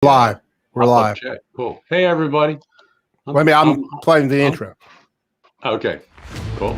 Live. We're live. Check. Cool. Hey, everybody. I'm playing the intro. Okay. Cool.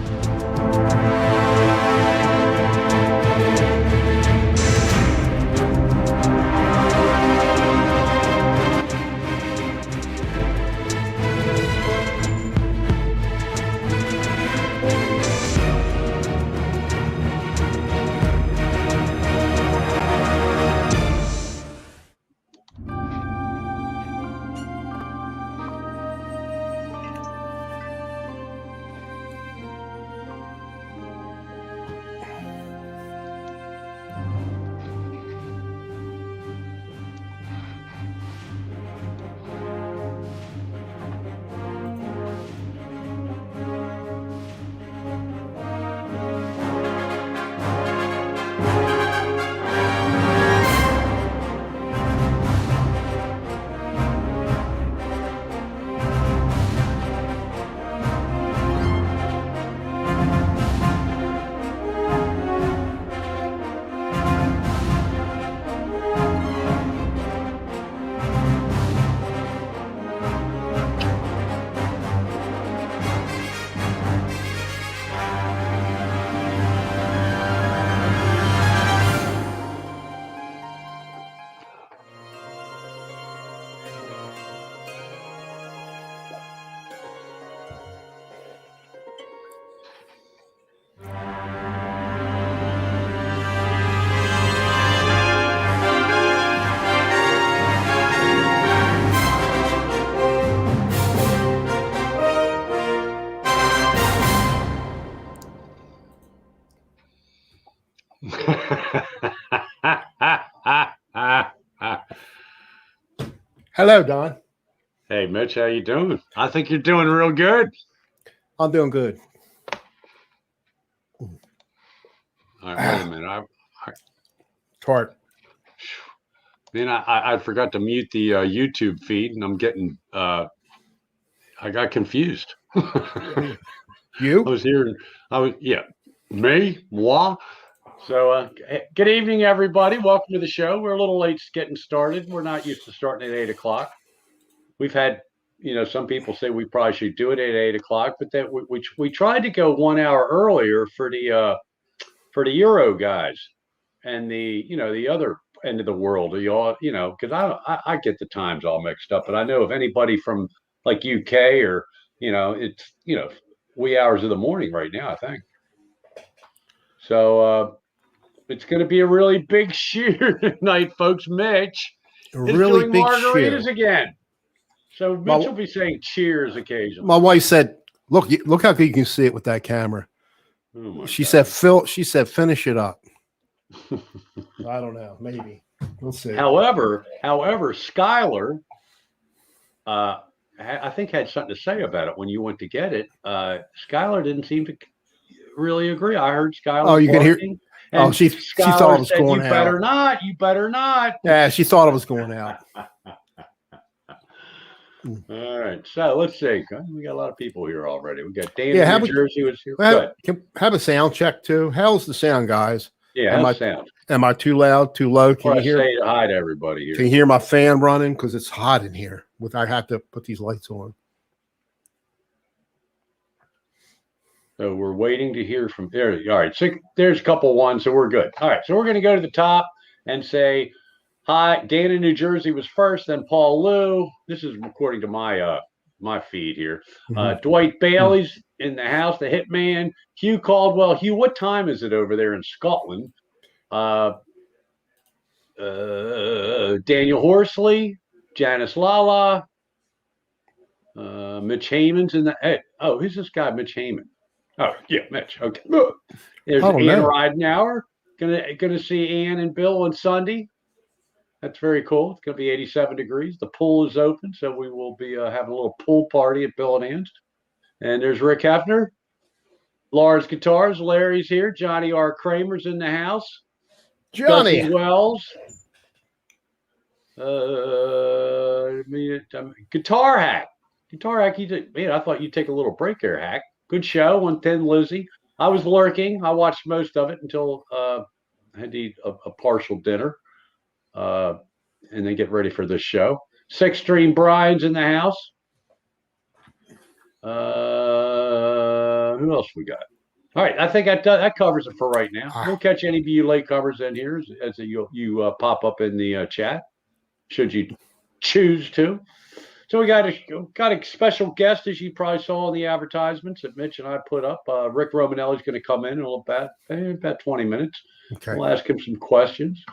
Hello, Don. Hey, Mitch, how you doing? I think you're doing real good. I'm doing good. All right, wait a minute. Tart. Man, I forgot to mute the YouTube feed, and I'm getting I got confused. You? I was me, moi. So, good evening, everybody. Welcome to the show. We're a little late getting started. We're not used to starting at 8 o'clock. We've had, some people say we probably should do it at 8 o'clock, but that we tried to go 1 hour earlier for the Euro guys and the other end of the world. Because I get the times all mixed up, but I know if anybody from like UK or it's wee hours of the morning right now, I think. So it's going to be a really big cheer tonight, folks. Mitch is really doing big margaritas cheer again. So Mitch will be saying cheers occasionally. My wife said, "Look how good you can see it with that camera." Oh she said, "Phil," she said, "Finish it up." I don't know. Maybe we'll see. However, Skylar, I think had something to say about it when you went to get it. Skylar didn't seem to really agree. I heard Skylar. Oh, you can hear. And she thought it was going out. You better not. Yeah, she thought it was going out. All right, so let's see. We got a lot of people here already. We got Dana in New Jersey was here. Have a sound check too. How's the sound, guys? Yeah, how's the sound? Am I too loud, too low? Can you hear? Say hi to everybody here. Can you hear my fan running? Because it's hot in here. I have to put these lights on. So we're waiting to hear from there. All right, so there's a couple ones, so we're good. All right, so we're going to go to the top and say hi. Dana, New Jersey was first, then Paul Lou. This is according to my my feed here. Dwight Bailey's in the house, the Hitman. Hugh Caldwell. Hugh, what time is it over there in Scotland? Daniel Horsley, Janice Lala, Mitch Heyman's in the. Hey, who's this guy, Mitch Heyman? Oh, yeah, Mitch. Okay. There's Ann Ridenauer. Gonna see Ann and Bill on Sunday. That's very cool. It's gonna be 87 degrees. The pool is open, so we will be having a little pool party at Bill and Ann's. And there's Rick Hefner, Lars Guitars. Larry's here. Johnny R. Kramer's in the house. Johnny Gussie Wells. Guitar Hack. I thought you'd take a little break there, Hack. Good show on 10 Lizzie. I was lurking. I watched most of it until I had to eat a partial dinner. and then get ready for this show. Six String Brian's in the house. Who else we got? All right, I think that covers it for right now. We'll catch any of you late covers in here as you pop up in the chat, should you choose to. So we got a special guest, as you probably saw in the advertisements that Mitch and I put up. Rick Romanelli is going to come in about 20 minutes. Okay. We'll ask him some questions.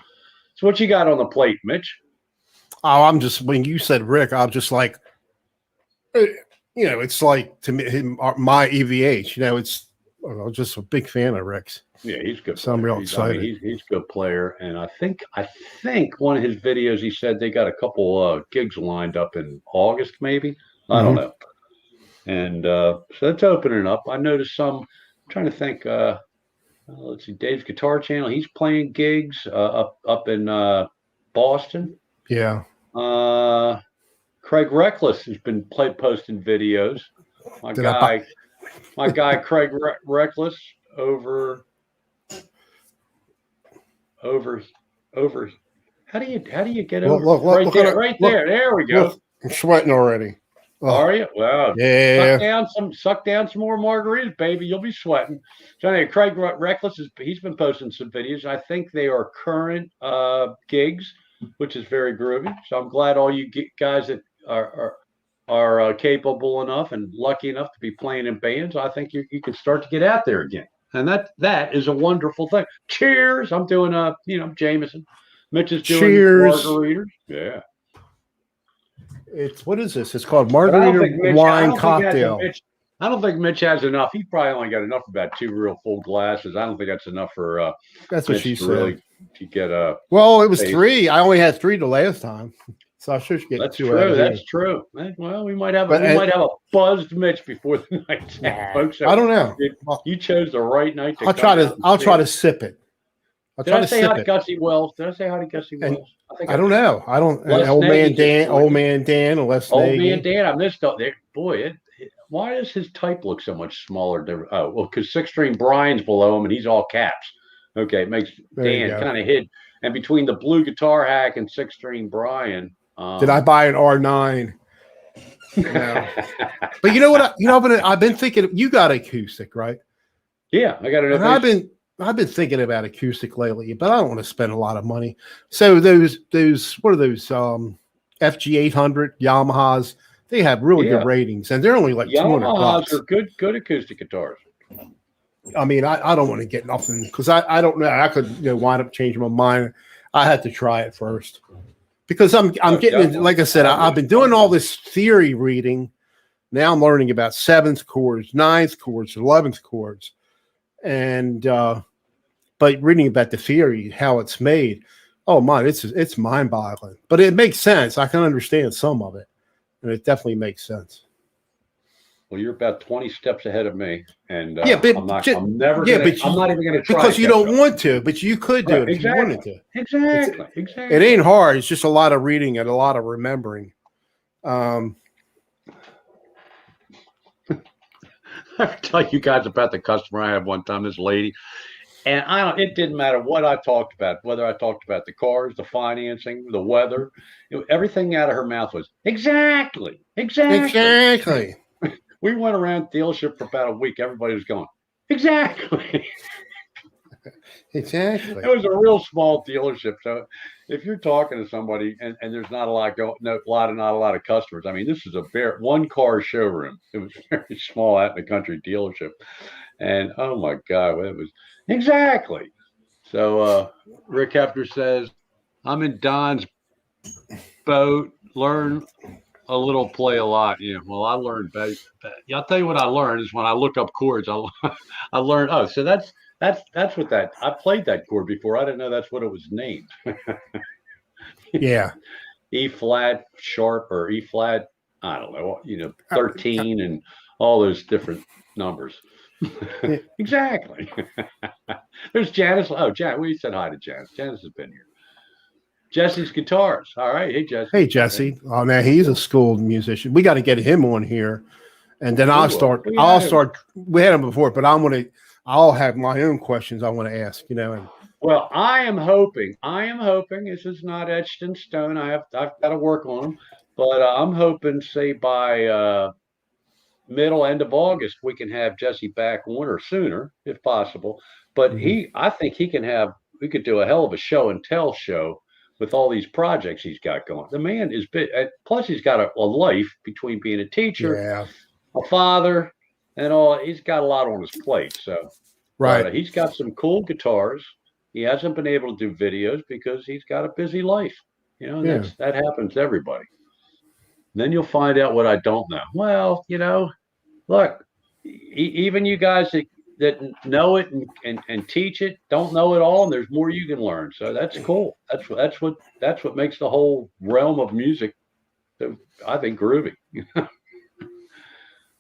So what you got on the plate, Mitch? Oh, when you said Rick, I'm just like, it's like to me, my EVH. I'm just a big fan of Rick's. Yeah, he's good. So I'm real excited. He's a good player, and I think one of his videos he said they got a couple gigs lined up in August, maybe. I don't know. And so that's opening up. I noticed some. I'm trying to think. Let's see, Dave's Guitar Channel. He's playing gigs up in Boston. Yeah. Craig Reckless has been posting videos. My guy Craig Reckless over. How do you get over? Look there. There we go. Look, I'm sweating already. Oh. Are you? Well, yeah. Suck down some more margaritas, baby. You'll be sweating. So anyway, Craig Reckless he's been posting some videos. I think they are current gigs, which is very groovy. So I'm glad all you guys that are capable enough and lucky enough to be playing in bands. I think you can start to get out there again. And that is a wonderful thing. Cheers! I'm doing Jameson. Mitch is doing margaritas. Yeah. What is this? It's called margarita wine cocktail. I don't think Mitch has enough. He probably only got enough for about 2 real full glasses. I don't think that's enough for. That's what she said. Really, to get Well, it was 3. I only had 3 the last time, so I should get 2. That's true. That's true. Well, we might have a buzzed Mitch before the night's out, folks. I don't know. You chose the right night. I'll try to sip it. Did I say hi to Gussie Wells? I don't know. I don't. Old man Dan, and Les Old man Dan. I missed out there. Boy, why does his type look so much smaller? Because Six String Brian's below him, and he's all caps. Okay, it makes Dan kind of hid. And between the blue guitar hack and Six String Brian, did I buy an R9? No. But you know what? I've been thinking. You got acoustic, right? Yeah, I got it. And I've been thinking about acoustic lately, but I don't want to spend a lot of money. So those what are those FG800 Yamahas? They have really good ratings, and they're only like $200. Yamahas are good acoustic guitars. I mean, I don't want to get nothing because I don't know. I could wind up changing my mind. I had to try it first because I'm getting like I said, I've been doing all this theory reading. Now I'm learning about 7th chords, 9th chords, 11th chords, and but reading about the theory, how it's made, oh my, it's mind-boggling. But it makes sense. I can understand some of it, and it definitely makes sense. Well, you're about 20 steps ahead of me, and I'm not even going to try because you don't want to, but you could do it if you wanted to. Exactly. It ain't hard. It's just a lot of reading and a lot of remembering. I tell you guys about the customer I had one time. This lady. And it didn't matter what I talked about, whether I talked about the cars, the financing, the weather, everything out of her mouth was exactly. We went around dealership for about a week. Everybody was going, exactly. Exactly. It was a real small dealership. So if you're talking to somebody and there's not a lot of customers, I mean, this is a one car showroom. It was very small out in the country dealership. And oh my God, it was exactly. So Rick Hefner says, I'm in Don's boat, learn a little, play a lot. Yeah, well, I learned. I'll tell you what I learned is when I looked up chords, I learned. Oh, so that's what that. I played that chord before. I didn't know that's what it was named. Yeah. E flat sharp or E flat. I don't know. 13 and all those different numbers. Exactly. There's Janice. Oh, we said hi to Janice. Janice has been here. Jesse's Guitars. All right. Hey, Jesse. Hey, Jesse. Oh, man, he's a schooled musician. We got to get him on here. And then I'll start. We had him before, but I'll have my own questions I want to ask, and Well, I am hoping. This is not etched in stone. I've got to work on them, but I'm hoping, say by middle end of August, we can have Jesse back on or sooner, if possible. But I think he can have. We could do a hell of a show and tell show with all these projects he's got going. The man is big. Plus, he's got a life between being a teacher, Yeah. a father, and all. He's got a lot on his plate. So, Right. but he's got some cool guitars. He hasn't been able to do videos because he's got a busy life. That happens to everybody. Then you'll find out what I don't know. Well, look, even you guys that know it and teach it don't know it all, and there's more you can learn. So that's cool. That's what makes the whole realm of music, I think, groovy. And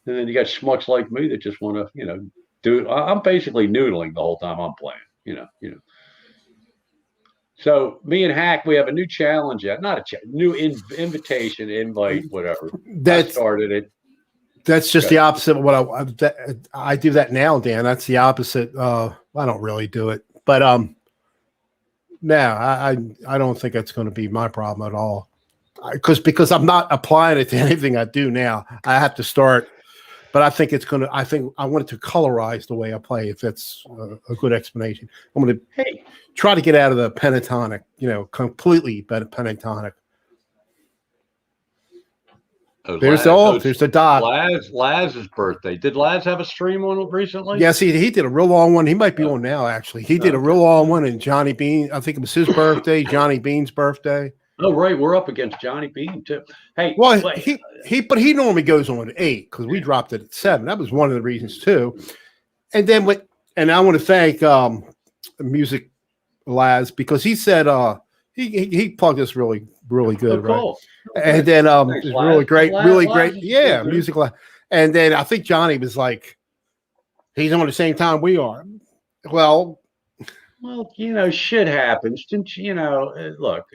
then you got schmucks like me that just want to, do. I'm basically noodling the whole time I'm playing. So me and Hack, we have a new challenge yet, not a new invitation, invite, whatever. I started it. That's just the opposite of what I do that now, Dan. That's the opposite. I don't really do it, but no, I don't think it's going to be my problem at all. Because I'm not applying it to anything I do now. I have to start, but I think I want it to colorize the way I play. If that's a good explanation, I'm going to try to get out of the pentatonic, completely pentatonic. There's the dot. Laz's birthday. Did Laz have a stream on it recently? Yes, he did a real long one. He might be on now, actually. He did a real long one, and Johnny Bean, I think it was his birthday, Johnny Bean's birthday. Oh, right. We're up against Johnny Bean, too. Hey, well, he normally goes on at 8 because we dropped it at 7. That was one of the reasons, too. And then and I want to thank Music Laz because he said he plugged us really good, cool. Right? And then it's really great, yeah, Music Laz. And then I think Johnny was like, he's on the same time we are. Well, shit happens. Look,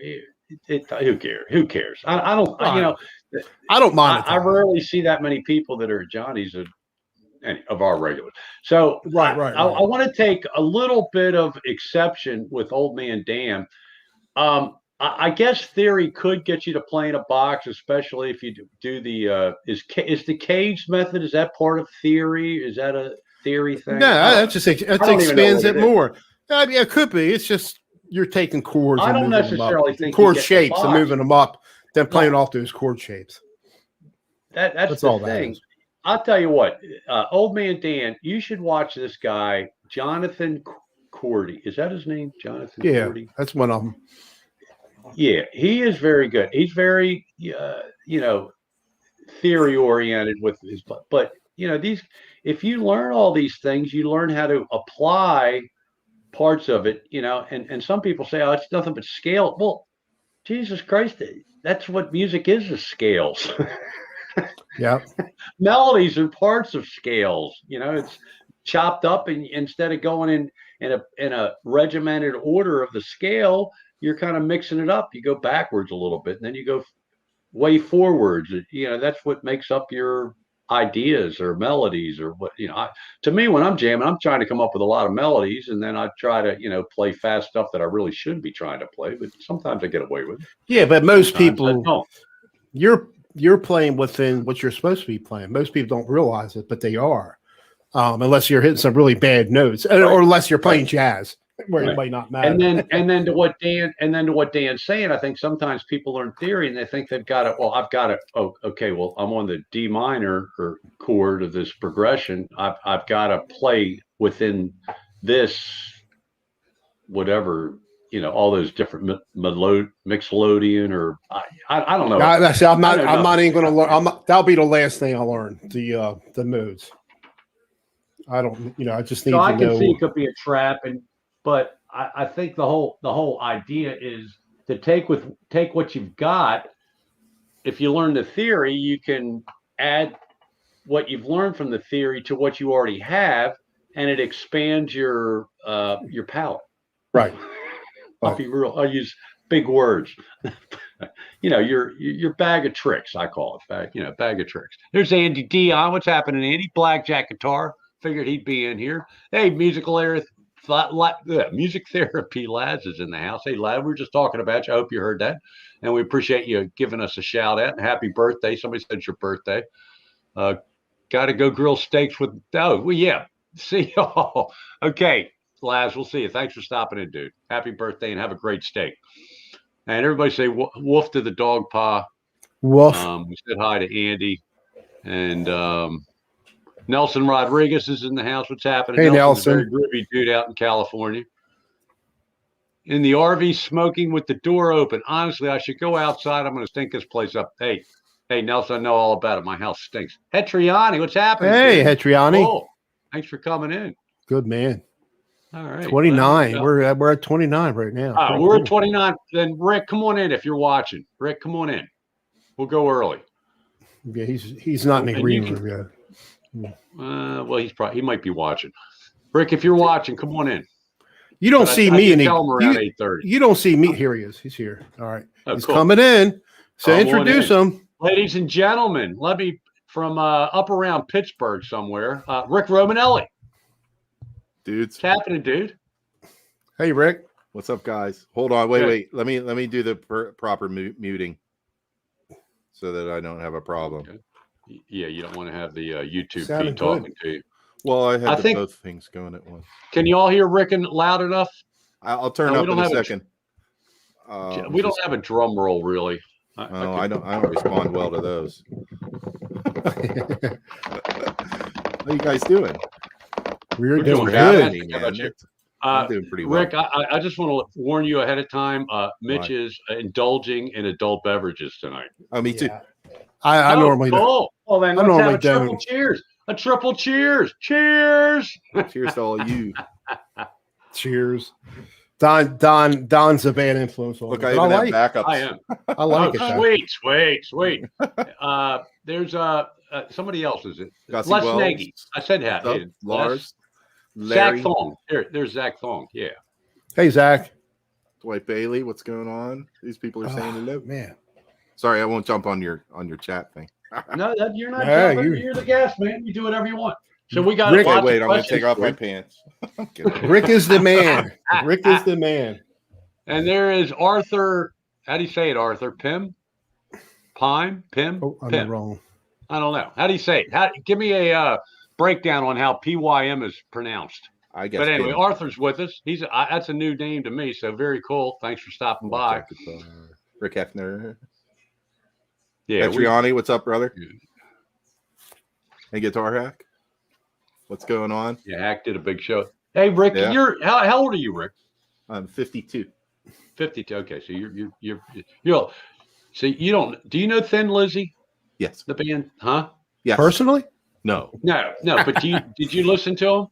who cares? Who cares? I don't. I don't mind. I rarely see that many people that are Johnny's of our regulars. So right. I want to take a little bit of exception with Old Man Dan. I guess theory could get you to play in a box, especially if you do the is the cage method. Is that part of theory? Is that a theory thing? No, that just expands it more. I mean, it could be. It's just you're taking chords. I don't necessarily think chord shapes and moving them up, then playing off those chord shapes. That's the thing. I'll tell you what, Old Man Dan, you should watch this guy, Jonathan Cordy. Is that his name, Jonathan? Yeah, Cordy? That's one of them. Yeah, he is very good. He's very, theory oriented with his, but if you learn all these things, you learn how to apply parts of it, and some people say, oh, it's nothing but scale. Well, Jesus Christ, that's what music is scales. Yeah. Melodies are parts of scales, it's chopped up, and instead of going in a regimented order of the scale, you're kind of mixing it up. You go backwards a little bit, and then you go way forwards. That's what makes up your ideas or melodies or what, to me, when I'm jamming, I'm trying to come up with a lot of melodies, and then I try to, play fast stuff that I really shouldn't be trying to play, but sometimes I get away with it. Yeah, but most people, you're playing within what you're supposed to be playing. Most people don't realize it, but they are, unless you're hitting some really bad notes, or unless you're playing jazz, where it might not matter. And then to what Dan's saying, I think sometimes people learn theory and they think they've got it. Well, I've got it. Oh, okay. Well, I'm on the D minor or chord of this progression. I've got to play within this, whatever, all those different mixolydian, or I don't know. I'm not even going to learn. That'll be the last thing I learn. The modes. I don't. I just need to know. I can see it could be a trap, but I think the whole idea is to take what you've got. If you learn the theory, you can add what you've learned from the theory to what you already have, and it expands your palette. Right. I'll be real. I'll use big words. Your bag of tricks. I call it bag of tricks. There's Andy Dion. What's happening, Andy? Blackjack guitar. Figured he'd be in here. Hey, musical Music Therapy Lads is in the house. Hey, Lad, we were just talking about you. I hope you heard that. And we appreciate you giving us a shout out. And happy birthday. Somebody said it's your birthday. Got to go grill steaks with, well, yeah. See y'all. Okay, Laz, we'll see you. Thanks for stopping in, dude. Happy birthday and have a great steak. And everybody say woof to the dog paw. Woof. We said hi to Andy. And Nelson Rodriguez is in the house. What's happening? Hey, Nelson's Nelson. a very groovy dude out in California. In the RV smoking with the door open. Honestly, I should go outside. I'm going to stink this place up. Hey, Nelson, I know all about it. My house stinks. Hetriani, what's happening? Hey, dude? Hetriani. Oh, thanks for coming in. Good man. All right. 29. We're at 29 right now. Oh, we're at 29. Then Rick, come on in if you're watching. Rick, come on in. We'll go early. Yeah, he's not in the green room yet. Well, he might be watching. Rick, if you're watching, come on in. You don't see me in tell him around 8:30. You don't see me. Here he is. He's here. All right. He's cool. coming in. So introduce him. Ladies and gentlemen, let me from up around Pittsburgh somewhere. Rick Romanelli. Dudes. What's happening, dude? Hey, Rick. What's up, guys? Hold on. Wait. Let me do the proper muting so that I don't have a problem. Okay. Yeah, you don't want to have the YouTube Sounded feed talking to you. Well, I think both things going at once. Can you all hear Rick loud enough? I'll turn up in a second. We don't have a drum roll, really. I don't respond well to those. What are you guys doing? We're doing good. Man. I'm doing pretty well. Rick, I just want to warn you ahead of time. Mitch is indulging in adult beverages tonight. Oh, me too. I normally don't. Well, then let's have a triple cheers. A triple cheers. Cheers. Cheers to all of you. Cheers. Don's a bad influence on me. Look, I even have backups. I am. I like it. Sweet. There's somebody else, is it? Les Nagy. I said that. Hey, Lars. Larry. Zach Thong. There's Zach Thong. Yeah. Hey, Zach. Dwight Bailey. What's going on? These people are saying hello. Man. Sorry, I won't jump on your chat thing. No, you're not. You're the guest, man. You do whatever you want. So we got. Rick, wait, I'm going to take off my pants. Rick is the man. Rick is the man. And there is Arthur. How do you say it, Arthur? Pym? Pym? Oh, I'm wrong. I don't know. How do you say it? Give me a breakdown on how PYM is pronounced. I guess. But anyway, Arthur's with us. That's a new name to me, so very cool. Thanks for stopping by. Rick Hefner. Yeah. Petriani, what's up, brother? Hey, Guitar Hack. What's going on? Yeah, Hack did a big show. Hey, Rick, you're how old are you, Rick? I'm 52. 52. Okay, so you're so you don't. Do you know Thin Lizzy? Yes. The band, huh? Yes. Personally? No. But did you listen to them?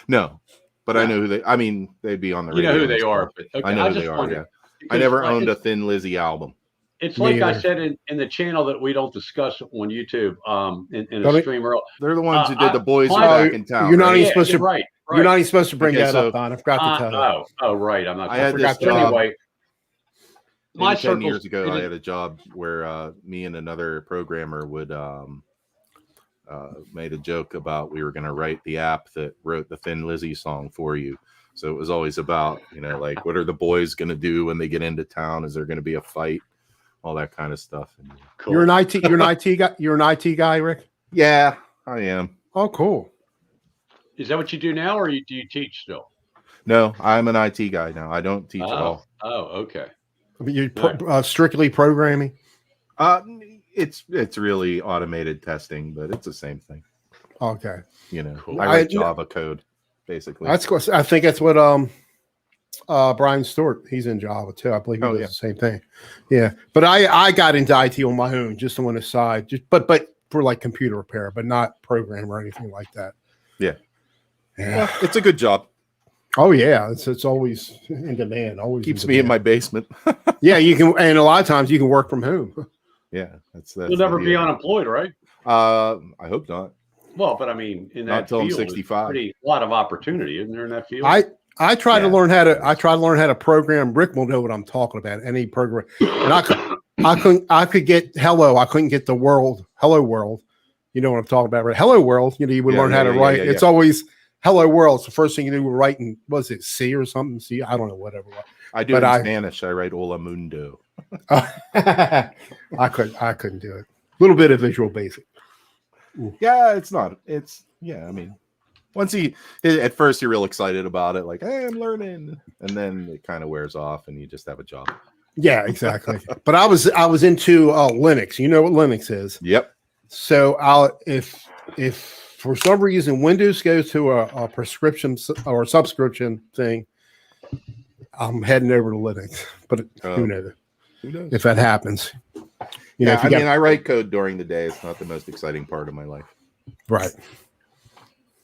No, but I know who they. I mean, they'd be on the radio. You know who they are. But okay, I know who they are. Yeah. I never owned a Thin Lizzy album. It's like I said in the channel that we don't discuss on YouTube. In a stream earlier. They're the ones who did the boys are back in town. You're not even supposed to. Right. You're not even supposed to bring that up, Don. I forgot to tell you. Oh, right. I'm not. I had this job. Anyway, my 10 years ago, I had a job where me and another programmer would made a joke about we were going to write the app that wrote the Thin Lizzy song for you. So it was always about, like, what are the boys going to do when they get into town? Is there going to be a fight? All that kind of stuff. Cool. You're an IT guy. You're an IT guy, Rick. Yeah, I am. Oh, cool. Is that what you do now, or do you teach still? No, I'm an IT guy now. I don't teach at all. Oh, okay. You're strictly programming. It's really automated testing, but it's the same thing. Okay. Cool. I write Java code basically. I think that's what Brian Stewart, he's in Java too. I believe he does the same thing. Yeah, but I got into IT on my own, just on the side, but for like computer repair, but not program or anything like that. Yeah. Well, it's a good job. Oh yeah, it's always in demand. Always keeps me in my basement. Yeah, you can, and a lot of times you can work from home. Yeah, that's you'll never be unemployed, right? I hope not. Well, but I mean, in that field, I'm 65. A lot of opportunity, isn't there, in that field? I try to learn how to program. Rick will know what I'm talking about. Any program, and I could get hello. I couldn't get the hello world. You know what I'm talking about, right? Hello world. You would learn how to write. It's always Hello World. It's the first thing you do with writing. Was it C or something? C? I don't know. Whatever. I do it in Spanish. I write Hola Mundo. I couldn't do it. A little bit of Visual Basic. Yeah, it's not. It's I mean, at first you're real excited about it, like, hey, I'm learning, and then it kind of wears off, and you just have a job. Yeah, exactly. But I was into Linux. You know what Linux is? Yep. So if for some reason Windows goes to a prescription or a subscription thing, I'm heading over to Linux. But who knows? Who knows if that happens? I write code during the day. It's not the most exciting part of my life, right?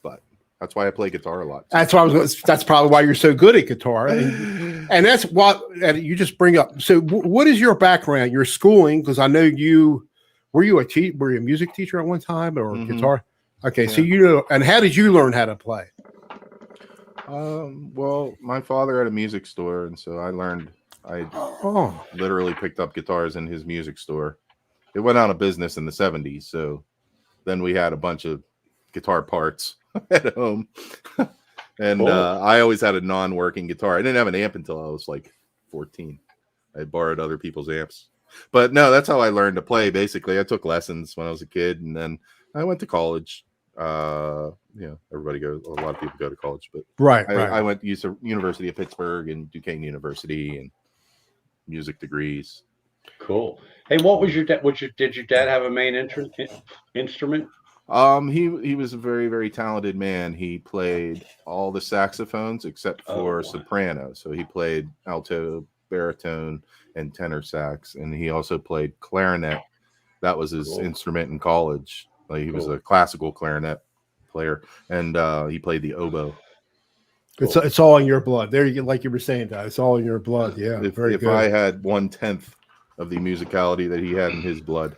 But that's why I play guitar a lot. That's why that's probably why you're so good at guitar, and that's what you just bring up. So, what is your background? Your schooling? Because I know you were you a music teacher at one time or guitar? Okay, so and how did you learn how to play? Well, my father had a music store, and so I learned. I literally picked up guitars in his music store. It went out of business in the 70s, so then we had a bunch of guitar parts at home. And I always had a non-working guitar. I didn't have an amp until I was like 14. I borrowed other people's amps. But no, that's how I learned to play, basically. I took lessons when I was a kid, and then I went to college. Everybody goes. A lot of people go to college, but I went to University of Pittsburgh and Duquesne University and music degrees. Cool. Hey, what was your dad? Did your dad have a main instrument? He was a very, very talented man. He played all the saxophones except for soprano. So he played alto, baritone, and tenor sax, and he also played clarinet. That was his instrument in college. Like he was a classical clarinet player, and he played the oboe. Cool. It's all in your blood. There, like you were saying, that it's all in your blood. Yeah, if I had 1/10 of the musicality that he had in his blood,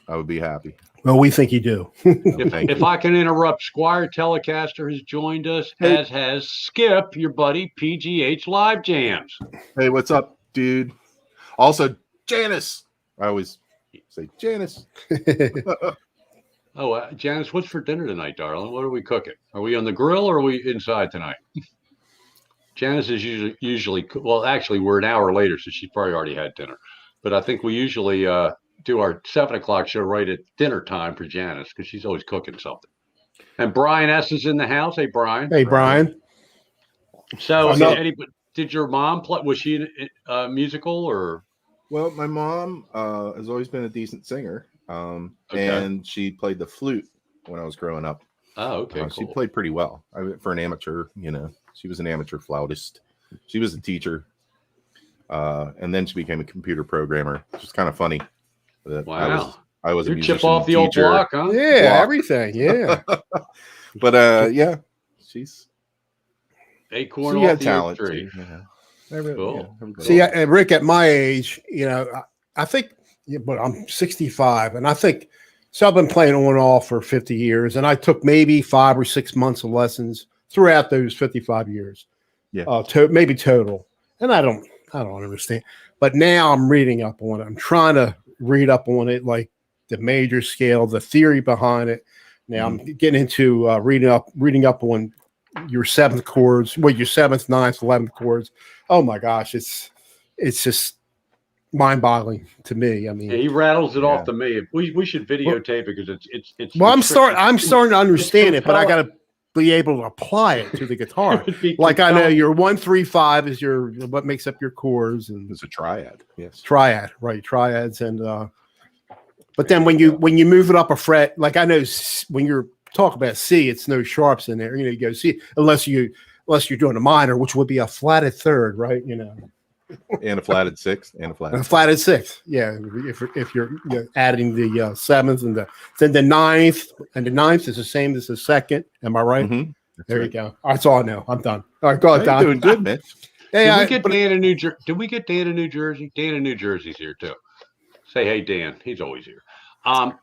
I would be happy. Well, we think you do. If I can interrupt, Squire Telecaster has joined us, as has Skip, your buddy, PGH Live Jams. Hey, what's up, dude? Also, Janice. I always say Janice. Janice, what's for dinner tonight, darling? What are we cooking? Are we on the grill or are we inside tonight? Janice is usually well, actually, we're an hour later, so she's probably already had dinner. But I think we usually do our 7 o'clock show right at dinner time for Janice because she's always cooking something. And Brian S. is in the house. Hey, Brian. Hey, Brian. So, did your mom play? Was she musical or? Well, my mom has always been a decent singer. And she played the flute when I was growing up. Oh, okay. Cool. She played pretty well. For an amateur, she was an amateur flautist. She was a teacher. And then she became a computer programmer, which is kind of funny. Wow. I was a musician, chip off the teacher. old block, huh? Yeah, everything. Yeah. But she's acorn she off had the talent tree. Cool. See, Rick, at my age, I think. Yeah, but I'm 65, and I think so. I've been playing on and off for 50 years, and I took maybe 5 or 6 months of lessons throughout those 55 years. Yeah, maybe total. And I don't understand. But now I'm reading up on it. I'm trying to read up on it, like the major scale, the theory behind it. Now I'm getting into reading up on your 7th chords, your 7th, 9th, 11th chords. Oh my gosh, it's just mind-boggling to me. I mean, he rattles it off to me. We should videotape it because it's. Well, I'm starting to understand it, but I got to be able to apply it to the guitar. Like I know your 1, 3, 5 is your what makes up your chords, and it's a triad. Yes, triad, right? Triads, and but then when you move it up a fret, like I know when you're talking about C, it's no sharps in there. You go C unless you're doing a minor, which would be a flatted third, right? And a flatted 6th and a flatted 6th. Yeah, if you're adding the 7th and then the 9th, and the 9th is the same as the 2nd. Am I right? Mm-hmm. There you go. That's all I know. I'm done. All right, go ahead, Don. Doing good, Mitch. Did we get Dan in New Jersey? Did we get Dan in New Jersey? Dan in New Jersey's here too. Say hey, Dan. He's always here.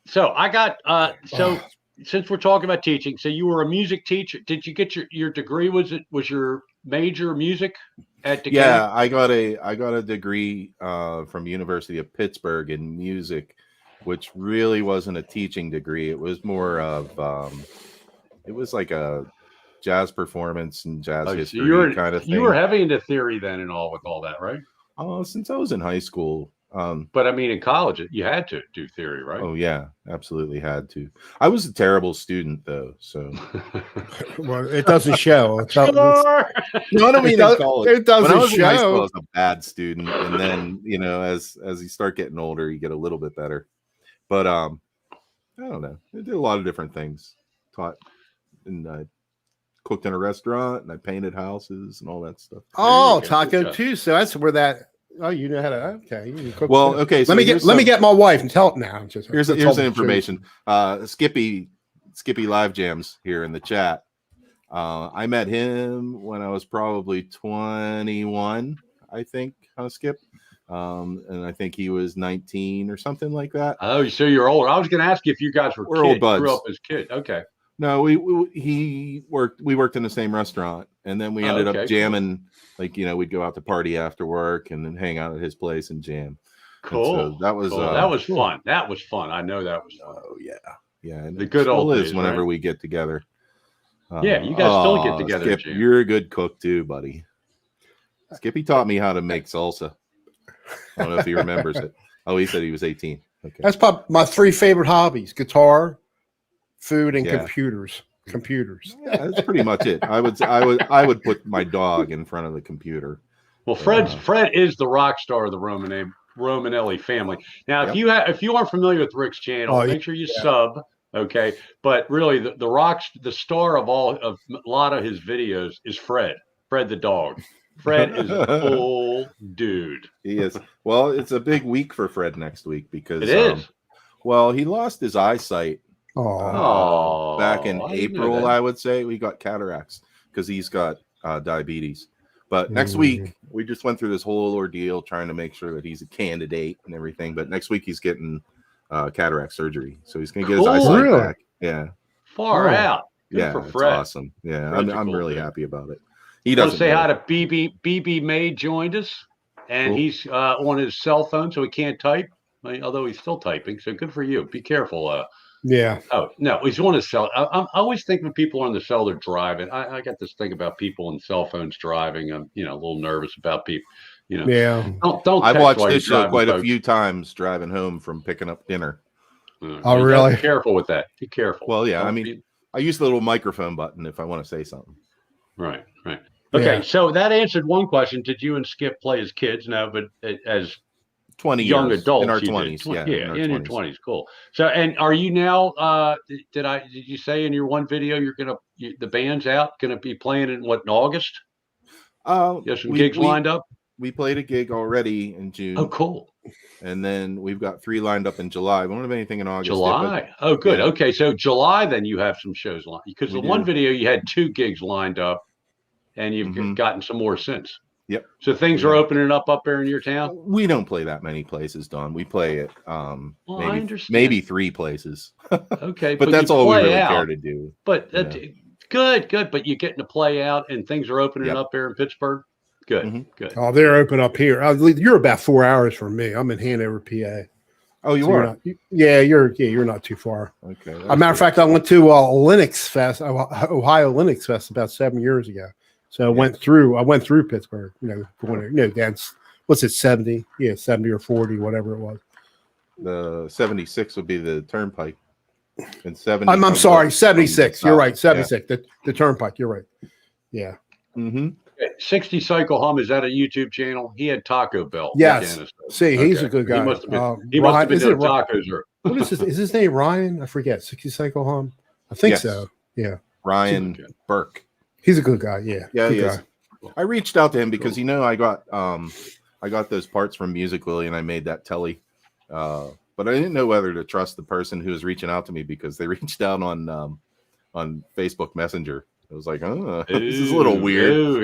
So I got since we're talking about teaching, so you were a music teacher. Did you get your degree? Was your major music at Duquesne? Yeah, I got a degree from University of Pittsburgh in music, which really wasn't a teaching degree. It was more of it was like jazz performance and jazz So history kind of thing. You were heavy into theory then and all with all that, right? Oh, since I was in high school. But I mean, in college, you had to do theory, right? Oh yeah, absolutely had to. I was a terrible student though, so Well, it doesn't show. Sure. no, I don't mean in college. It doesn't When I was in high school, I show. was a bad student, and then as you start getting older, you get a little bit better. But I don't know. I did a lot of different things. Taught and I cooked in a restaurant, and I painted houses and all that stuff. Oh, There you go. Taco Good job. too. So that's where that. Oh, you know how to. Okay, you can cook. Well, too. okay. So let me get my wife and tell it now. Here's that's the all the information. Skippy Live Jams here in the chat. I met him when I was probably 21, I think, Skip. And I think he was 19 or something like that. Oh, so you're older. I was going to ask you if you guys were old buds. grew up as kids. Okay. No, we worked in the same restaurant, and then we ended up jamming. Like, we'd go out to party after work and then hang out at his place and jam. Cool. And so that was that was fun. That was fun. I know that was fun. Oh yeah. And The good old days, whenever right? we get together. Yeah, you guys still get together. Skip, Jam. you're a good cook too, buddy. Skippy taught me how to make salsa. I don't know if he remembers it. Oh, he said he was 18. Okay. That's probably my 3 favorite hobbies: guitar, food, and Yeah. computers. Yeah, that's pretty much it. I would put my dog in front of the computer. Well, Fred is the rock star of the Romanelli family. Now, if you aren't familiar with Rick's channel, make sure you sub. Okay, but really, the star of a lot of his videos is Fred the dog. Fred is a full dude. He is. Well, it's a big week for Fred next week because it is. Well, he lost his eyesight. Oh, Back in April, I would say. We got cataracts because he's got diabetes. But next week, we just went through this whole ordeal trying to make sure that he's a candidate and everything. But next week, he's getting cataract surgery. So he's going to get his eyesight back. Yeah. Far out. Good for Fred. It's awesome. Yeah, I'm really happy about it. He doesn't doesn't say hi to BB May joined us, and he's on his cell phone, so he can't type, although he's still typing. So good for you. Be careful. Yeah. Oh, no, he's on his cell. I always think when people are on the cell, they're driving. I got this thing about people on cell phones driving. I'm, a little nervous about people. Yeah. Don't. I've watched this show quite a few times driving home from picking up dinner. Oh, really? Be careful with that. Be careful. Well, yeah. I use the little microphone button if I want to say something. Right. Okay, so that answered one question. Did you and Skip play as kids? No, but as 20 young years, adults in our 20s. In your 20s. Cool. So, and are you now? Did you say in your one video the band's out gonna be playing in August? You have some gigs lined up. We played a gig already in June. Oh, cool. And then we've got 3 lined up in July. We don't have anything in August. July. Oh, good. Yeah. Okay, so July then you have some shows lined because one video you had 2 gigs lined up. And you've gotten some more since. Yep. So things are opening up there in your town? We don't play that many places, Don. We play at maybe 3 places. Okay. but that's all we really care to do. But good. But you're getting to play out and things are opening up there in Pittsburgh? Good, good. Oh, they're open up here. You're about 4 hours from me. I'm in Hanover, PA. Oh, you are? You're not too far. Okay. As a matter of fact, I went to Linux Fest, Ohio Linux Fest about 7 years ago. So I went through Pittsburgh, going down, what's it, 70? Yeah, 70 or 40, whatever it was. The 76 would be the turnpike. And 70. I'm sorry, 76. You're right, 76. Yeah. The turnpike, you're right. Yeah. 60 Cycle Hum, is that a YouTube channel? He had Taco Bell. Yes. See, he's a good guy. He must have been doing tacos. What is his name? Ryan? I forget. 60 Cycle Hum? I think so. Yeah. Ryan Burke. He's a good guy. Yeah. Yeah, he is. I reached out to him because I got those parts from Musical.ly and I made that telly. But I didn't know whether to trust the person who was reaching out to me because they reached out on Facebook Messenger. It was like, this is a little weird.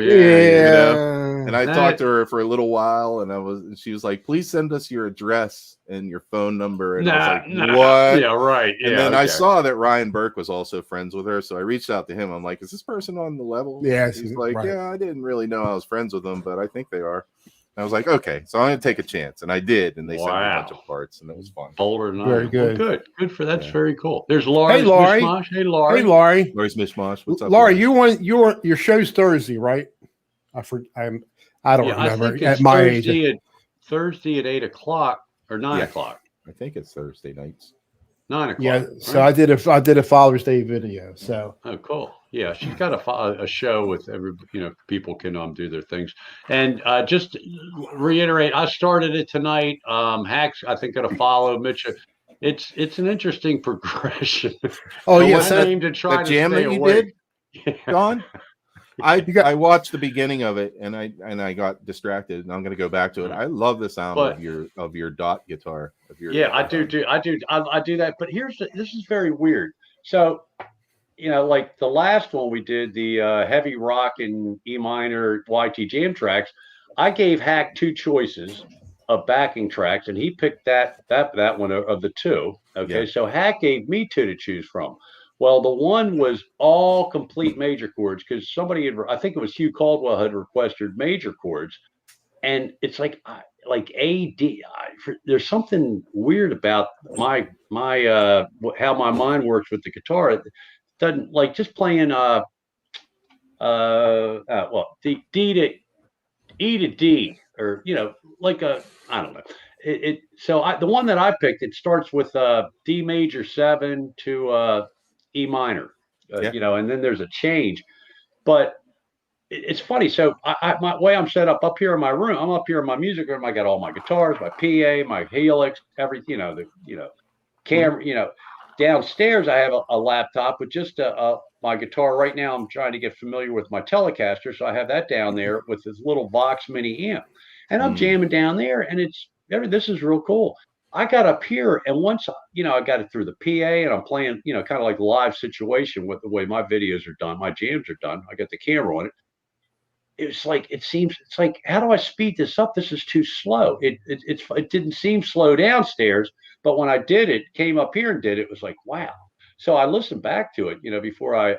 And I talked to her for a little while, and she was like, "Please send us your address and your phone number." And I was like, "What?" Yeah, right. And then I saw that Ryan Burke was also friends with her, so I reached out to him. I'm like, "Is this person on the level?" Yeah. He's like, "Yeah, I didn't really know I was friends with them, but I think they are." I was like, okay, so I'm gonna take a chance, and I did, and they sent me a bunch Wow. of parts, and it was fun. Bolder than I Very am. good. Well, good for that's Yeah. very cool. There's Laura's Hey, Laurie. Mishmash. Hey, Laurie. Hey, Laurie. Laurie's Mishmash. What's up, Laurie, Laurie? your show's Thursday, right? I don't Yeah, I remember think at it's my age. Thursday at 8:00 or 9:00. I think it's Thursday nights. 9:00. Yeah, so right? I did a Father's Day video. So Oh, cool. Yeah, she's got a show with every people can do their things. And just reiterate, I started it tonight. Hack's I think gonna follow Mitch. It's an interesting progression. oh And yes, I aim to try that to jam stay that you awake. did, Don. I got- I watched the beginning of it and I got distracted, and I'm going to go back to it. I love the sound But- of your dot guitar. I do that. But this is very weird. So like the last one we did, the heavy rock and E minor YT jam tracks, I gave Hack two choices of backing tracks, and he picked that one of the two. Okay, Yeah. so Hack gave me two to choose from. Well, the one was all complete major chords because somebody I think it was Hugh Caldwell had requested major chords, and it's like A D. There's something weird about my how my mind works with the guitar. It doesn't like just playing D to E to D, or like I don't know. The one that I picked, it starts with D major 7 to E minor, and then there's a change. But it's funny. So my way I'm set up here in my room, I'm up here in my music room. I got all my guitars, my PA, my Helix, everything. Camera. Downstairs I have a laptop with just my guitar. Right now I'm trying to get familiar with my Telecaster, so I have that down there with this little Vox Mini amp, and I'm jamming down there, and this is real cool. I got up here, and once I got it through the PA, and I'm playing, kind of like live situation with the way my videos are done, my jams are done. I got the camera on it. It's like, how do I speed this up? This is too slow. It didn't seem slow downstairs, but when I did it, came up here and did it, was like, wow. So I listened back to it, before I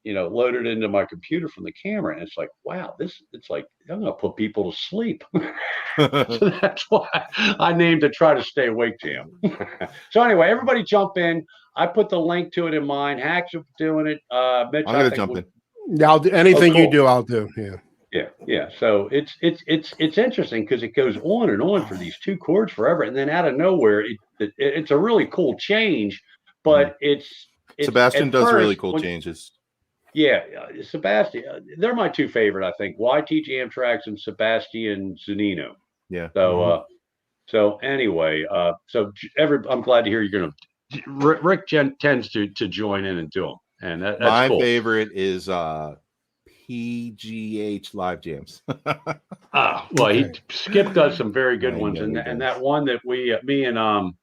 loaded it into my computer from the camera, and it's like, wow, it's like I'm gonna put people to sleep. So that's why I named it "Try to Stay Awake Jam." So anyway, everybody jump in. I put the link to it in mine. Hacks are doing it. Mitch, I'm going to jump in. Yeah, I'll do anything cool. you do. I'll do. Yeah. So it's interesting because it goes on and on for these two chords forever, and then out of nowhere, it's a really cool change. But it's Sebastian does really cool changes. Yeah, Sebastian. They're my two favorite, I think. YT Jam Tracks and Sebastian Zanino. Yeah. So anyway, I'm glad to hear you're gonna. Rick tends to join in and do them, and that's my cool. favorite is PGH live jams. Skip does some very good ones, and that one that me and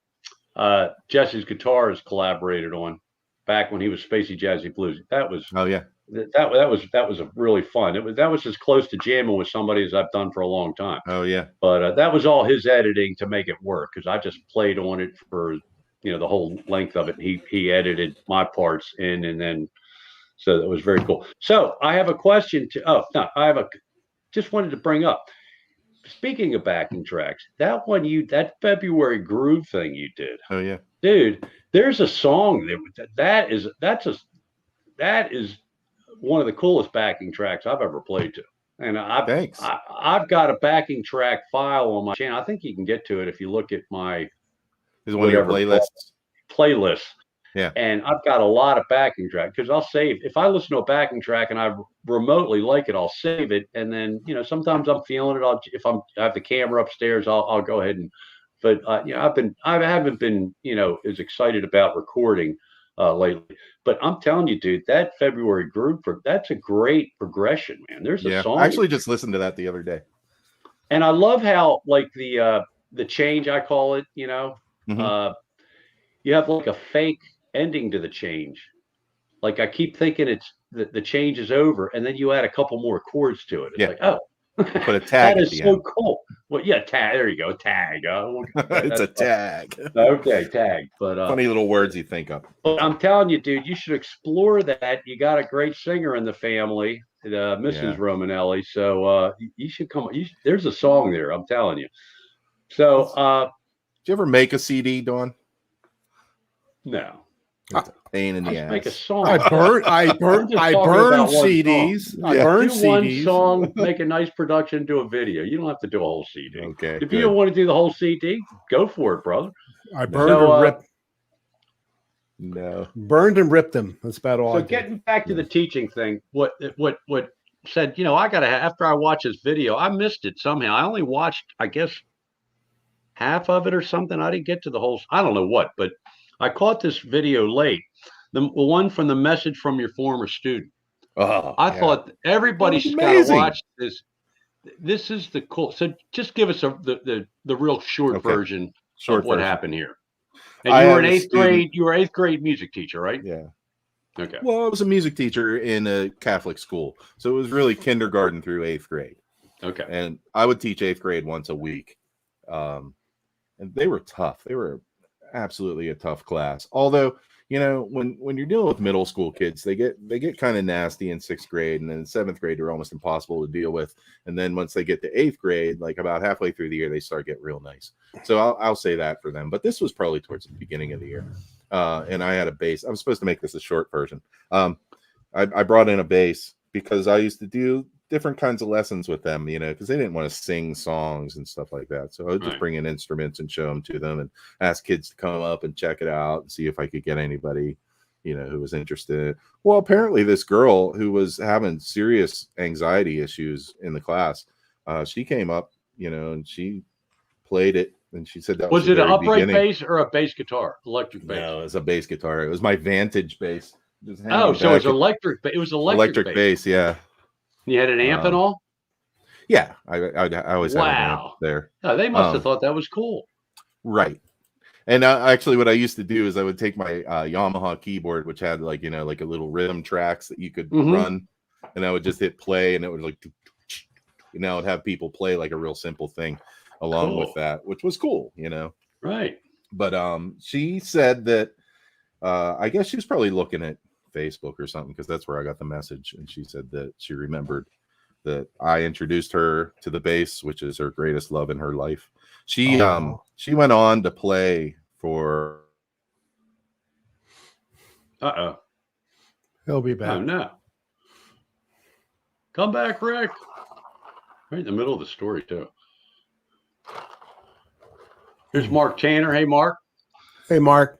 Jesse's Guitars collaborated on back when he was Spacey Jazzy Blues. That was that was a really fun. That was as close to jamming with somebody as I've done for a long time. Oh yeah, but that was all his editing to make it work, because I just played on it for the whole length of it. He edited my parts in, and then. So that was very cool. So I have a question just wanted to bring up. Speaking of backing tracks, that February Groove thing you did. Oh yeah, dude. There's a song that is one of the coolest backing tracks I've ever played to. And I've got a backing track file on my channel. I think you can get to it if you look at my one of your playlists. Yeah. And I've got a lot of backing track, because I'll save, if I listen to a backing track and I remotely like it, I'll save it. And then, sometimes I'm feeling it. If I have the camera upstairs, I'll go ahead but I haven't been, as excited about recording lately, but I'm telling you, dude, that February Groove, that's a great progression, man. There's a song. I actually just listened to that the other day. And I love how, like, the change, I call it, you have like a fake ending to the change. Like, I keep thinking it's the change is over, and then you add a couple more chords to it. It's like, oh, Put a tag That at is the so end. cool. Well, yeah, tag. There you go, tag. It's a tag. Okay, tag. But Funny little words you think of. but I'm telling you, dude, you should explore that. You got a great singer in the family, Mrs. Yeah. Romanelli. So you should come. There's a song there. I'm telling you. So Did you ever make a CD, Dawn? no, It's a pain in the just make a ass. song. I burned talking burned about one CDs. song. I Yeah. burned Do one CDs. song, make a nice production, do a video. You don't have to do a whole CD. Okay. If good. you don't want to do the whole CD, go for it, brother. I burned So, and ripped, No. burned and ripped them. That's about all. So I did. getting back to the teaching thing, what said, I gotta after I watched this video, I missed it somehow. I only watched, I guess, half of it or something. I didn't get to the whole. I don't know what, but I caught this video late. The one from the message from your former student. Oh, I thought everybody That was should gotta amazing. watch this. This is the cool. So just give us the real short Okay. version Short of what version. happened here. And I you were had an a eighth student- grade. You were eighth grade music teacher, right? Yeah. Okay. Well, I was a music teacher in a Catholic school, so it was really kindergarten through eighth grade, Okay. and I would teach eighth grade once a week. And they were tough. They were absolutely a tough class. Although, when you're dealing with middle school kids, they get kind of nasty in sixth grade, and then in seventh grade they're almost impossible to deal with. And then once they get to eighth grade, like about halfway through the year, they start getting real nice. So I'll say that for them. But this was probably towards the beginning of the year, and I had a bass. I was supposed to make this a short version. I brought in a bass because I used to do different kinds of lessons with them, because they didn't want to sing songs and stuff like that. So I would just Right. bring in instruments and show them to them and ask kids to come up and check it out and see if I could get anybody, who was interested. Well, apparently this girl who was having serious anxiety issues in the class, she came up, and she played it, and she said that was Was it the an very upright beginning. bass or a bass guitar? Electric bass. No, it was a bass guitar. It was my Vantage bass. Just Oh, hanging so it was back. electric. It was electric, bass. Yeah. You had an amp and all? Yeah, I always had an amp Wow. there. Oh, they must have thought that was cool. Right. And actually, what I used to do is I would take my Yamaha keyboard, which had like a little rhythm tracks that you could run, and I would just hit play, and it would it'd have people play like a real simple thing along with that, which was cool, Right. But she said that I guess she was probably looking at Facebook or something, because that's where I got the message, and she said that she remembered that I introduced her to the bass, which is her greatest love in her life. She went on to play for. He'll be back. Oh no! Come back, Rick. Right in the middle of the story too. Here's Mark Tanner. Hey, Mark. Hey, Mark.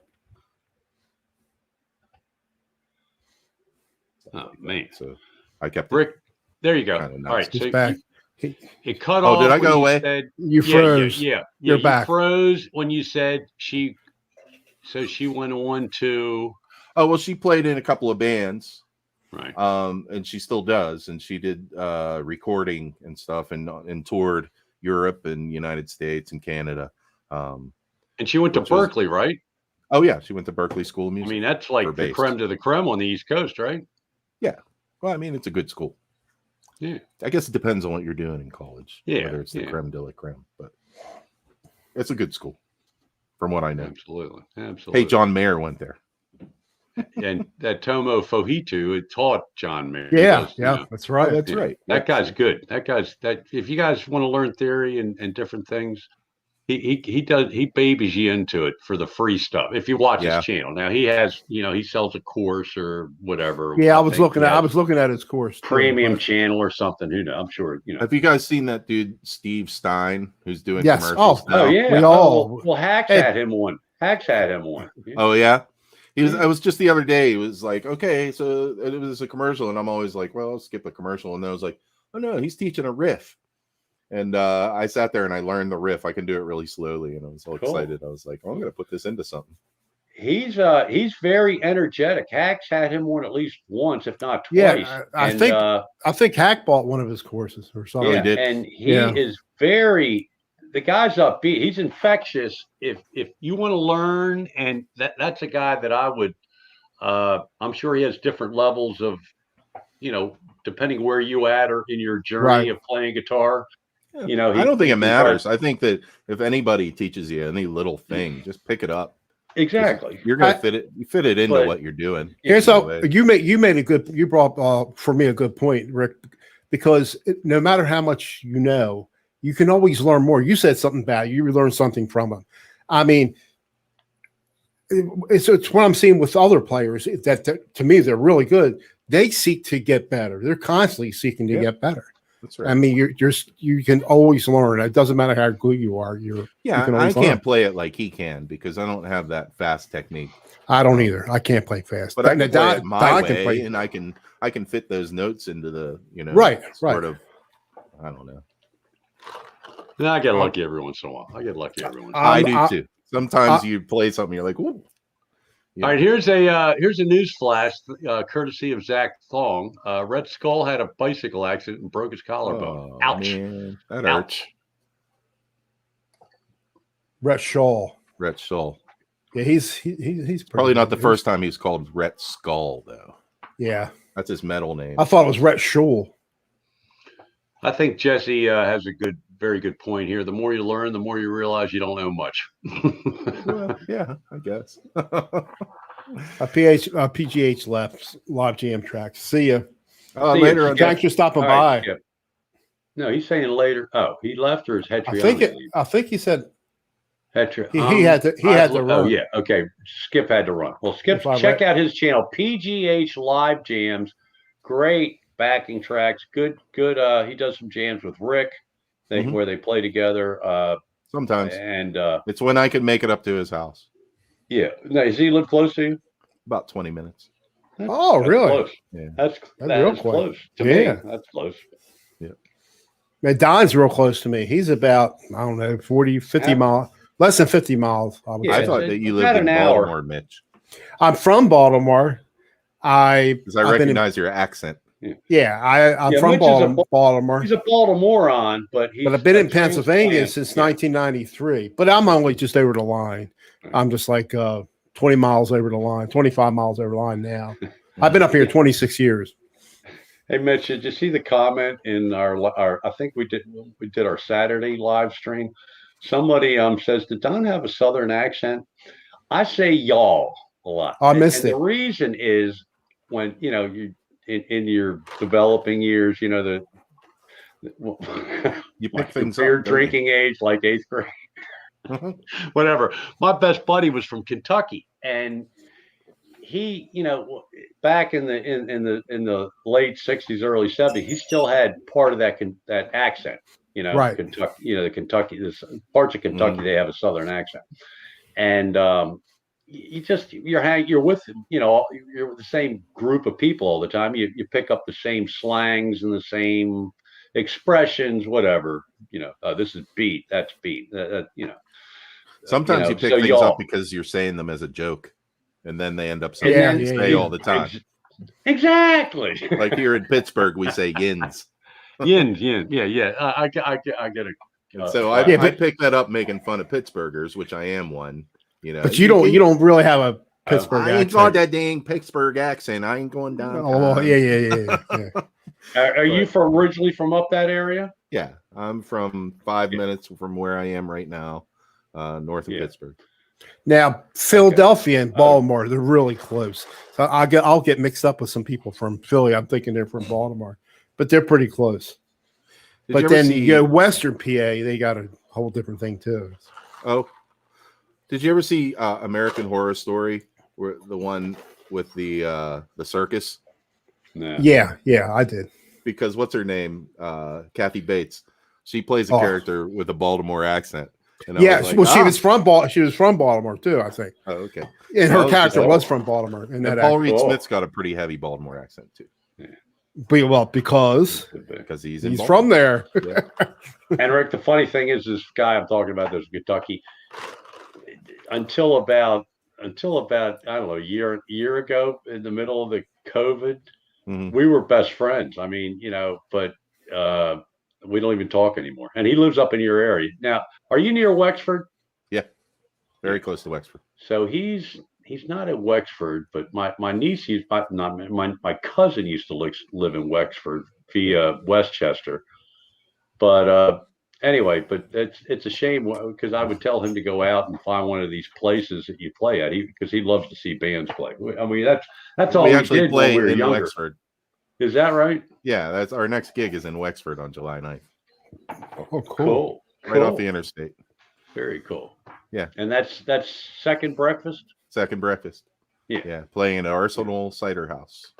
Oh man! So I kept Rick. There you go. Kinda nuts. All right, He's so back. it cut off. did I when go you away? said- You yeah, froze. Yeah, You're you back. froze when you said she. So she went on to. Oh, well, she played in a couple of bands, Right. and she still does, and she did recording and stuff, and toured Europe and United States and Canada. And she went to which was- Berkeley, right? Oh yeah, she went to Berkeley School of I Music. mean, that's like for the bass. creme de the creme on the East Coast, right? Well, I mean, it's a good school. Yeah. I guess it depends on what you're doing in college. Yeah, Whether it's the yeah. creme de la creme, but it's a good school, from what I know. Absolutely. Absolutely. Hey, John Mayer went there. And that Tomo Fohitu had taught John Mayer. Yeah, He does, that's right. That's right. That guy's good. If you guys want to learn theory and different things, he babies you into it for the free stuff. If you watch Yeah. his channel. Now he has, he sells a course or whatever. Yeah, I was think looking he at has his course. too, premium but- channel or something. Who knows? I'm sure, Have you guys seen that dude Steve Stein, who's doing Yes. commercials now? Oh yeah. We all- well, Hacks Hey. had him one. Hacks had him one. Oh yeah. I was just the other day. It was like, okay, so it was a commercial, and I'm always like, well, I'll skip the commercial, and then I was like, oh no, he's teaching a riff, and I sat there and I learned the riff. I can do it really slowly, and I was so Cool. excited. I was like, oh, I'm gonna put this into something. He's very energetic. Hacks had him one at least once, if not twice. Yeah, I And, think I think Hack bought one of his courses or something. he yeah, did? and he Yeah. is very. The guy's upbeat. He's infectious. If you want to learn, and that's a guy that I would. I'm sure he has different levels of depending where you at or in your journey Right. of playing guitar, Yeah. he I don't think it he matters. tries- I think that if anybody teaches you any little thing, just pick it up. exactly. You're gonna fit it into but- what you're doing. Here's in a how way. you made a good you brought for me a good point, Rick, because no matter how much you know, you can always learn more. You said something about it, you learn something from them. I mean, it's what I'm seeing with other players that to me they're really good. They seek to get better. They're constantly seeking to get better. That's right. I mean, you can always learn. It doesn't matter how good you are. You can I always can't learn. play it like he can because I don't have that fast technique. I don't either. I can't play fast. But I can play it my Don way, can play. and I can fit those notes into the Right. sort of. I don't know. Yeah, I get lucky every once in a while. I get lucky every once. I do too. Sometimes you play something, you're like, "Ooh." All right, here's a news flash, courtesy of Zach Thong. Red Skull had a bicycle accident and broke his collarbone. Oh, Ouch! man, that hurts. Ouch! Rhett Shaw. Rhett Skull. Yeah, he's Probably not the good. first time he's called Rhett Skull though. Yeah, That's his metal name. I thought it was Rhett Schul. I think Jesse has a very good point here. The more you learn, the more you realize you don't know much. Well, yeah, I guess. PGH left live jam tracks. See ya. Later on. Thanks for stopping All by. right, Skip. No, he's saying later. Oh, he left or is Hetrion? I think he said Hetrion. he had to run. Oh yeah, okay. Skip had to run. Well, Skip, check out his channel, PGH Live Jams. Great backing tracks. Good. He does some jams with Rick, where they play together. Sometimes, and it's when I can make it up to his house. Yeah. Now, does he live close to you? About 20 minutes. That's really? Close. Yeah. That's real close to me. That's close. Yeah. Man, Don's real close to me. He's about, I don't know, 40, 50 miles, less than 50 miles. I thought that you lived in Baltimore, Mitch. I'm from Baltimore. Because I recognize your accent. Yeah, I'm from Baltimore. He's a Baltimorean, but I've been in Pennsylvania since 1993. But I'm only just over the line. I'm just like 20 miles over the line, 25 miles over the line now. I've been up here 26 years. Hey, Mitch, did you see the comment in our I think we did our Saturday live stream? Somebody says, did Don have a Southern accent? I say y'all a lot. I missed it. The reason is when, you in your developing years, you pick things up. Your drinking age, like 8th grade. Whatever. My best buddy was from Kentucky, and he, back in the late 60s, early 70s, he still had part of that accent. Right. Kentucky, the Kentucky, parts of Kentucky, they have a Southern accent, and you're with you're with the same group of people all the time. You pick up the same slangs and the same expressions, whatever. This is beat, that's beat. Sometimes you pick things up because you're saying them as a joke, and then they end up saying say all the time. Exactly. Like here in Pittsburgh, we say yins. Yin. Yeah. I get it. So I picked that up making fun of Pittsburghers, which I am one. But you don't really have a Pittsburgh accent. I ain't got that dang Pittsburgh accent. I ain't going down. Oh, yeah. Are you originally from up that area? Yeah, I'm from 5 minutes from where I am right now, north of Pittsburgh. Now, Philadelphia and Baltimore, they're really close. So I'll get mixed up with some people from Philly. I'm thinking they're from Baltimore, but they're pretty close. But then you go Western PA, they got a whole different thing too. Oh, did you ever see American Horror Story, where the one with the circus? No. Yeah, I did. Because what's her name? Kathy Bates. She plays a character with a Baltimore accent. And she was from Baltimore too, I think. Oh, okay. And her character was from Baltimore. And Paul Reed Smith's got a pretty heavy Baltimore accent too. Yeah. Because he's from there. Yeah. And Rick, the funny thing is, this guy I'm talking about, there's Kentucky. Until about I don't know, a year ago, in the middle of the COVID, we were best friends. I mean, but we don't even talk anymore. And he lives up in your area. Now, are you near Wexford? Yeah, very close to Wexford. So he's he's not in Wexford, but my niece, my cousin used to live in Wexford via Westchester. But anyway, but it's a shame because I would tell him to go out and find one of these places that you play at. Because he loves to see bands play. I mean, that's all We we actually did play when we were in younger. Wexford. Is that right? Yeah, that's our next gig is in Wexford on July 9th. Oh, cool. Cool. Right off the interstate. Very cool. Yeah. And that's second breakfast. Second breakfast. Yeah. Yeah. Playing at Arsenal Cider House.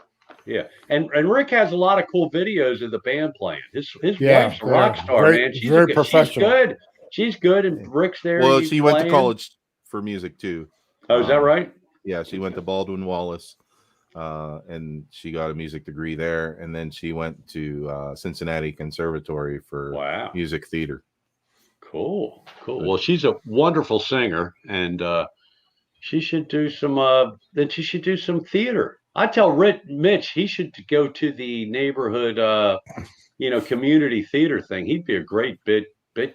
Yeah. And Rick has a lot of cool videos of the band playing. His Yeah, wife's a rock star, very- man. She's very she's professional. good. She's good, and Rick's there. Well, he's she went to playing. college for music too. Oh, is that right? Yeah, she went to Baldwin Wallace, and she got a music degree there. And then she went to Cincinnati Conservatory for Wow. music theater. Cool. Well, she's a wonderful singer, and she should do some theater. I tell Mitch he should go to the neighborhood, community theater thing. He'd be a great bit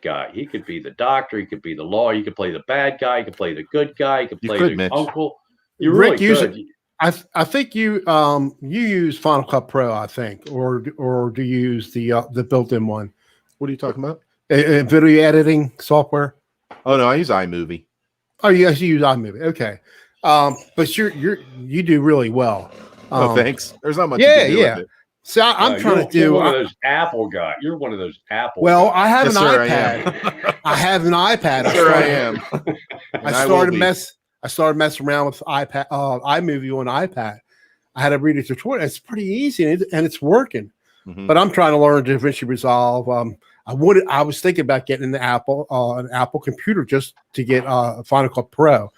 guy. He could be the doctor. He could be the lawyer. He could play the bad guy. He could play the good guy. He could play the Mitch. uncle. You Rick, really could. I think you use Final Cut Pro, I think, or do you use the built-in one? What are you talking about? Video editing software. Oh no, I use iMovie. Oh, you actually use iMovie. Okay. But you do really well. Oh, thanks. There's not much. Yeah, you can do with it. So I'm trying to do. You're one of those Apple guys. You're one of those Apple. Well, guys. I have Yes, an sir, iPad. I have an iPad. Sure, I am. I started messing around with iMovie on iPad. I had to read a tutorial. It's pretty easy and it's working. Mhm. But I'm trying to learn DaVinci Resolve. I was thinking about getting an Apple computer just to get Final Cut Pro,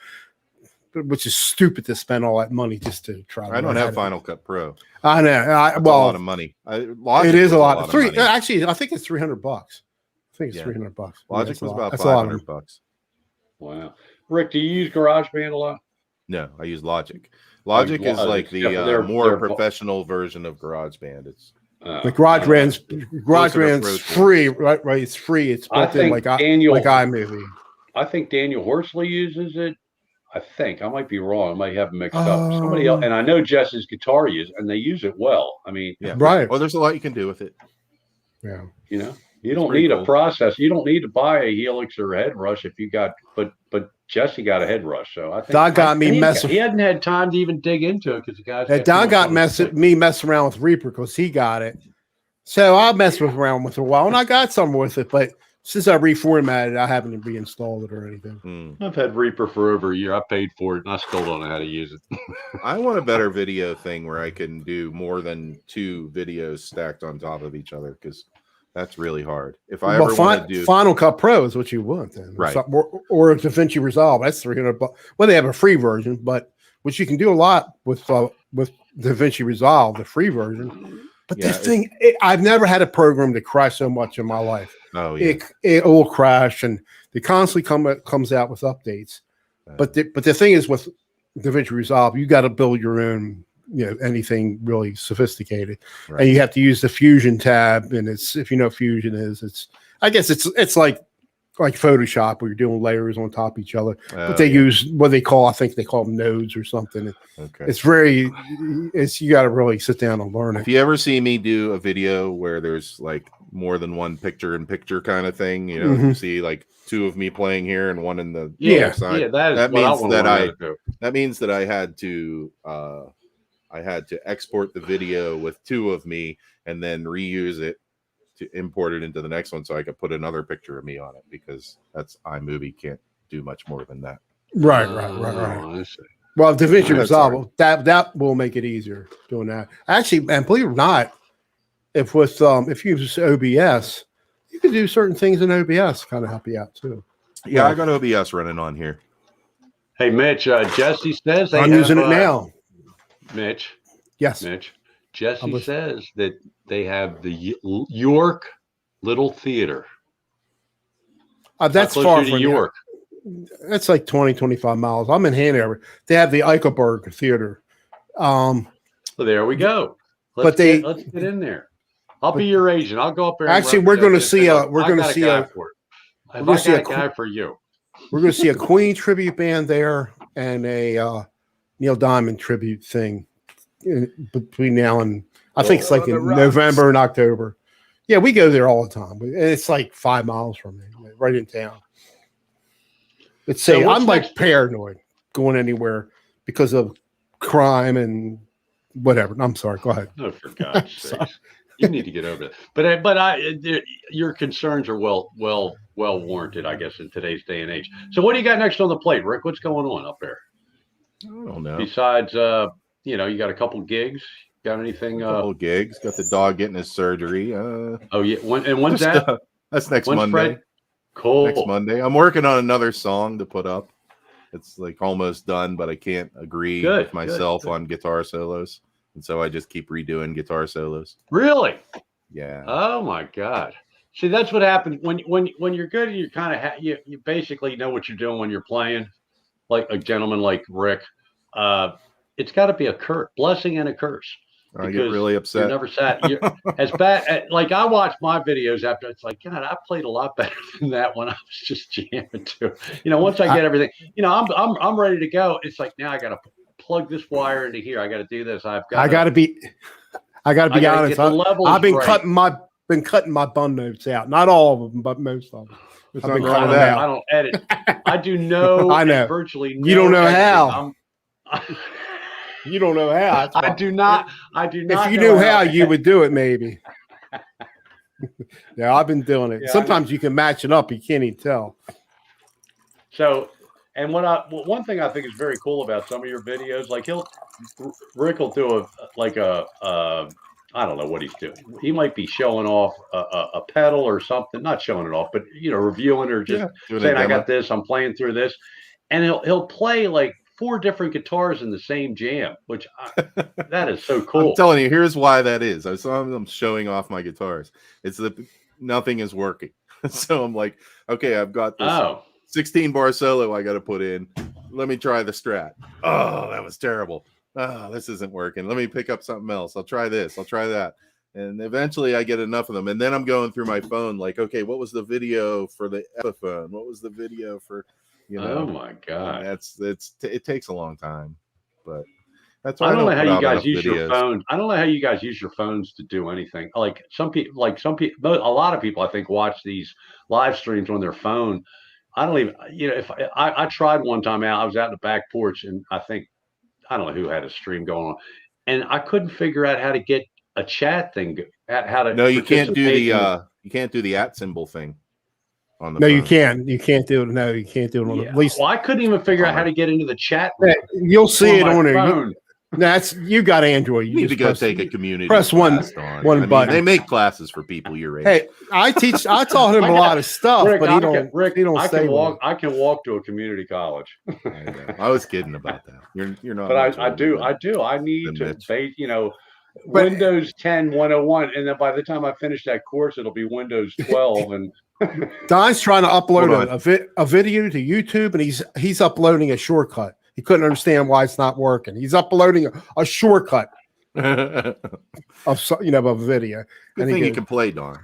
which is stupid to spend all that money just to try. I don't have Final Cut Pro. I know. That's a lot of money. Logic it is a lot. of money. Actually, I think it's $300. I think it's $300. Logic was about That's $500. Wow. Rick, do you use GarageBand a lot? No, I use Logic. Logic is like the more professional version of GarageBand. It's the GarageBand's free, right? Right, it's free. It's built in like iMovie. I think Daniel Horsley uses it. I think I might be wrong. I might have them mixed up. Somebody else, and I know Jesse's guitar and they use it well. I mean, yeah, right. Well, there's a lot you can do with it. Yeah, you don't need a process. You don't need to buy a Helix or a head rush if you got. But Jesse got a head rush, so I think Don got me messing. He hadn't had time to even dig into it because the guys. Don got messing around with Reaper because he got it. So I messed around with it a while, and I got some with it, but since I reformatted it, I haven't reinstalled it or anything. I've had Reaper for over a year. I paid for it, and I still don't know how to use it. I want a better video thing where I can do more than 2 videos stacked on top of each other because that's really hard. If I ever want to do Final Cut Pro is what you want, then, right? Or DaVinci Resolve. That's $300. Well, they have a free version, but which you can do a lot with DaVinci Resolve, the free version. But the thing, I've never had a program to crash so much in my life. Oh yeah, it will crash, and they constantly comes out with updates. But the thing is, with DaVinci Resolve, you got to build your own, anything really sophisticated, and you have to use the Fusion tab. And it's, if you know what Fusion is, I guess it's like Photoshop where you're doing layers on top of each other. But they use what I think they call them nodes or something. Okay. You got to really sit down and learn it. If you ever see me do a video where there's like more than one picture-in-picture kind of thing, you see like 2 of me playing here and 1 in the other side. Yeah, that means that I had to export the video with 2 of me and then reuse it to import it into the next one so I could put another picture of me on it because that's iMovie can't do much more than that. Right. I see. Well, DaVinci Resolve, that will make it easier doing that. Actually, and believe it or not, if you use OBS, you can do certain things in OBS kind of help you out too. Yeah, I got OBS running on here. Hey, Mitch, Jesse says I'm using it now. Mitch. Yes. Mitch. Jesse says that they have the York Little Theater. That's far from York. That's like 20-25 miles. I'm in Hanover. They have the Eichelberg Theater. Well, there we go. Let's get in there. I'll be your agent. I'll go up there. Actually, we're going to see a guy for you. We're going to see a Queen tribute band there and a Neil Diamond tribute thing between now and I think it's like in rocks. November and October. Yeah, we go there all the time. It's like 5 miles from me, right in town. Let's say So what's I'm like next? paranoid going anywhere because of crime and whatever. I'm sorry. Go ahead. No, for God's sakes, you need to get over that. But your concerns are well warranted, I guess, in today's day and age. So what do you got next on the plate, Rick? What's going on up there? I don't know. Besides, you got a couple gigs. Got anything? A couple gigs. Got the dog getting his surgery. Oh yeah. When's that? That's next When's Monday. Fred? Cool. Next Monday. I'm working on another song to put up. It's like almost done, but I can't agree with myself on guitar solos, and so I just keep redoing guitar solos. Really? Yeah. Oh my God. See, that's what happens when you're good. You kind of you basically know what you're doing when you're playing, like a gentleman like Rick. It's got to be a blessing and a curse. I get really upset. You never sat. You're as bad. Like I watch my videos after. It's like, God, I played a lot better than that when I was just jamming too. Once I get everything, I'm ready to go. It's like now I got to plug this wire into here. I got to do this. I got to be honest. I've been cutting my bun notes out. Not all of them, but most of them. I've been cutting them out. I don't edit. I do no. I know. Virtually. No you don't know editing. how. You don't know how. I do not. If you knew how, you would do it, maybe. Yeah, I've been doing it. Yeah, sometimes you can match it up. You can't even tell. So, and one thing I think is very cool about some of your videos, like Rick will do I don't know what he's doing. He might be showing off a pedal or something, not showing it off, but reviewing or just saying, I got this, I'm playing through this. And he'll play like 4 different guitars in the same jam, which that is so cool. I'm telling you, here's why that is. I'm showing off my guitars. It's nothing is working. So I'm like, okay, I've got this 16 bar solo I got to put in. Let me try the Strat. Oh, that was terrible. Oh, this isn't working. Let me pick up something else. I'll try this. I'll try that. And eventually I get enough of them. And then I'm going through my phone like, okay, what was the video for the Epiphone? What was the video for... Oh my God! It takes a long time, but that's why I don't know how you guys use your phone. I don't know how you guys use your phones to do anything. Like some people, a lot of people, I think, watch these live streams on their phone. I don't even, if I tried one time out, I was out in the back porch, and I don't know who had a stream going on, and I couldn't figure out how to get a chat thing. How to? No, you can't do the @ symbol thing. No, phone. You can't do it. No, you can't do it on at least. Well, I couldn't even figure out how to get into the chat room. You'll see it on there. That's you got Android. You need to go take a community. Press one button. They make classes for people your age. Hey, I taught him a lot of stuff, Rick, but he don't I can walk to a community college. I was kidding about that. You're not. But I do. I need to base. Windows 10 101, and then by the time I finish that course, it'll be Windows 12 and. Don's trying to upload a video to YouTube, and he's uploading a shortcut. He couldn't understand why it's not working. He's uploading a shortcut of a video. Good thing you can play, Don.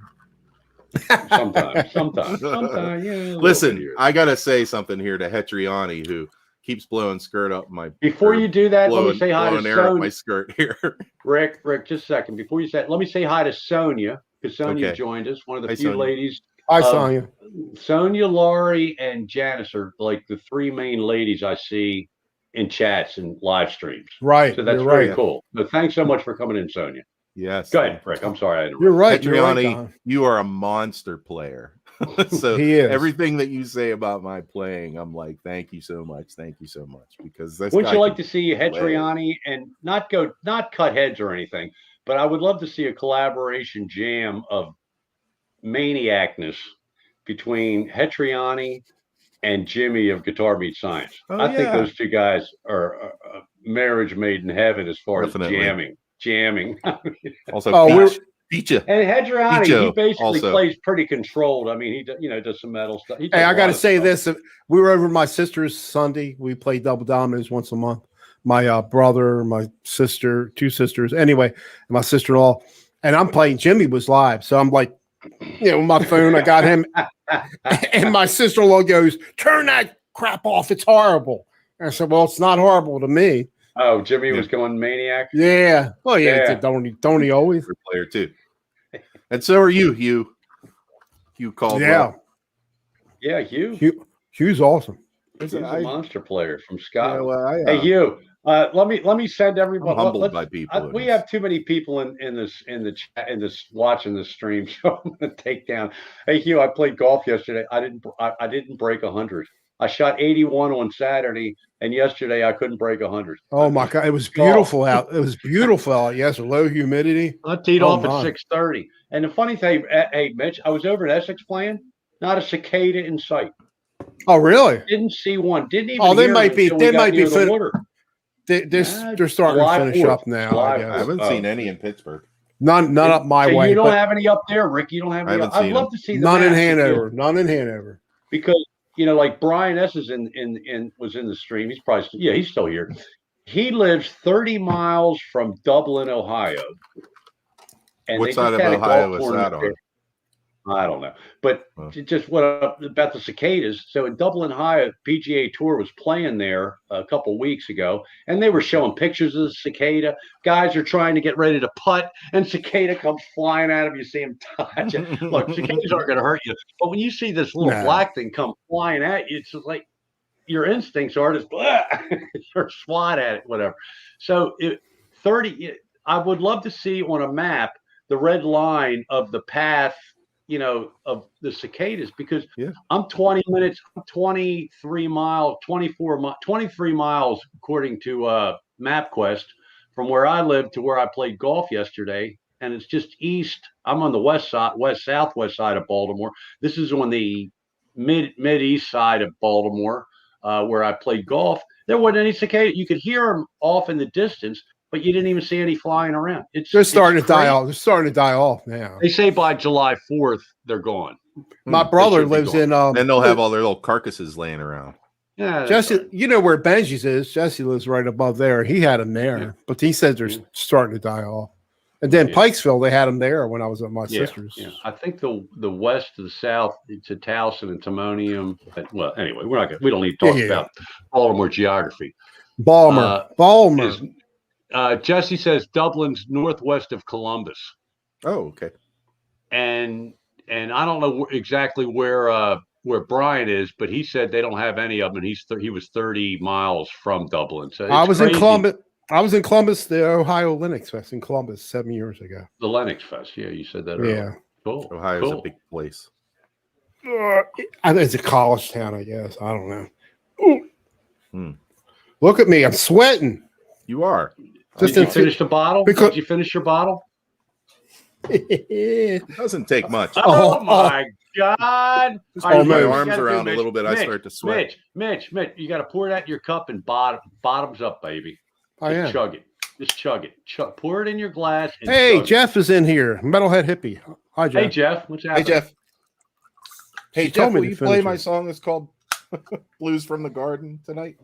Sometimes. Listen, I gotta say something here to Hetriani, who keeps blowing skirt up my. Before you do that, let me say hi to Sonia. My skirt here. Rick, just a second. Before you say, let me say hi to Sonia, because Sonia joined us. One of the few ladies. Hi, Sonia. Sonia, Laurie, and Janice are like the 3 main ladies I see in chats and live streams. Right. So that's very cool. But thanks so much for coming in, Sonia. Yes. Go ahead, Rick. I'm sorry. You're right. Petriani, you are a monster player. So he is. Everything that you say about my playing, I'm like, thank you so much. Thank you so much. Because wouldn't you like to see Hetriani and not cut heads or anything, but I would love to see a collaboration jam of maniacness between Hetriani and Jimmy of Guitar Meets Science. I think those 2 guys are a marriage made in heaven as far as jamming. Also, Pizza. And Hetriani, he basically plays pretty controlled. I mean, he does some metal stuff. Hey, I got to say this: we were over at my sister's Sunday. We play double dominoes once a month. My brother, my sister, 2 sisters, anyway, and my sister-in-law, and I'm playing. Jimmy was live, so I'm like, my phone. I got him, and my sister-in-law goes, "Turn that crap off. It's horrible." And I said, "Well, it's not horrible to me." Oh, Jimmy Yeah. was going maniac. Yeah. Oh yeah. Yeah. Don't he always? Good player too. And so are you, Hugh. Hugh Caldwell. Yeah, Hugh. Hugh's awesome. He's a monster player from Yeah, Scotland. well, Hey, Hugh. Let me send I'm everybody. humbled by people. We have too many people in the chat watching the stream, so I'm gonna take down. Hey, Hugh. I played golf yesterday. I didn't break 100. I shot 81 on Saturday, and yesterday I couldn't break 100. Oh my God, it was beautiful out. It was beautiful out. Yes, low humidity. I teed off at 6:30. And the funny thing, hey Mitch, I was over at Essex playing. Not a cicada in sight. Oh really? Didn't see one. Didn't even. Oh, they hear might be. until They we got might be. near the water. They're starting to finish up now. I guess. I haven't seen any in Pittsburgh. None up my way. You don't have any up there, Rick. You don't have any. I'd love to see none in Hanover. None in Hanover. Because like Brian S is was in the stream. He's probably he's still here. He lives 30 miles from Dublin, Ohio. And what side of Ohio is that on? I don't know, but just what about the cicadas? So in Dublin, Ohio, PGA Tour was playing there a couple weeks ago, and they were showing pictures of the cicada. Guys are trying to get ready to putt, and cicada comes flying at him. You see him touch it. Look, cicadas aren't going to hurt you, but when you see this little black thing come flying at you, it's just like your instincts are just or swat at it, whatever. So 30. I would love to see on a map the red line of the path. Of the cicadas, because I'm 20 minutes, 23 miles, 23 miles, according to MapQuest, from where I live to where I played golf yesterday. And it's just east. I'm on the southwest side of Baltimore. This is on the mid-east side of Baltimore, where I played golf. There wasn't any cicada. You could hear them off in the distance, but you didn't even see any flying around. They're starting to die off. They're starting to die off now. They say by July 4th they're gone. My brother lives in. Then they'll have all their little carcasses laying around. Yeah, Jesse, you know where Benji's is. Jesse lives right above there. He had them there, but he says they're starting to die off. And then Pikesville, they had them there when I was at my sister's. Yeah, I think the west to the south to Towson and Timonium. Well, anyway, we don't need to talk about Baltimore geography. Balmer. Jesse says Dublin's northwest of Columbus. Oh, okay. And I don't know exactly where Brian is, but he said they don't have any of them. And he was 30 miles from Dublin. So I was in Columbus. I was in Columbus, the Ohio Linux Fest in Columbus 7 years ago. The Linux Fest, yeah, you said that earlier. Yeah, cool. Ohio's a big place. I think it's a college town, I guess. I don't know. Look at me, I'm sweating. You are. Did you finish the bottle? Did you finish your bottle? It doesn't take much. Oh my God! Hold my arms around a little bit. I start to sweat. Mitch, you got to pour that in your cup and bottoms up, baby. Just chug it. Just chug it. Pour it in your glass. And hey, Jeff is in here. Metalhead hippie. Hi, Jeff. Hey, Jeff. What's happening? Hey, Jeff. Hey, Jeff, will you play my song? It's called Blues from the Garden tonight.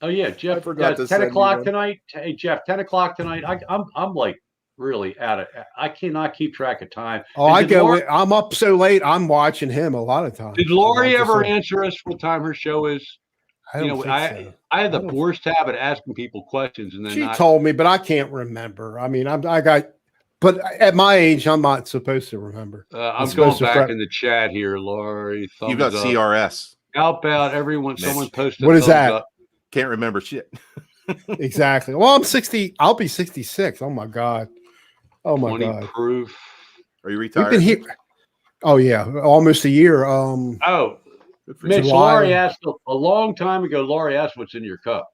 Oh yeah, Jeff. I forgot to 10 o'clock tonight. Hey, Jeff. 10 o'clock tonight. I'm like really out of. I cannot keep track of time. Oh, I go. I'm up so late. I'm watching him a lot of times. Did Lori ever answer us what time her show is? I had the worst habit of asking people questions, and then she told me, but I can't remember. I mean, but at my age, I'm not supposed to remember. I'm going back in the chat here, Lori. You got CRS. How about everyone? Mitch. Someone posted. What is that? Up. Can't remember shit. Exactly. Well, I'm 60. I'll be 66. Oh my God. Oh my 20 God. Proof. Are you retired? We've been here. Oh yeah, almost a year. Mitch, Laurie asked a long time ago. Laurie asked what's in your cup.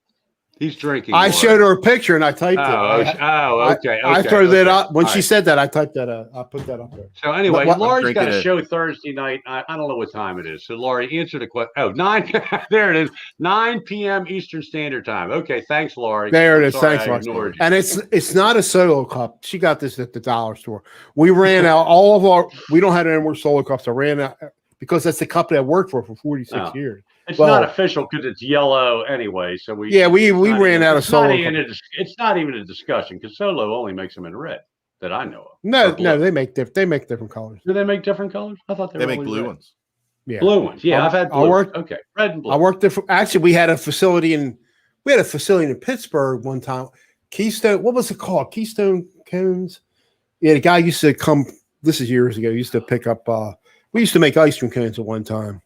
He's drinking. I showed her a picture and I typed it. Okay. I threw that up when she said that. I typed that up. I put that up there. So anyway, Laurie's got a show Thursday night. I don't know what time it is. So Laurie, answer the question. Oh, 9. There it is. 9 p.m. Eastern Standard Time. Okay, thanks, Laurie. There it is. Thanks, Laurie. And it's not a solo cup. She got this at the dollar store. We ran out all of our. We don't have any more solo cups. I ran out because that's the company I worked for 46 years. It's not official because it's yellow anyway. So we ran out of solo. It's not even a discussion because solo only makes them in red that I know of. No, they make different colors. Do they make different colors? I thought they make blue ones. Yeah, blue ones. Yeah, I've had blue. Okay, red and blue. I worked there. Actually, we had a facility in We had a facility in Pittsburgh one time. Keystone, what was it called? Keystone Cones. Yeah, the guy used to come. This is years ago. He used to pick up. We used to make ice cream cones at one time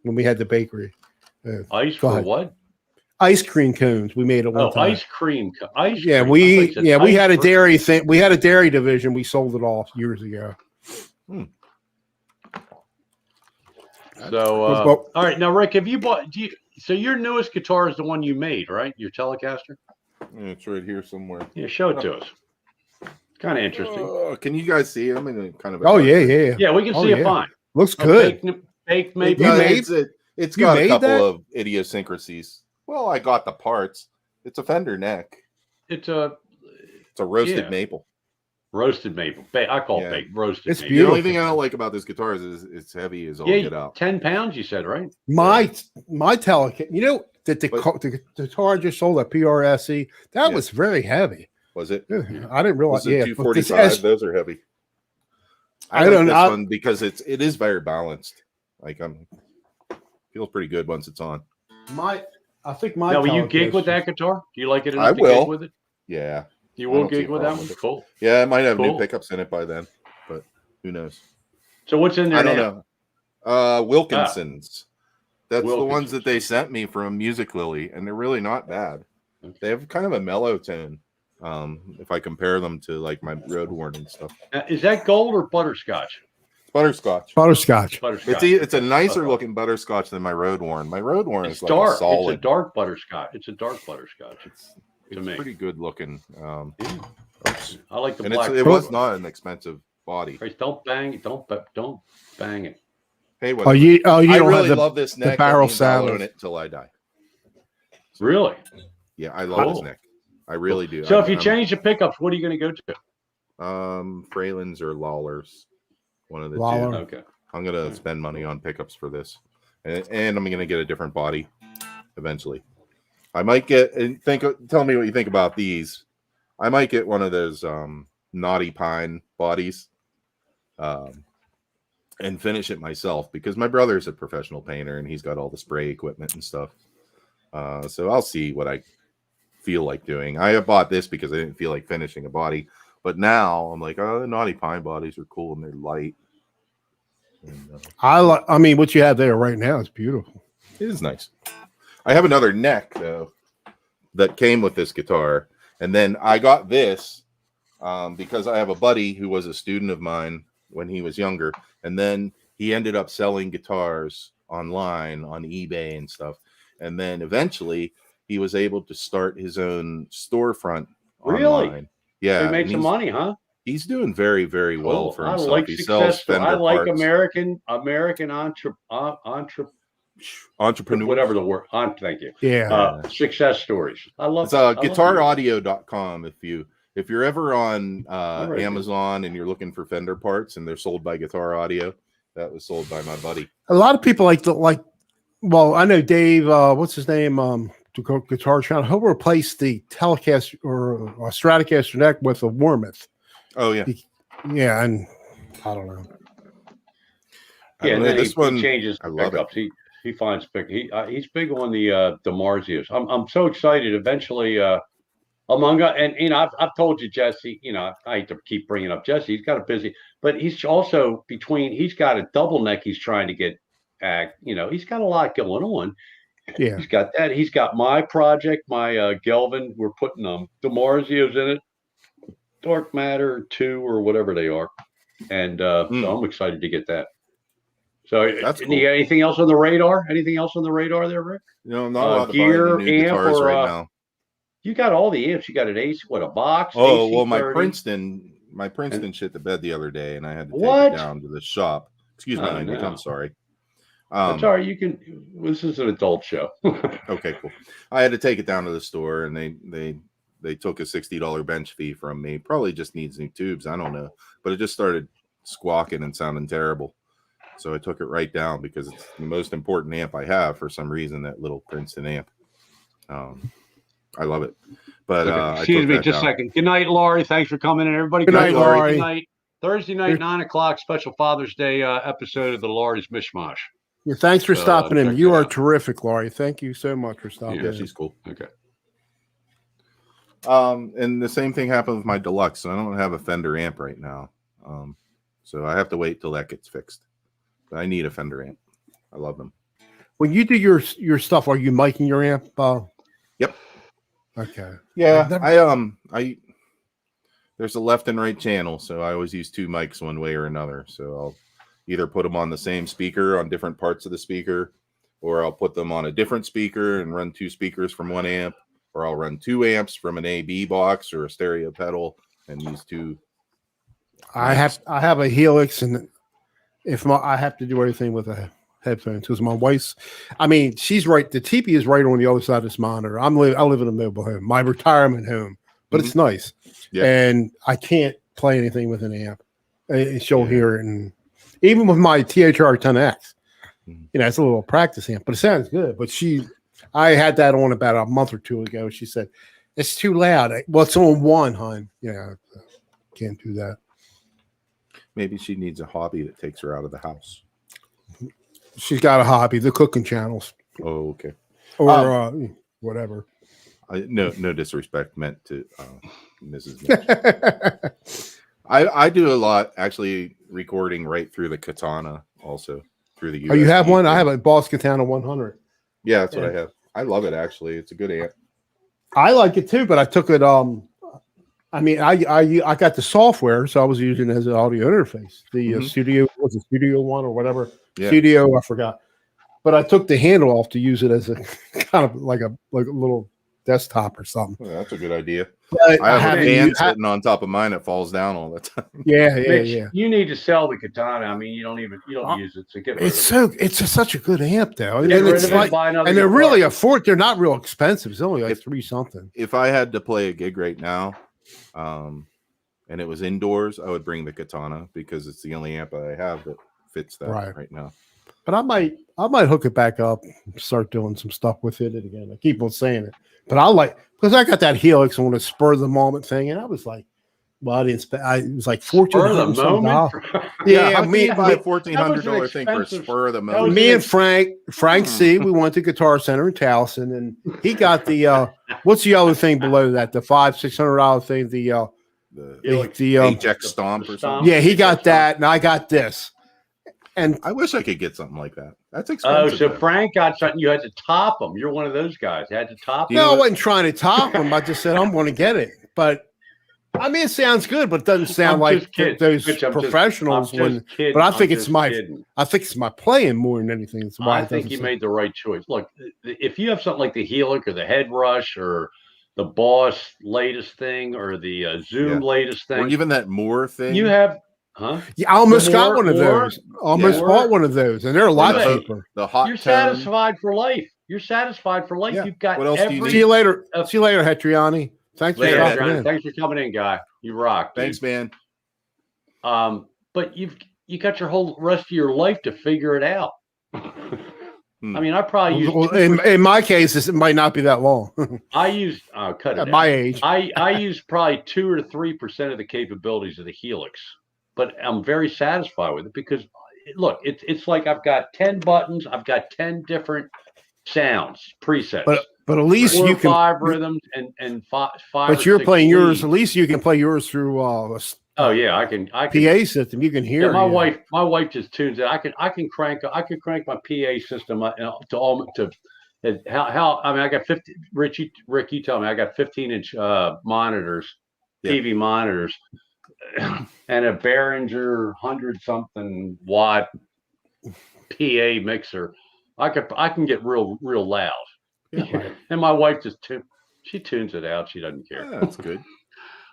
when we had the bakery. Ice for what? Ice cream cones. We made at one time. Ice cream. Yeah, we had a dairy thing. We had a dairy division. We sold it off years ago. So, all right, now Rick, have you bought? So your newest guitar is the one you made, right? Your Telecaster. Yeah, it's right here somewhere. Yeah, show it to us. It's kind of interesting. Can you guys see it? I'm in a kind of. Oh yeah. Yeah, we can see it fine. Looks good. Baked maybe. It's got a couple of idiosyncrasies. Well, I got the parts. It's a fender neck. It's a roasted maple. Roasted maple. I call it baked roasted. It's maple. beautiful. The only thing I don't like about this guitar is it's heavy as all get out. 10 pounds, you said, right? My Telecaster. You know that the guitar I just sold at PRSE, that was very heavy. Was it? I didn't realize. Yeah, 245. Those are heavy. I don't know this one because it is very balanced. Like feels pretty good once it's on. I think my. Now, will you gig with that guitar? Do you like it enough I to will. gig with it? Yeah. You will gig with that one? Cool. Yeah, it might have new pickups in it by then, but who knows? So what's in there? I don't know. Wilkinson's. That's the ones that they sent me from Music Lily, and they're really not bad. Okay. They have kind of a mellow tone. If I compare them to like my Road Worn and stuff. Is that gold or butterscotch? Butterscotch. It's a nicer looking butterscotch than my Road Worn. My Road Worn is dark. Like a solid. It's a dark butterscotch. It's pretty good looking. I like the black. It was not an expensive body. Don't bang it. Don't bang it. Hey, I really love this neck. Barrel sound. Own it until I die. Really? Yeah, I love this neck. I really do. So if you change the pickups, what are you going to go to? Fralins or Lawlers. One of the two. Okay. I'm going to spend money on pickups for this. And I'm going to get a different body eventually. I might get tell me what you think about these. I might get one of those Naughty Pine bodies and finish it myself because my brother's a professional painter and he's got all the spray equipment and stuff. So I'll see what I feel like doing. I bought this because I didn't feel like finishing a body, but now I'm like, the Naughty Pine bodies are cool and they're light. And, I mean, what you have there right now is beautiful. It is nice. I have another neck though that came with this guitar, and then I got this because I have a buddy who was a student of mine when he was younger, and then he ended up selling guitars online on eBay and stuff, and then eventually he was able to start his own storefront online. Yeah, so he made some money, huh? He's doing very, very well for himself. Like he sells Fender I like parts. American entrepreneur, whatever the word. Thank you. Yeah. Success stories. I love. It's guitaraudio.com. If you're ever on Amazon and you're looking for Fender parts and they're sold by Guitar Audio, that was sold by my buddy. A lot of people like. Well, I know Dave. What's his name? To Guitar Channel. He'll replace the Telecaster or a Stratocaster neck with a Warmouth. Oh yeah. Yeah, and I don't know. Yeah, and then this one he changes pickups. He finds he's big on the DiMarzios. I'm so excited. Eventually, I've told you, Jesse. I hate to keep bringing up Jesse. He's got a busy, but he's also he's got a double neck. He's trying to get, he's got a lot going on. Yeah, he's got that. He's got my project, my Gelvin. We're putting DiMarzios in it, Dark Matter 2 or whatever they are, and so I'm excited to get that. So, that's cool. You got anything else on the radar? Anything else on the radar there, Rick? No, I'm not allowed to gear, buy any new guitars right now. You got all the amps. You got an AC, a box? Oh, AC well, 30. my Princeton shit the bed the other day, and I had to take it down to the shop. Excuse me, language. I'm sorry. That's all right. You can. This is an adult show. Okay, cool. I had to take it down to the store, and they took a $60 bench fee from me. Probably just needs new tubes. I don't know, but it just started squawking and sounding terrible. So I took it right down because it's the most important amp I have for some reason. That little Princeton amp. I love it. But excuse me, just a second. Good night, Laurie. Thanks for coming in, everybody. Good night, Laurie. Good night. Thursday night, 9 o'clock, special Father's Day episode of the Laurie's Mishmash. Yeah, thanks for So, stopping in. check You that are out. terrific, Laurie. Thank you so much for stopping Yeah, in. she's cool. Okay. And the same thing happened with my deluxe. So I don't have a Fender amp right now. So I have to wait till that gets fixed. But I need a Fender amp. I love them. When you do your stuff, are you miking your amp? Yep. Okay. Yeah. I've I there's a left and right channel, so I always use two mics one way or another. So I'll either put them on the same speaker on different parts of the speaker, or I'll put them on a different speaker and run two speakers from one amp, or I'll run two amps from an AB box or a stereo pedal and use two. I have a Helix, and I have to do everything with a headphone because my wife's. I mean, she's right. The teepee is right on the other side of this monitor. I live in a mobile home, my retirement home, but it's nice. Yeah. And I can't play anything with an amp. And she'll Yeah. hear it, and even with my THR 10X, Mhm. it's a little practice amp, but it sounds good. But I had that on about a month or two ago. She said it's too loud. Well, it's on one, hon. Yeah, can't do that. Maybe she needs a hobby that takes her out of the house. She's got a hobby, the cooking channels, Oh, okay. or whatever. No disrespect meant to Mrs. Mitch. I do a lot actually recording right through the Katana also through the USB. Oh, you have one? I have a Boss Katana 100. Yeah, that's what I have. I love it actually. It's a good amp. I like it too, but I took it. I mean, I got the software, so I was using it as an audio interface. The Studio was a Studio One or whatever. Yeah. Studio, I forgot. But I took the handle off to use it as a kind of like a little desktop or something. Well, that's a good idea. But I have a fan used- sitting on top of mine that falls down all the time. Yeah, Mitch, you need to sell the Katana. I mean, you don't use it. So get rid of it. It's such a good amp though, and Get rid it's of it, like, buy another and they're guitar. really they're not real expensive. It's only like $3 something. If I had to play a gig right now, and it was indoors, I would bring the Katana because it's the only amp I have that fits that right now. But I might hook it back up and start doing some stuff with it again. I keep on saying it, but because I got that Helix on a spur of the moment thing, and I was like, well, I didn't spend. It was like $1,400. Yeah, Yeah, me buy a That $1,400 was thing for a expensive. spur of the was moment. Me and Frank C. We went to Guitar Center in Towson, and he got the what's the other thing below that? The $500-600 thing. The HX Stomp or something. Yeah, he got that, and I got this. And I wish I could get something like that. That's Oh, expensive. so though. Frank got something. You had to top them. You're one of those guys. You had to top them. no, I wasn't trying to top him. I just said I'm going to get it. But I mean, it sounds good, but it doesn't sound like those professionals. But I think it's my playing more than anything. That's why I think you made the right choice. Look, if you have something like the Helix or the Head Rush or the Boss latest thing or the Zoom latest thing, or even that Moore thing, you have. Huh? Yeah, I almost got one of those. Almost bought one of those, and they're a lot cheaper. The hot. You're satisfied for life. You're satisfied for life. Yeah. You've got What else do you need? See you later. See you later, Hetriani. Thanks for stopping in. Thanks for coming in, guy. You rock. Dude. Thanks, man. But you got your whole rest of your life to figure it out. I mean, I probably use in my case, it might not be that long. I use cut it at my age. I use probably 2 or 3% of the capabilities of the Helix, but I'm very satisfied with it because look, it's like I've got 10 buttons, I've got 10 different sounds presets. But at least you can 5 rhythms and five. But you're playing yours. At least you can play yours through oh yeah, I can PA system. You can hear. Yeah, my wife just tunes it. I could crank my PA system to how I mean I got 50. Rick, you tell me I got 15-inch monitors, TV monitors, and a Behringer 100-something watt PA mixer. I can get real loud. Yeah. And my wife just tunes it out. She doesn't care. Yeah, that's good.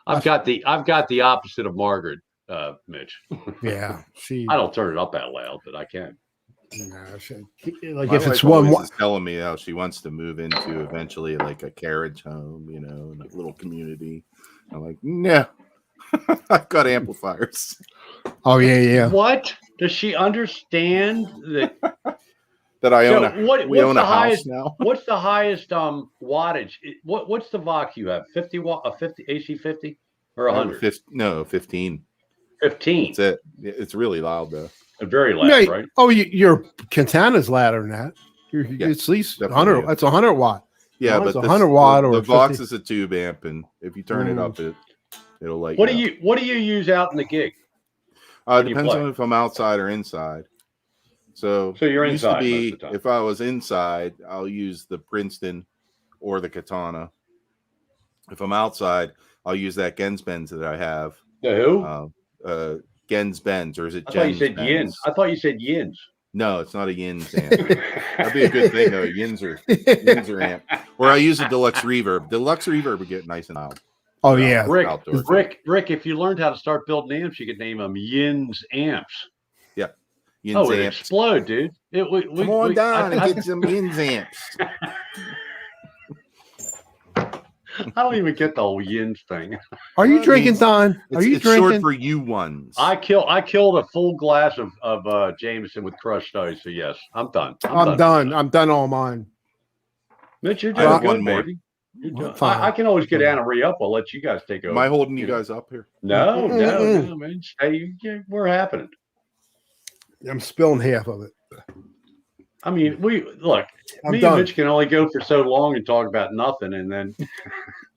I've got the opposite of Margaret, Mitch. Yeah, I don't turn it up that loud, but I can. No, like if it's one is telling me how she wants to move into eventually like a carriage home, in a little community. I'm like, no, I've got amplifiers. Oh yeah. What does she understand that? That I own we own a house now. What's the highest wattage? What's the Vox you have? 50 watt, a 50 AC 50 or 100? No, 15. 15. That's it. It's really loud though. very loud, Yeah. right? Oh, your Quintana's louder than that. It's at least definitely 100. That's 100 watt. Yeah, No, but it's 100 watt or the Vox 50. is a tube amp, and if you turn it up, it'll light What you do up. you What do you use out in the gig? It when you depends play? on if I'm outside or inside. So you're used inside to most be of the time. if I was inside, I'll use the Princeton or the Katana. If I'm outside, I'll use that Gens Benz that I have. The who? Gens Benz, or is it I thought you Gens said Benz? yin. I thought you said yins. No, it's not a Yins amp. That'd be a good thing though. Yinzer amp. Or I use a deluxe reverb. Deluxe reverb would get nice and loud. Oh, yeah. Rick, if you learned how to start building amps, you could name them Yins amps. Yeah. Yins Oh, it amps. explode, dude. Come on down and get some Yins amps. I don't even get the whole Yins thing. Are you drinking, Don? Are you it's drinking? short for you ones. I killed a full glass of Jameson with crushed ice. So yes, I'm done. I'm done. I'm done all mine. Mitch, you're I doing have good, one more. baby. You're Well, doing, fine. I can always get down and re-up. I'll let you guys take over. Am I holding you guys up here? No, man. Hey, we're happening. I'm spilling half of it. I mean, me I'm and done. Mitch can only go for so long and talk about nothing, and then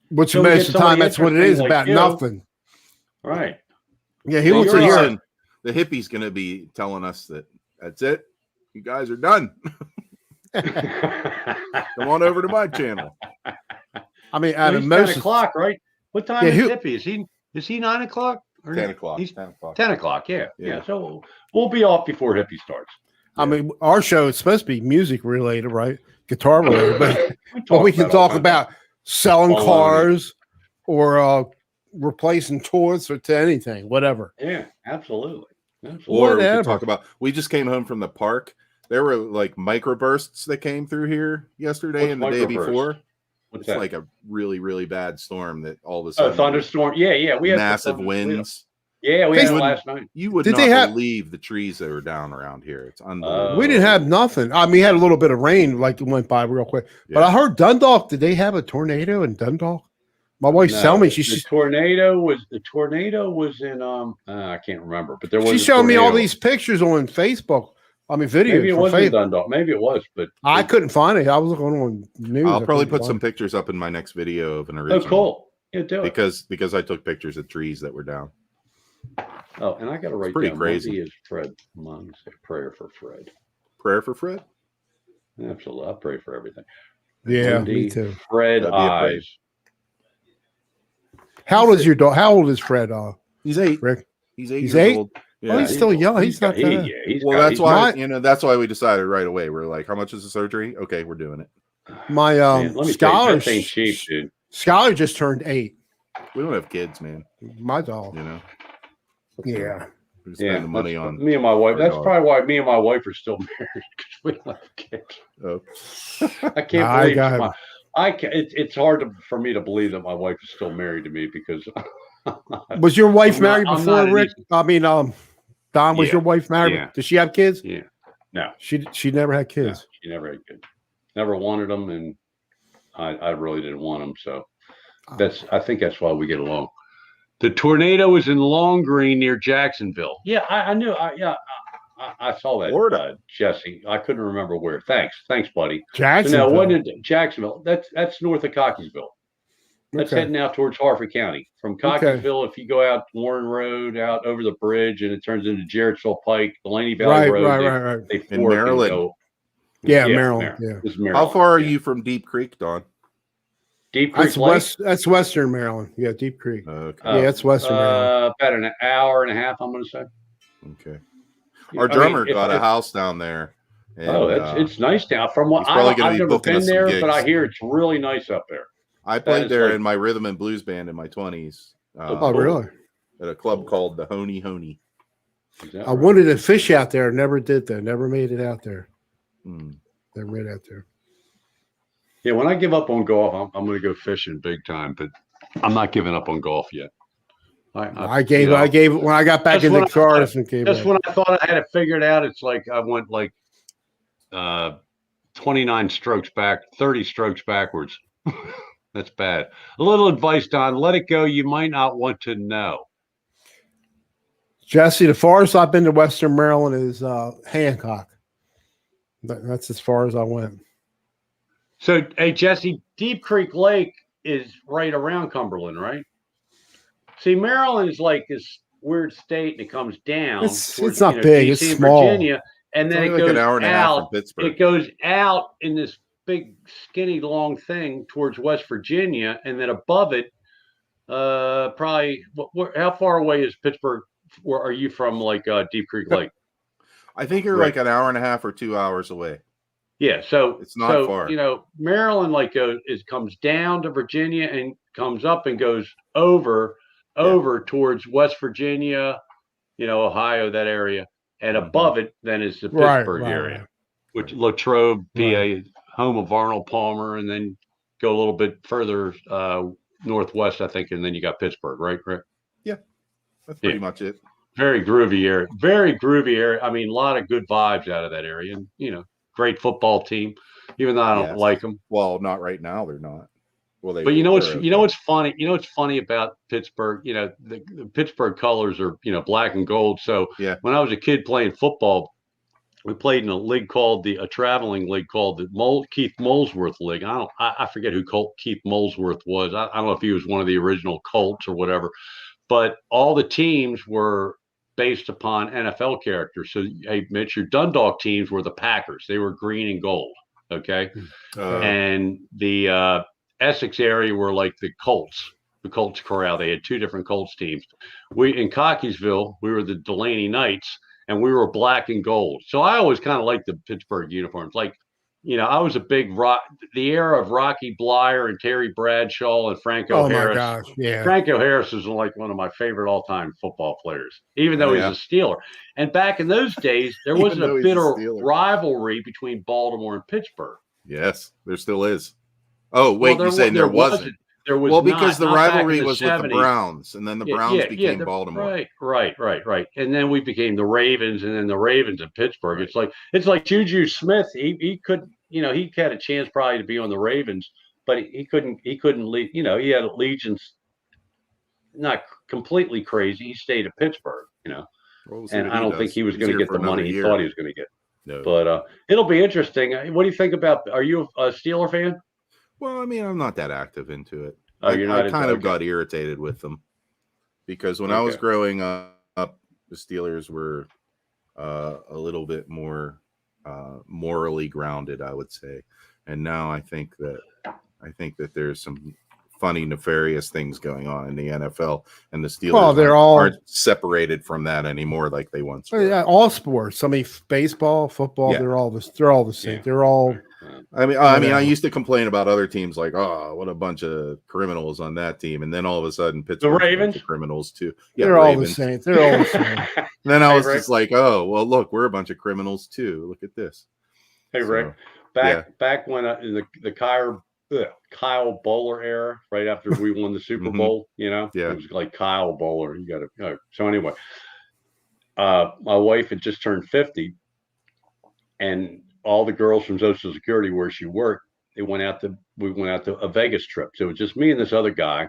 Which So we most get of the time, somebody that's what it interesting is like about you. nothing. right. Yeah, he Well, wants to you're hear. right. The hippie's going to be telling us that's it. You guys are done. Come on over to my channel. I mean, Well, out of he's most 10 o'clock, right? What time Yeah, is who- Hippie? Is he 9 o'clock? Or 10 o'clock. He's 10 o'clock. 10 o'clock. Yeah. Yeah. So we'll be off before Hippie starts. I mean, our show is supposed to be music related, right? Guitar related, but talk we can all talk kinds about selling Baloney. cars or replacing toys or to anything, whatever. Yeah, absolutely. Or we Whatever. could talk about, we just came home from the park. There were like microbursts that came through here yesterday What's and the day microburst? before. What's It's that? like a really, really bad storm that all of a Oh, sudden thunderstorm. Yeah. We had massive winds. Yeah, we They had it would- last night. You would Did not they have- believe the trees that are down around here. It's unbelievable. We didn't have nothing. I mean, we had a little bit of rain, like it went by real quick. But Yeah. I heard Dundalk. Did they have a tornado in Dundalk? My wife's telling me the she tornado was in I can't remember, but there was she's a showing me all tornado. these pictures on Facebook. I mean, videos. Maybe it from wasn't Facebook. Dundalk. Maybe it was, but I couldn't find it. I was looking on news. I'll I probably couldn't put some find pictures up in my next video of an oh, original. cool. Yeah, do it. Because I took pictures of trees that were down. Oh, and I got to write pretty down crazy. Monday is Fred. Mom say prayer for Fred. Prayer for Fred? Absolutely, I pray for everything. it. Yeah, Monday, me too. Fred That'd be a prayer. eyes. How old is your dog? How old is Fred? He's 8. Rick? He's 8 He's years 8? old. Oh, Yeah. he's still young. He's not that. Well, that's why my- that's why we decided right away. We're like, how much is the surgery? Okay, we're doing it. My Man, let me scholar, tell you, this ain't cheap, dude. scholar just turned 8. We don't have kids, man. My dog. You know, Yeah. we spend the money that's- on. me and my wife. our That's dog. probably why me and my wife are still married because we don't have kids. Oh. I can't I believe got my, I can, it's hard for me to believe that my wife is still married to me because Was your wife I'm not- married I'm before, not an Rick? I mean, Don, was Yeah. your wife married? Yeah. Did she have kids? yeah, no, She never had no, kids. she never had kids, never wanted them, and I really didn't want them. So I think that's why we get along. The tornado was in Long Green near Jacksonville. Yeah, I knew. I saw that, Florida. Jesse. I couldn't remember where. Thanks, buddy. So Jackson. no, it wasn't in Jacksonville. That's north of Cockeysville. That's Okay. heading out towards Harford County. From Cockeysville, if you go out Warren Road, out over the bridge, and it turns into Jarrettsville Pike, Delaney Valley Road. Right. They In fork and Maryland. go- Yeah, Maryland. Yeah. This is Maryland. How far are yeah. you from Deep Creek, Don? Deep Creek That's Lake? That's Western Maryland. Yeah, Deep Creek. Okay. Yeah, it's Western Maryland. About an hour and a half, I'm going to say. Okay. I Our mean, drummer if- got a if- house down there. And, Oh, it's nice down. From what he's probably gonna I've be never booking been us some there, but I gigs. hear it's really nice up there. I that played is there like- in my rhythm and blues band in my 20s. Oh, really? At a club called the Honey Honey. Is that I right? wanted to fish out there. Never did that. Never made it out there. Hmm. Never made it out there. Yeah, when I give up on golf, I'm going to go fishing big time, but I'm not giving up on golf yet. I gave you know, it when I got back Just in when the I cars and gave just up. when I thought I had it figured out, it's like I went like 29 strokes back, 30 strokes backwards. That's bad. A little advice, Don. Let it go. You might not want to know. Jesse, the farthest I've been to Western Maryland is Hancock. That's as far as I went. So, hey, Jesse, Deep Creek Lake is right around Cumberland, right? See, Maryland is like this weird state, and it comes down. It's not big. DC It's and small. Virginia, and It's then only it like goes an hour and a half from out. Pittsburgh. It goes out in this big, skinny, long thing towards West Virginia, and then above it, probably. How far away is Pittsburgh? Where are you from? Like Deep Creek Lake? I think you're like an hour and a half or 2 hours away. Yeah, so it's not far. Maryland comes down to Virginia and comes up and goes over towards West Virginia, Ohio, that area, and above it then is the Pittsburgh area, which Latrobe, PA, home of Arnold Palmer, and then go a little bit further northwest, I think, and then you got Pittsburgh, right? Yeah, that's pretty much it. Very groovy area. Very groovy area. I mean, a lot of good vibes out of that area, and great football team, even though I don't like them. Well, not right now. They're not. Well, but what's funny? What's funny about Pittsburgh? The Pittsburgh colors are black and gold. So when I was a kid playing football, we played in a traveling league called the Keith Molesworth League. I forget who Keith Molesworth was. I don't know if he was one of the original Colts or whatever. But all the teams were based upon NFL characters. So, hey, Mitch, your Dundalk teams were the Packers. They were green and gold, okay? And the Essex area were like the Colts Corral. They had two different Colts teams. In Cockeysville, we were the Delaney Knights, and we were black and gold. So I always kind of liked the Pittsburgh uniforms. Like, I was a big the era of Rocky Blyer and Terry Bradshaw and Franco Harris. Oh my gosh, yeah. Franco Harris is like one of my favorite all-time football players, even though he's a Steeler. And back in those days, there wasn't a bitter rivalry between Baltimore and Pittsburgh. Yes, there still is. Oh, wait, you're saying there wasn't? There was because the rivalry was with the Browns, and then the Browns became Baltimore. Right. And then we became the Ravens, and then the Ravens in Pittsburgh. Right. It's like Juju Smith. He couldn't, he had a chance probably to be on the Ravens, but he couldn't lead. He had allegiance, not completely crazy. He stayed at Pittsburgh, and I don't think he was going to get the money he thought he was going to get. No. But it'll be interesting. What do you think about? Are you a Steeler fan? Well, I mean, I'm not that active into it. You're not. I kind of got irritated with them because when I was growing up, the Steelers were a little bit more morally grounded, I would say. And now I think that there's some funny, nefarious things going on in the NFL, and the Steelers aren't separated from that anymore like they once were. Yeah, all sports. I mean, baseball, football, they're all the same. Yeah. They're all. I mean, I used to complain about other teams like, oh, what a bunch of criminals on that team, and then all of a sudden, Pittsburgh, the Ravens, criminals too. Yeah, they're all the same. They're all the same. Then I was just like, oh, well, look, we're a bunch of criminals too. Look at this. Hey, Rick, back when in the Kyle Bowler era, right after we won the Super Bowl, it was like Kyle Bowler. You got to. So anyway, my wife had just turned 50, and all the girls from Social Security where she worked, we went out to a Vegas trip. So it was just me and this other guy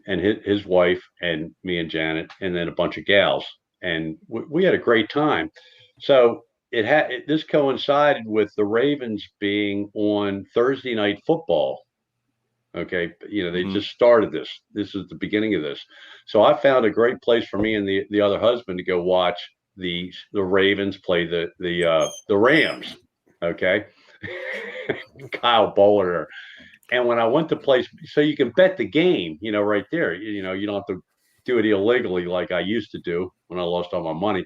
and his wife and me and Janet, and then a bunch of gals. And we had a great time. So this coincided with the Ravens being on Thursday Night Football. Okay. They just started this. This is the beginning of this. So I found a great place for me and the other husband to go watch the Ravens play the Rams. Okay. Kyle Bowler. And when I went to place, so you can bet the game, right there, you don't have to do it illegally like I used to do when I lost all my money.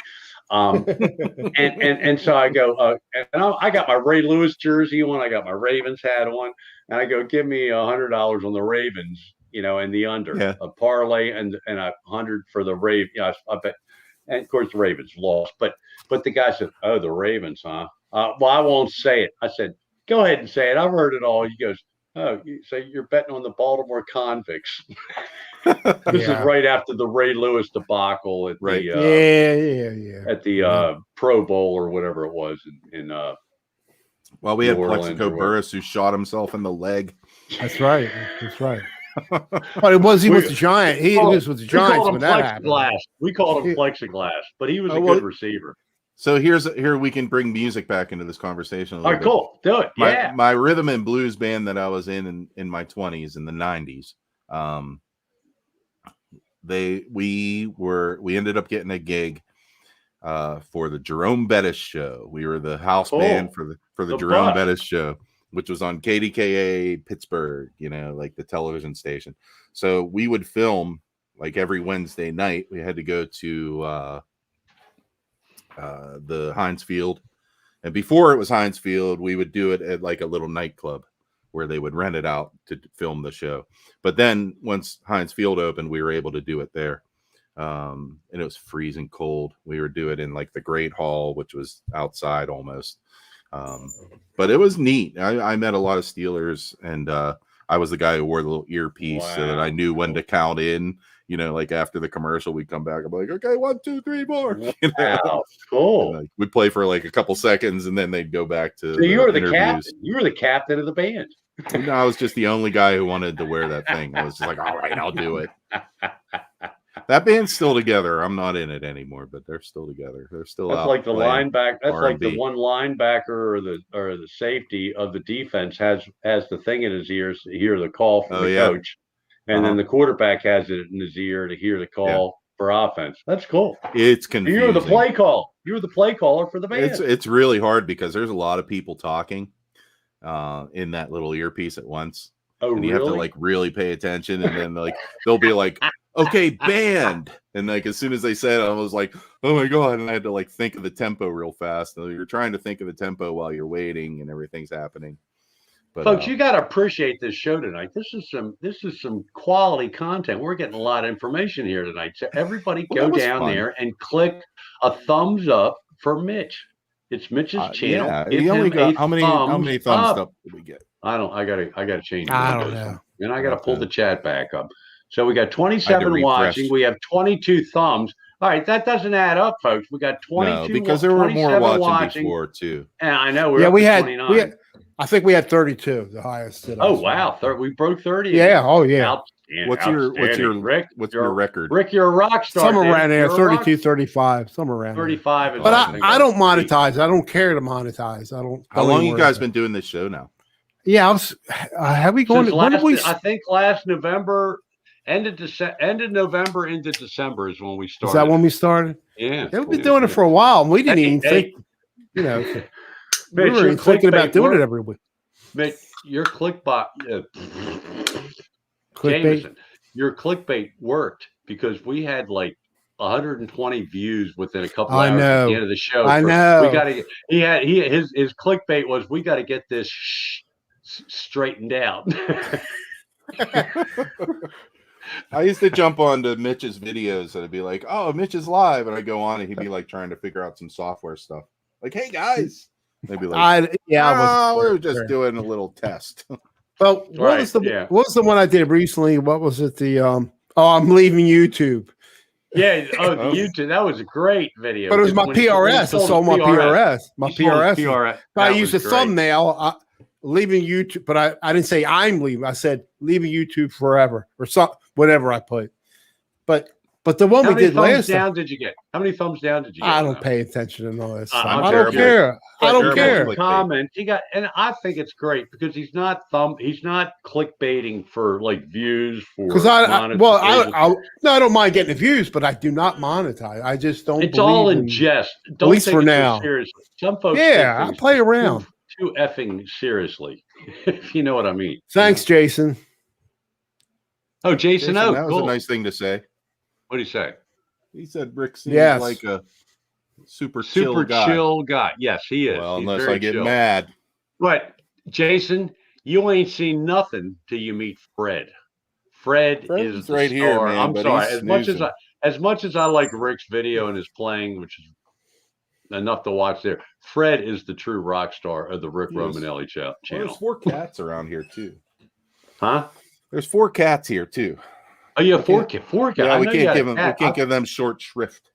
And so I go, and I got my Ray Lewis jersey on, I got my Ravens hat on, and I go, give me $100 on the Ravens, and the under a parlay and 100 for the Ravens. I bet. And of course the Ravens lost, but the guy said, oh, the Ravens, huh? Well, I won't say it. I said, go ahead and say it. I've heard it all. He goes, oh, you say you're betting on the Baltimore Convicts. This is right after the Ray Lewis debacle at the at the Pro Bowl or whatever it was in well, we had Plexico Burris who shot himself in the leg. That's right. But it was he was the Giant. He was with the Giants when that happened. We called him plexiglass, but he was a good receiver. So here we can bring music back into this conversation a little bit. Cool. Do it. My rhythm and blues band that I was in my 20s in the 90s. We ended up getting a gig for the Jerome Bettis show. We were the house band for the Jerome Bettis show, which was on KDKA Pittsburgh, like the television station. So we would film like every Wednesday night. We had to go to the Heinz Field, and before it was Heinz Field, we would do it at like a little nightclub where they would rent it out to film the show. But then once Heinz Field opened, we were able to do it there. And it was freezing cold. We would do it in like the Great Hall, which was outside almost. But it was neat. I met a lot of Steelers, and I was the guy who wore the little earpiece so that I knew when to count in. Like after the commercial, we'd come back. I'm like, okay, 1, 2, 3, 4. Wow, cool. And, we'd play for like a couple seconds, and then they'd go back to. So you were the captain. You were the captain of the band. No, I was just the only guy who wanted to wear that thing. I was just like, all right, I'll do it. That band's still together. I'm not in it anymore, but they're still together. They're still out. Like the linebacker. That's R&B. like the one linebacker or the safety of the defense has the thing in his ears to hear the call from the coach, and then the quarterback has it in his ear to hear the call for offense. That's cool. It's confusing. You were the play call. You were the play caller for the band. It's really hard because there's a lot of people talking in that little earpiece at once. Oh, and you have to like really pay attention, and then like they'll be like, okay, band, and like as soon as they said it, I was like, oh my god, and I had to like think of the tempo real fast. So you're trying to think of the tempo while you're waiting and everything's happening. But, folks, you got to appreciate this show tonight. This is some quality content. We're getting a lot of information here tonight. So everybody go down there and click a thumbs up for Mitch. It's Mitch's channel. Yeah, he only got how many thumbs up did we get? I gotta change. I don't know. And I gotta pull the chat back up. So we got 27 watching. We have 22 thumbs. All right, that doesn't add up, folks. We got 22. No, because there were more watching before too. And I know we had 29. I think we had 32, the highest. Oh wow, we broke 30. Yeah. Oh yeah. What's your Rick? What's your record? Rick, you're a rock star. Somewhere around there, 32, 35, somewhere around 35. But I don't monetize. I don't care to monetize. I don't. How long you guys been doing this show now? Yeah, have we gone? I think last November, end of November into December is when we started. Is that when we started? Yeah, we've been doing it for a while, and we didn't even think. Mitch, we were thinking about doing it every week. Mitch, your clickbait. Clickbait. Your clickbait worked because we had like 120 views within a couple hours at the end of the show. I know. We got to. His clickbait was we got to get this straightened out. I used to jump onto Mitch's videos and I'd be like, "Oh, Mitch is live," and I go on and he'd be like trying to figure out some software stuff. Like, "Hey guys," they'd be like, we were just doing a little test." Well, what was the one I did recently? What was it? I'm leaving YouTube. Yeah, YouTube. That was a great video. But it was my PRS. I sold my PRS. My PRS. I used a thumbnail. Leaving YouTube, but I didn't say I'm leaving. I said leaving YouTube forever or whatever I put. But the one we did last time. How many thumbs down did you get? How many thumbs down did you get? I don't pay attention to all this stuff. I don't care. I don't care. Comment. And I think it's great because he's not clickbaiting for like views for. Because I don't mind getting the views, but I do not monetize. I just don't. It's all in jest. Don't at least take for it now. So seriously. Some folks. Yeah, I play around. Too effing seriously, if you know what I mean. Thanks, Jason. Oh, Jason. Oh, that was a nice thing to say. What did he say? He said Rick seems like a super chill guy. Yes, he is. Well, unless I get mad. But Jason, you ain't seen nothing till you meet Fred. Fred is the right star. here, man. I'm sorry. As much as I like Rick's video and his playing, which is enough to watch there, Fred is the true rock star of the Rick Romanelli channel. There's 4 cats around here too. Huh? There's 4 cats here too. Oh, you have 4 cats. Yeah, we can't give them short shrift.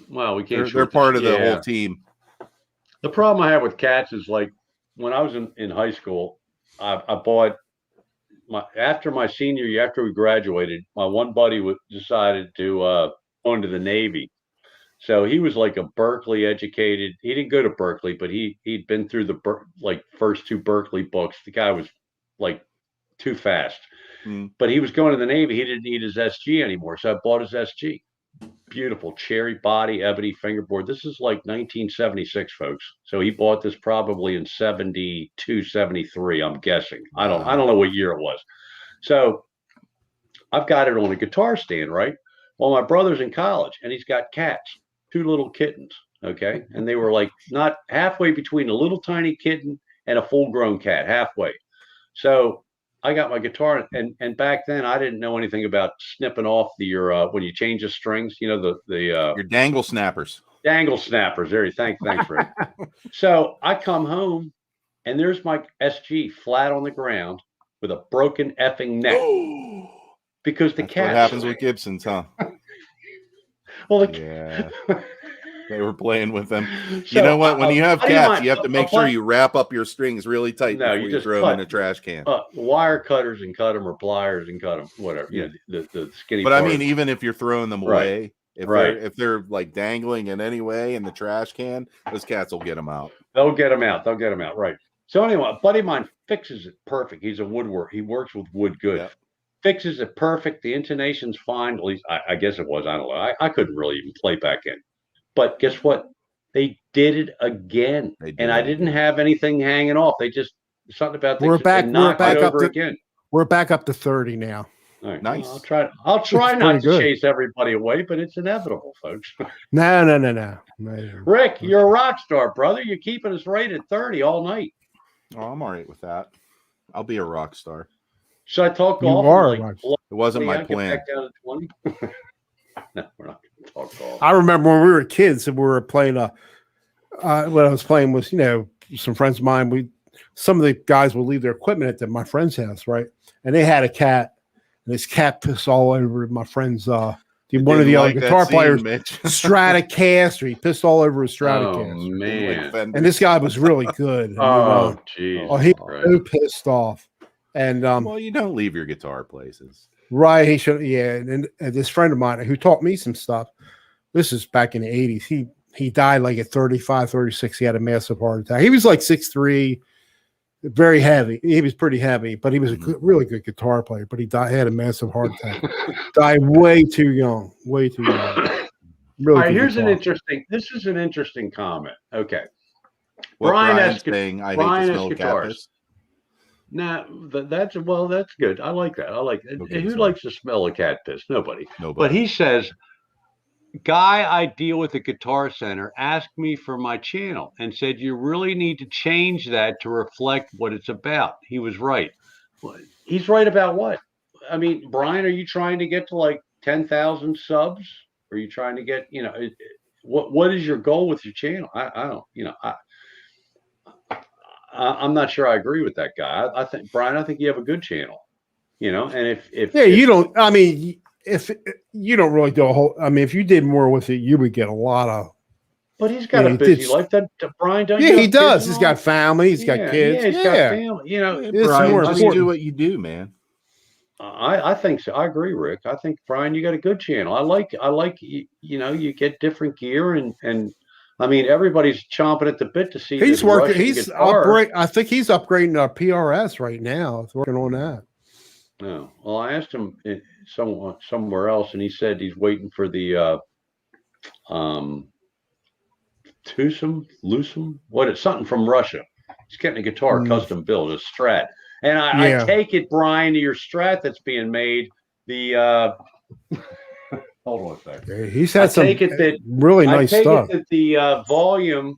Well, we can't. They're part of the whole team. The problem I have with cats is like when I was in high school, I bought after my senior year, after we graduated, my one buddy decided to go into the Navy. So he was like a Berkeley educated. He didn't go to Berkeley, but he'd been through the first two Berkeley books. The guy was like too fast, but he was going to the Navy. He didn't need his SG anymore, so I bought his SG. Beautiful cherry body, ebony fingerboard. This is like 1976, folks. So he bought this probably in 72, 73, I'm guessing. I don't know what year it was. So I've got it on a guitar stand, right? Well, my brother's in college and he's got cats, 2 little kittens. Okay. And they were like not halfway between a little tiny kitten and a full grown cat, halfway. So I got my guitar, and back then I didn't know anything about snipping off your when you change the strings, the your dangle snappers. Dangle snappers. There, thanks, Rick. So I come home, and there's my SG flat on the ground with a broken effing neck because the cat. What happens with Gibsons, huh? Well, yeah. They were playing with them. So, you know what? When you have cats, you have to make sure you wrap up your strings really tight before you just throw them in a trash can. Wire cutters and cut them, or pliers and cut them, whatever. Yeah, the skinny. But parts. I mean, even if you're throwing them away, if they're like dangling in any way in the trash can, those cats will get them out. They'll get them out. Right. So anyway, a buddy of mine fixes it perfect. He's a woodworker. He works with wood good. Yep. Fixes it perfect. The intonation's fine. At least I guess it was. I don't know. I couldn't really even play back in. But guess what? They did it again, and I didn't have anything hanging off. They just something about we're back up to, again. We're back up to 30 now. All right, nice. Well, I'll try not to chase everybody away, but it's inevitable, folks. No. Rick, you're a rock star, brother. You're keeping us right at 30 all night. Oh, I'm all right with that. I'll be a rock star. Should I talk golf? It wasn't my plan. Back down to 20? No, we're not going to talk golf. I remember when we were kids and we were playing what I was playing was, some friends of mine. Some of the guys would leave their equipment at my friend's house, right? And they had a cat, and this cat pissed all over my friend's one of the other guitar players, Stratocaster. He pissed all over his Stratocaster. Oh, man. And this guy was really good. Oh, jeez. He was so pissed off. And well, you don't leave your guitar places. Right, he should. Yeah, and this friend of mine who taught me some stuff. This is back in the 80s. He died like at 35, 36. He had a massive heart attack. He was like 6'3", very heavy. He was pretty heavy, but he was a really good guitar player. But he had a massive heart attack. Died way too young. Way too young. Really. All right, this is an interesting comment. Okay. Brian's saying, I hate to smell guitars. No, that's good. I like that. Okay, who likes to smell a cat piss? Nobody. But he says, guy I deal with at Guitar Center asked me for my channel and said, you really need to change that to reflect what it's about. He was right. He's right about what? I mean, Brian, are you trying to get to like 10,000 subs? Are you trying to get, what is your goal with your channel? I'm not sure I agree with that guy. I think, Brian, you have a good channel, and if you don't, I mean, if you don't really do a whole, I mean, if you did more with it, you would get a lot of. But he's got a busy life. That Brian, don't you? Yeah, he does. He's got family. He's got kids. Yeah, he's got family. It's Brian, more important. Do what you do, man. I think so. I agree, Rick. I think, Brian, you got a good channel. I like, you get different gear and. I mean, everybody's chomping at the bit to see. He's working. I think he's upgrading our PRS right now. He's working on that. No, well, I asked him somewhere else, and he said he's waiting for the Lusum. What is something from Russia? He's getting a guitar custom built, a Strat. And I take it, Brian, to your Strat that's being made. The hold on a second. He's had some really nice stuff. I take it that the volume,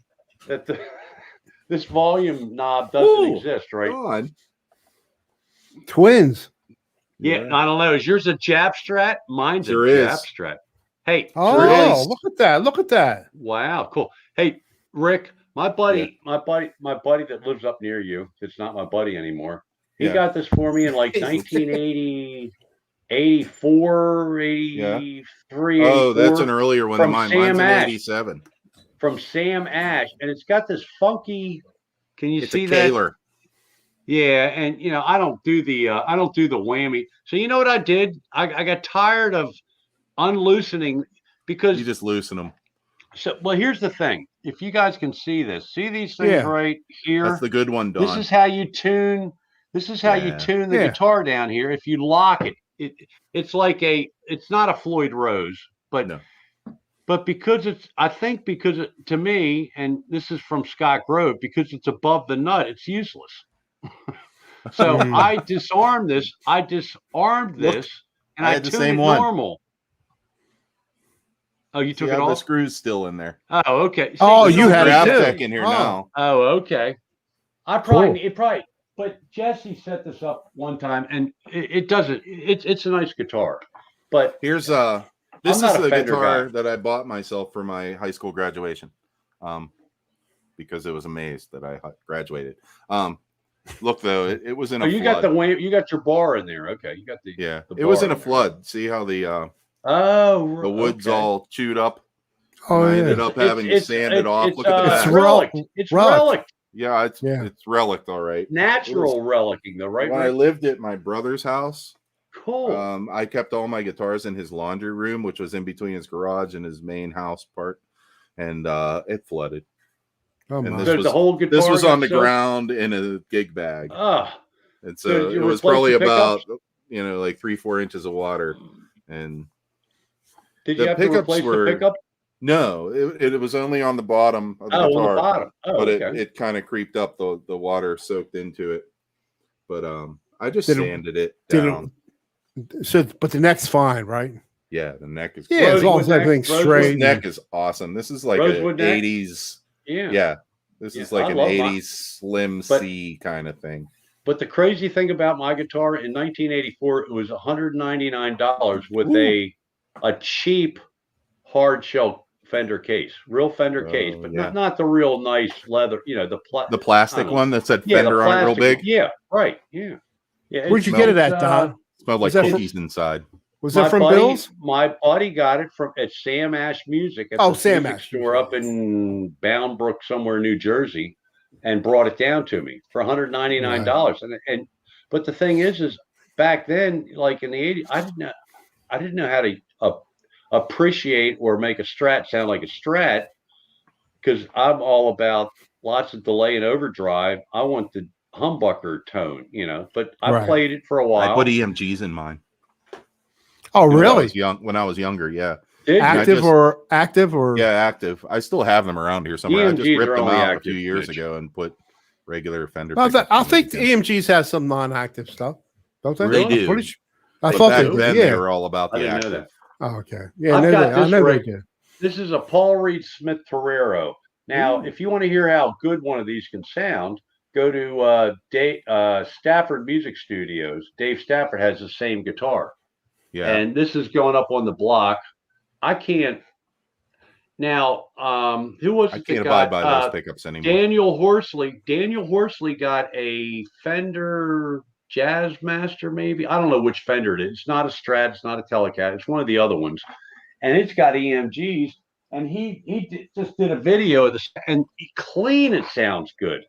this volume knob doesn't exist, right? God. Twins. Yeah, I don't know. Is yours a Jap Strat? Mine's a Jap Strat. Hey. Look at that. Look at that. Wow, cool. Hey, Rick, my buddy that lives up near you, it's not my buddy anymore. He got this for me in like 1980. 84, 83. Oh, that's an earlier one than mine. Mine's an 87. From Sam Ash. And it's got this funky, can you see that? Yeah, and I don't do the whammy. So you know what I did? I got tired of unloosening because You just loosen them. so well here's the thing. If you guys can see this, see these things Yeah. right That's here? the good one, This Don. is how you tune the Yeah. guitar down here. If you lock it, it's not a Floyd Rose, but No. because to me, and this is from Scott Grove, because it's above the nut, it's useless. So Mhm. I disarmed this, Look, and I I had the tuned same it one. normal. Oh, you See took it how the off? screw's still in there. Oh, okay. See, Oh, There's you no had it grab too. tech in here Oh. now. Oh, okay. Cool. But Jesse set this up one time, and it doesn't. It's a nice guitar, but Here's I'm this not is a the Fender guitar guy. that I bought myself for my high school graduation. Because it was amazed that I graduated. Look though, it was in Oh, a you flood. you got your bar in there. Okay, you got the It was bar in a there. flood. See how the wood's okay. all chewed up. Oh, And I yeah. ended up having to sand it off. Look at the It's back. relic. It's relic. Yeah, Yeah. it's relic, all right. Natural relicing, though, right? When I lived at my brother's house, Cool. I kept all my guitars in his laundry room, which was in between his garage and his main house part, and it flooded. Oh, And my. So the whole guitar this was got on the soaked? ground in a gig bag. And So so you it was replace probably the pickups? about like 3-4 inches of water. And Did the you have to pickups replace the were pickup? no, it was only on the bottom of the Oh, guitar. on the bottom. Oh, But okay. it kind of creeped up, the water soaked into it. But I just Did it- sanded it did it- down. So, but the neck's fine, right? Yeah, the neck is Yeah, as long as Rosewood neck, everything's rosewood This straight. neck is awesome. This is like Rosewood an neck? 80s. Yeah. Yeah. This is like I an love 80s Slim C kind of thing. But the crazy thing about my guitar in 1984, it was $199 with Ooh. a cheap hard shell Fender case, real Fender case, but yeah. not the real nice leather, The plastic one that said Yeah, the Fender on it real plastic. big. Yeah, right. Yeah. Yeah. Where'd you get it at, Don? Smelled like Was that cookies inside. Was that from Bill's? My buddy got it at Sam Ash Music at the Sam music Ash store up in Bound Brook, somewhere, New Jersey, and brought it down to me for $199. And but the thing is back then, like in the 80s, I didn't know how to appreciate or make a Strat sound like a Strat, because I'm all about lots of delay and overdrive. I want the humbucker tone, but I played it for a while. I put EMGs in mine. Oh, really? When I was younger, yeah. Active or yeah, active. I still have them around here somewhere. EMGs I just ripped them out active, a few years Mitch. ago and put regular Fender. I think the EMGs have some non-active stuff, don't they? They do. I But thought back they did. then Yeah. they were all about I the didn't active. know that. Oh, okay. Yeah, I know they did. This is a Paul Reed Smith Torero. Now, if you want to hear how good one of these can sound, go to Stafford Music Studios. Dave Stafford has the same guitar. Yeah. And this is going up on the block. I can't. Now, who was I it? can't abide by those pickups anymore. Daniel Horsley. Daniel Horsley got a Fender Jazzmaster, maybe. I don't know which Fender it is. It's not a Strat. It's not a Telecat. It's one of the other ones. And it's got EMGs. And he just did a video of this, and clean, it sounds good.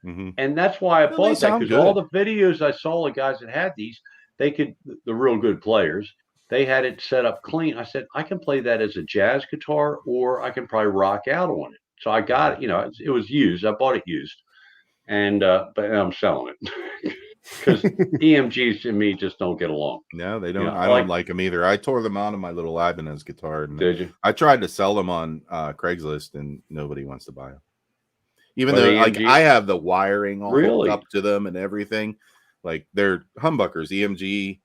Mm-hmm. And that's why I bought that, because good. all the videos I saw of guys that had these, the real good players, they had it set up clean. I said, I can play that as a jazz guitar, or I can probably rock out on it. So I got it. It was used. I bought it used, and but I'm selling it because EMGs to me just don't get along. No, they don't. I don't like them either. I tore them out of my little Ibanez guitar. And did you? I tried to sell them on Craigslist, and nobody wants to buy them. Even though I have the wiring all hooked up to them and everything. Like, they're humbuckers, EMG,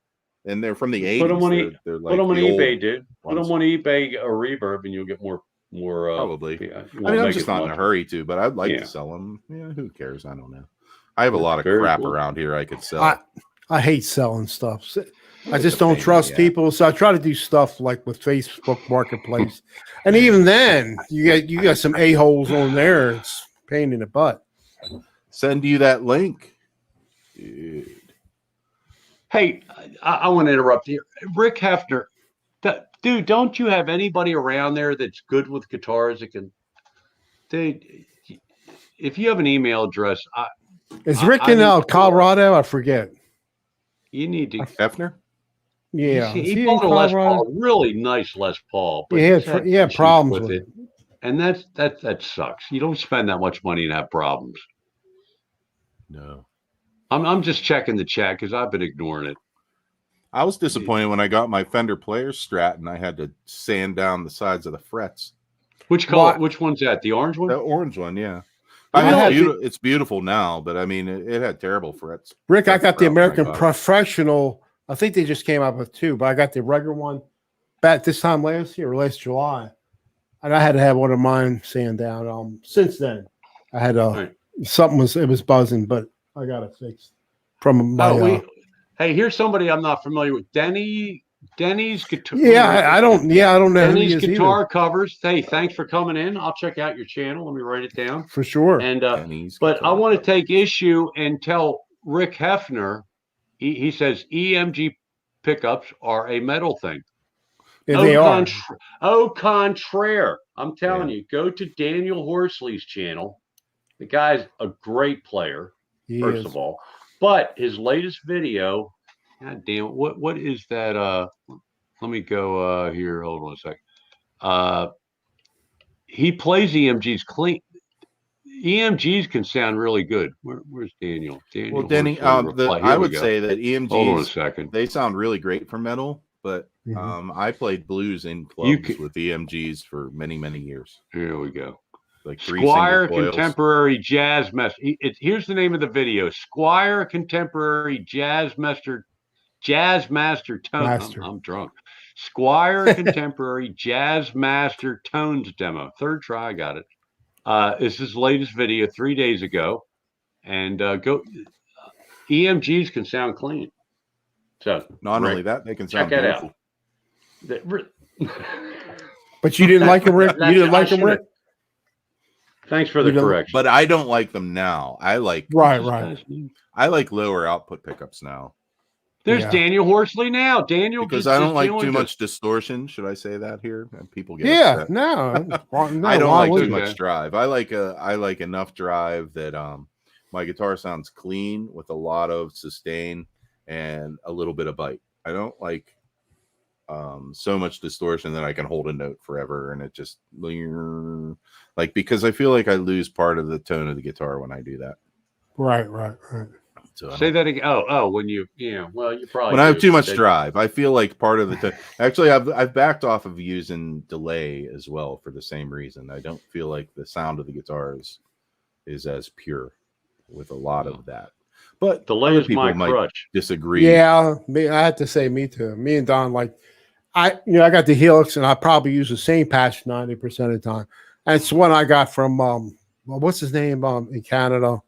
and they're from the 80s. They're like, put them on eBay, dude. Put them on eBay or Reverb, and you'll get more. Probably. I'm just not in a hurry to, but I'd like to sell them. Yeah, who cares? I don't know. I have a lot of crap around here I could sell. I hate selling stuff. I just don't trust people, so I try to do stuff like with Facebook Marketplace, and even then, you got some a-holes on there. It's a pain in the butt. Send you that link, dude. Hey, I want to interrupt here. Rick Hefner, dude, don't you have anybody around there that's good with guitars that can? If you have an email address, Is Rick in Colorado? I forget. You need to. Hefner? Yeah, He bought a Les Paul, a really nice Les Paul, but he had problems with it. And that sucks. You don't spend that much money and have problems. No. I'm just checking the chat because I've been ignoring it. I was disappointed when I got my Fender Players Strat and I had to sand down the sides of the frets. Which color? Which one's that? The orange one? The orange one, yeah. I mean, it's beautiful now, but I mean, it had terrible frets. Rick, I got the American Professional. I think they just came out with 2, but I got the regular one back this time last year, or last July, and I had to have one of mine sand down. Since then, I had something was buzzing, but I got it fixed from my. Hey, here's somebody I'm not familiar with. Denny's guitar. Yeah, I don't know. Denny's guitar covers. Hey, thanks for coming in. I'll check out your channel. Let me write it down for sure. And but I want to take issue and tell Rick Hefner. He says EMG pickups are a metal thing. Yeah, they are. Au contraire. I'm telling you, go to Daniel Horsley's channel. The guy's a great player, first of all. But his latest video, God damn it, what is that? Let me go here. Hold on a sec. He plays EMGs clean. EMGs can sound really good. Where's Daniel? Well, Denny, I would say that EMGs. Hold on a second. They sound really great for metal, but I played blues in clubs with EMGs for many, many years. Here we go. Like Squire Contemporary Jazz Master. Here's the name of the video: Squire Contemporary Jazz Master Tone. I'm drunk. Squire Contemporary Jazz Master Tones demo. Third try, I got it. It's his latest video 3 days ago, and go. EMGs can sound clean. So not only that, they can sound beautiful. But you didn't like him, Rick. You didn't like him, Rick. Thanks for the correction. But I don't like them now. I like I like lower output pickups now. There's Daniel Horsley now. Daniel, because I don't like too much distortion. Should I say that here? And people get upset. No, I don't like too much drive. I like enough drive that my guitar sounds clean with a lot of sustain and a little bit of bite. I don't like so much distortion that I can hold a note forever and it just like, because I feel like I lose part of the tone of the guitar when I do that. Right. So say that again. When you probably when I have too much drive, I feel like part of the actually I've backed off of using delay as well for the same reason. I don't feel like the sound of the guitar is as pure with a lot of that. But delay is my crutch. Disagree. Yeah, I have to say, me too. Me and Don, I got the Helix, and I probably use the same patch 90% of the time. And it's one I got from what's his name in Canada?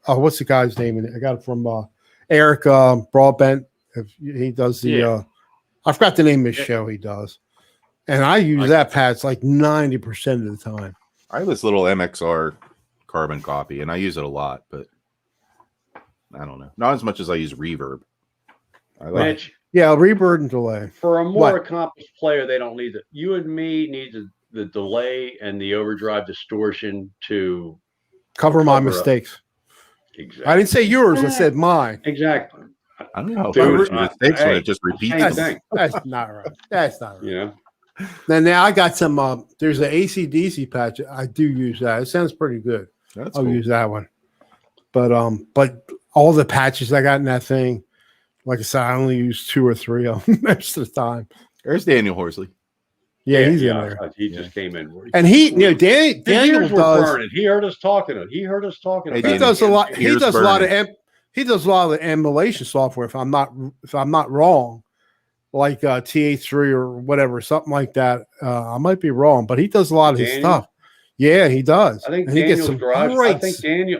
What's the guy's name? I got it from Eric Broadbent. He does the I forgot the name of his show he does. And I use that patch like 90% of the time. I have this little MXR carbon copy, and I use it a lot, but I don't know. Not as much as I use reverb. Mitch, reverb and delay. For a more accomplished player, they don't need it. You and me need the delay and the overdrive distortion to cover my mistakes. Exactly. I didn't say yours. I said mine. Exactly. I don't know. Mistakes when it just repeats. That's not right. That's not right. Yeah. Now I got some. There's an AC/DC patch. I do use that. It sounds pretty good. I'll use that one. But all the patches I got in that thing, like I said, I only use 2 or 3 of them most of the time. There's Daniel Horsley. Yeah, he's in there. He just came in. And Daniel does. He heard us talking. He does a lot. He does a lot of emulation software. If I'm not wrong, like TH3 or whatever, something like that. I might be wrong, but he does a lot of his stuff. Yeah, he does. I think Daniel's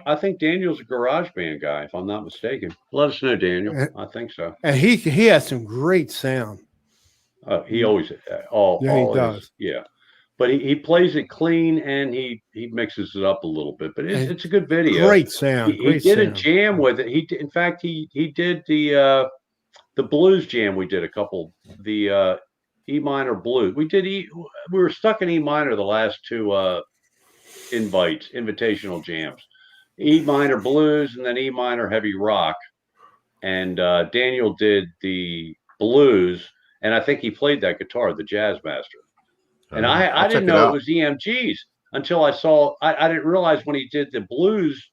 I think Daniel's a garage band guy, if I'm not mistaken. Let us know, Daniel. I think so. And he has some great sound. He always does. Yeah, but he plays it clean and he mixes it up a little bit. But it's a good video. Great sound. He did a jam with it. In fact, he did the blues jam. We did a couple the E minor blues. We were stuck in E minor the last 2 invitational jams. E minor blues and then E minor heavy rock. And Daniel did the blues, and I think he played that guitar, the Jazz Master. And I didn't know it was EMGs until I saw. I didn't realize when he did the blues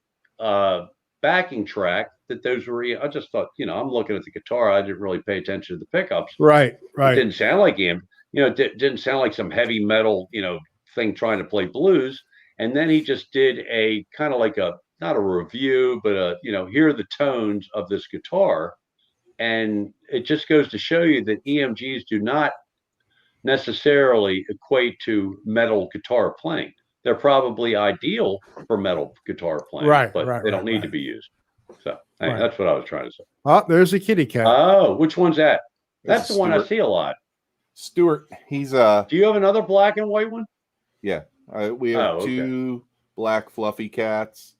backing track that those were. I just thought, I'm looking at the guitar. I didn't really pay attention to the pickups. Right. It didn't sound like him. It didn't sound like some heavy metal, thing trying to play blues. And then he just did a kind of like not a review, but here are the tones of this guitar. And it just goes to show you that EMGs do not necessarily equate to metal guitar playing. They're probably ideal for metal guitar playing, but they don't need to be used. So that's what I was trying to say. Oh, there's a kitty cat. Oh, which one's that? That's the one I see a lot. Stuart, he's Do you have another black and white one? Yeah, we have two black fluffy cats,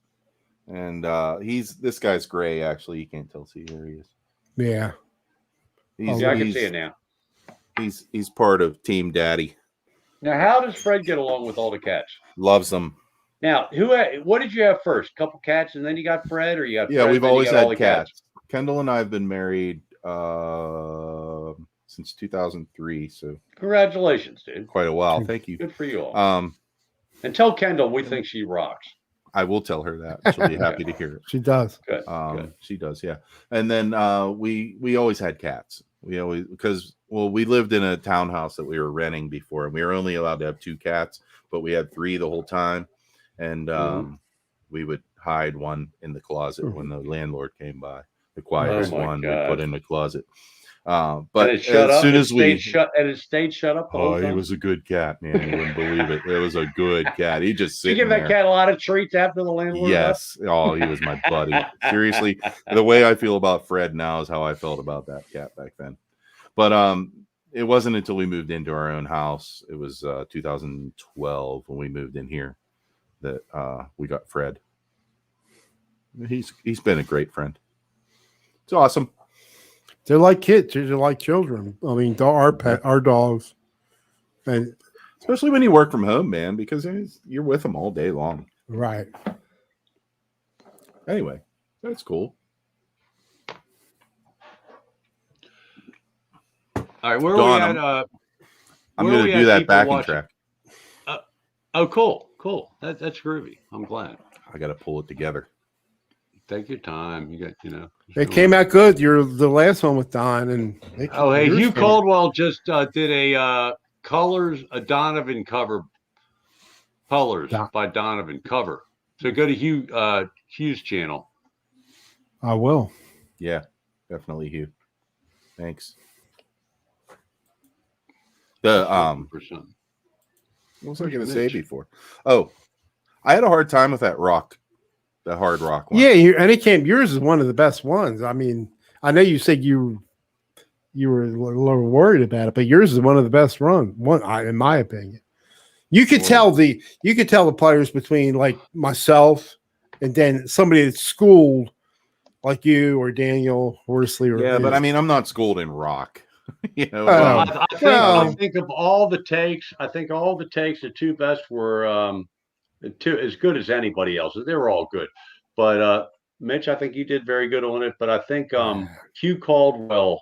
and this guy's gray. Actually, you can't tell. See, there he is. Yeah, I can see it now. He's part of Team Daddy. Now, how does Fred get along with all the cats? Loves them. Now, what did you have first? Couple cats, and then you got Fred, or you got? Yeah, Fred, we've always had cats. Kendall and I have been married since 2003, so congratulations, dude. Quite a while. Thank you. Good for you all. And tell Kendall we think she rocks. I will tell her that. She'll be happy to hear it. She does. Good. She does, yeah. And then we always had cats. We lived in a townhouse that we were renting before, and we were only allowed to have 2 cats, but we had 3 the whole time. And we would hide one in the closet when the landlord came by. The quietest one we put in the closet. But as soon as it stayed shut up. He was a good cat, man. You wouldn't believe it. It was a good cat. He just sitting there. You give that cat a lot of treats after the landlord. Yes. Oh, he was my buddy. Seriously, the way I feel about Fred now is how I felt about that cat back then. But it wasn't until we moved into our own house. It was 2012 when we moved in here that we got Fred. He's been a great friend. It's awesome. They're like kids. They're like children. I mean, our dogs, and especially when you work from home, man, because you're with them all day long. Right. Anyway, that's cool. All right, where are we at? I'm going to do that backing track. Oh, cool. That's groovy. I'm glad. I got to pull it together. Take your time. You got, It came out good. You're the last one with Don, and Hugh Caldwell just did a Donovan cover, Colors by Donovan cover. So go to Hugh's channel. I will. Yeah, definitely, Hugh. Thanks. What was I going to say before? Oh, I had a hard time with that rock. The hard rock one. Yeah, yours is one of the best ones. I mean, I know you said you were a little worried about it, but yours is one of the best one in my opinion. You could tell the players between like myself and then somebody that's schooled like you or Daniel Horsley. But I mean, I'm not schooled in rock. I think of all the takes. I think all the takes, the 2 best were. As good as anybody else. They were all good. But Mitch, I think you did very good on it. But I think Hugh Caldwell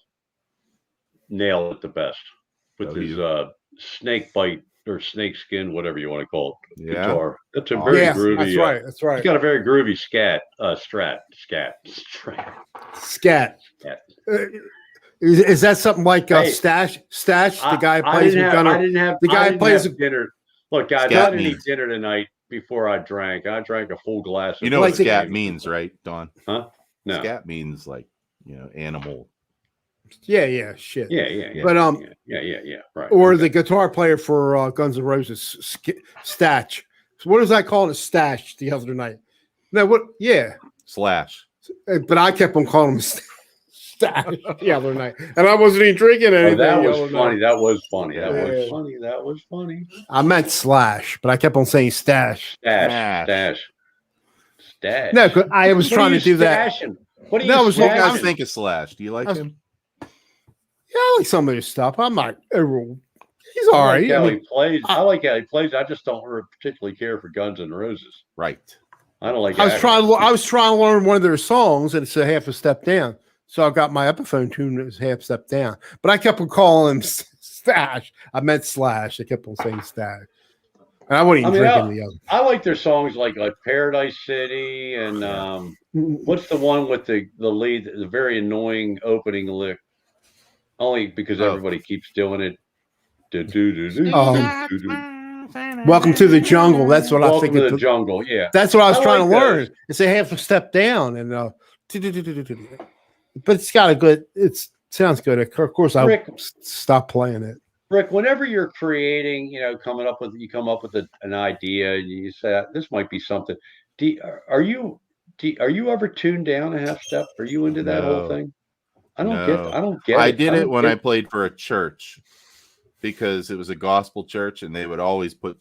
nailed it the best with his snake bite or snake skin, whatever you want to call it, guitar. That's a very groovy. That's right. He's got a very groovy scat. Is that something like Stash? The guy plays with Gunner. The guy plays dinner. Look, guys, I didn't eat dinner tonight before I drank. I drank a full glass. You know what scat means, right, Don? Huh? No. Scat means like, animal. Yeah, shit. Yeah. But yeah. Right. Or the guitar player for Guns N' Roses, Stash. So what was I calling a Stash the other night? No, what? Yeah. Slash. But I kept on calling him Stash the other night, and I wasn't even drinking anything. That was funny. That was funny. I meant Slash, but I kept on saying Stash. Stash. No, because I was trying to do that. What do you guys think of Slash? Do you like him? Yeah, I like some of his stuff. I'm not. He's all right. I like how he plays. I just don't particularly care for Guns N' Roses. Right. I don't like. I was trying to learn one of their songs, and it's a half a step down. So I got my Epiphone tune that was half step down, but I kept on calling him Stash. I meant Slash. I kept on saying Stash, and I wasn't even drinking the other. I like their songs like Paradise City and what's the one with the lead, the very annoying opening lick, only because everybody keeps doing it. Welcome to the Jungle. That's what I think. Welcome to the Jungle. Yeah, that's what I was trying to learn. It's a half a step down, and but it's got a good. It sounds good. Of course, I stop playing it. Rick, whenever you're creating, you come up with an idea, and you say this might be something. Are you ever tuned down a half step? Are you into that whole thing? I don't get it. I did it when I played for a church because it was a gospel church, and they would always put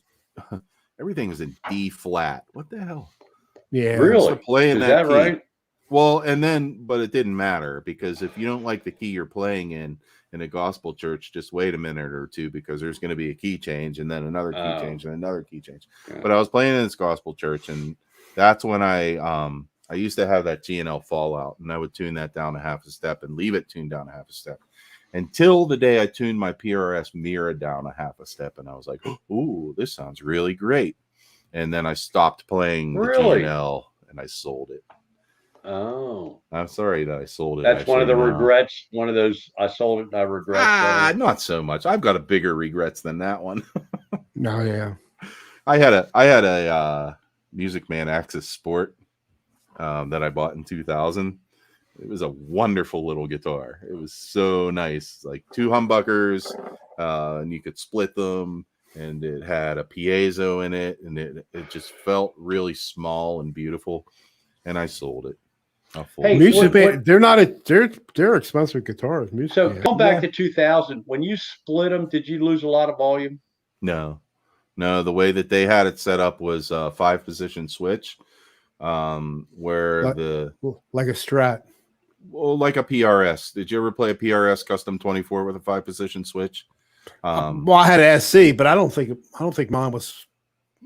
everything was in D flat. What the hell? Yeah, really? Playing Is that right? Well, but it didn't matter because if you don't like the key you're playing in a gospel church, just wait a minute or two because there's going to be a key change and then another key change and another key change. Yeah. But I was playing in this gospel church, and that's when I used to have that G&L Fallout, and I would tune that down a half a step and leave it tuned down a half a step until the day I tuned my PRS Mira down a half a step, and I was like, "Ooh, this sounds really great." And then I stopped playing the G&L and I sold it. Oh, I'm sorry that I sold it. That's one of the regrets. One of those I sold it and I regret. Not so much. I've got a bigger regrets than that one. No, yeah. I had a Music Man Axis Sport that I bought in 2000. It was a wonderful little guitar. It was so nice, like 2 humbuckers, and you could split them. And it had a piezo in it, and it just felt really small and beautiful. And I sold it. Hey, Music Band, they're expensive guitars. So come back to 2000. When you split them, did you lose a lot of volume? No. The way that they had it set up was a 5-position switch, where like a Strat. Well, like a PRS. Did you ever play a PRS Custom 24 with a 5-position switch? Well, I had an SC, but I don't think mine was.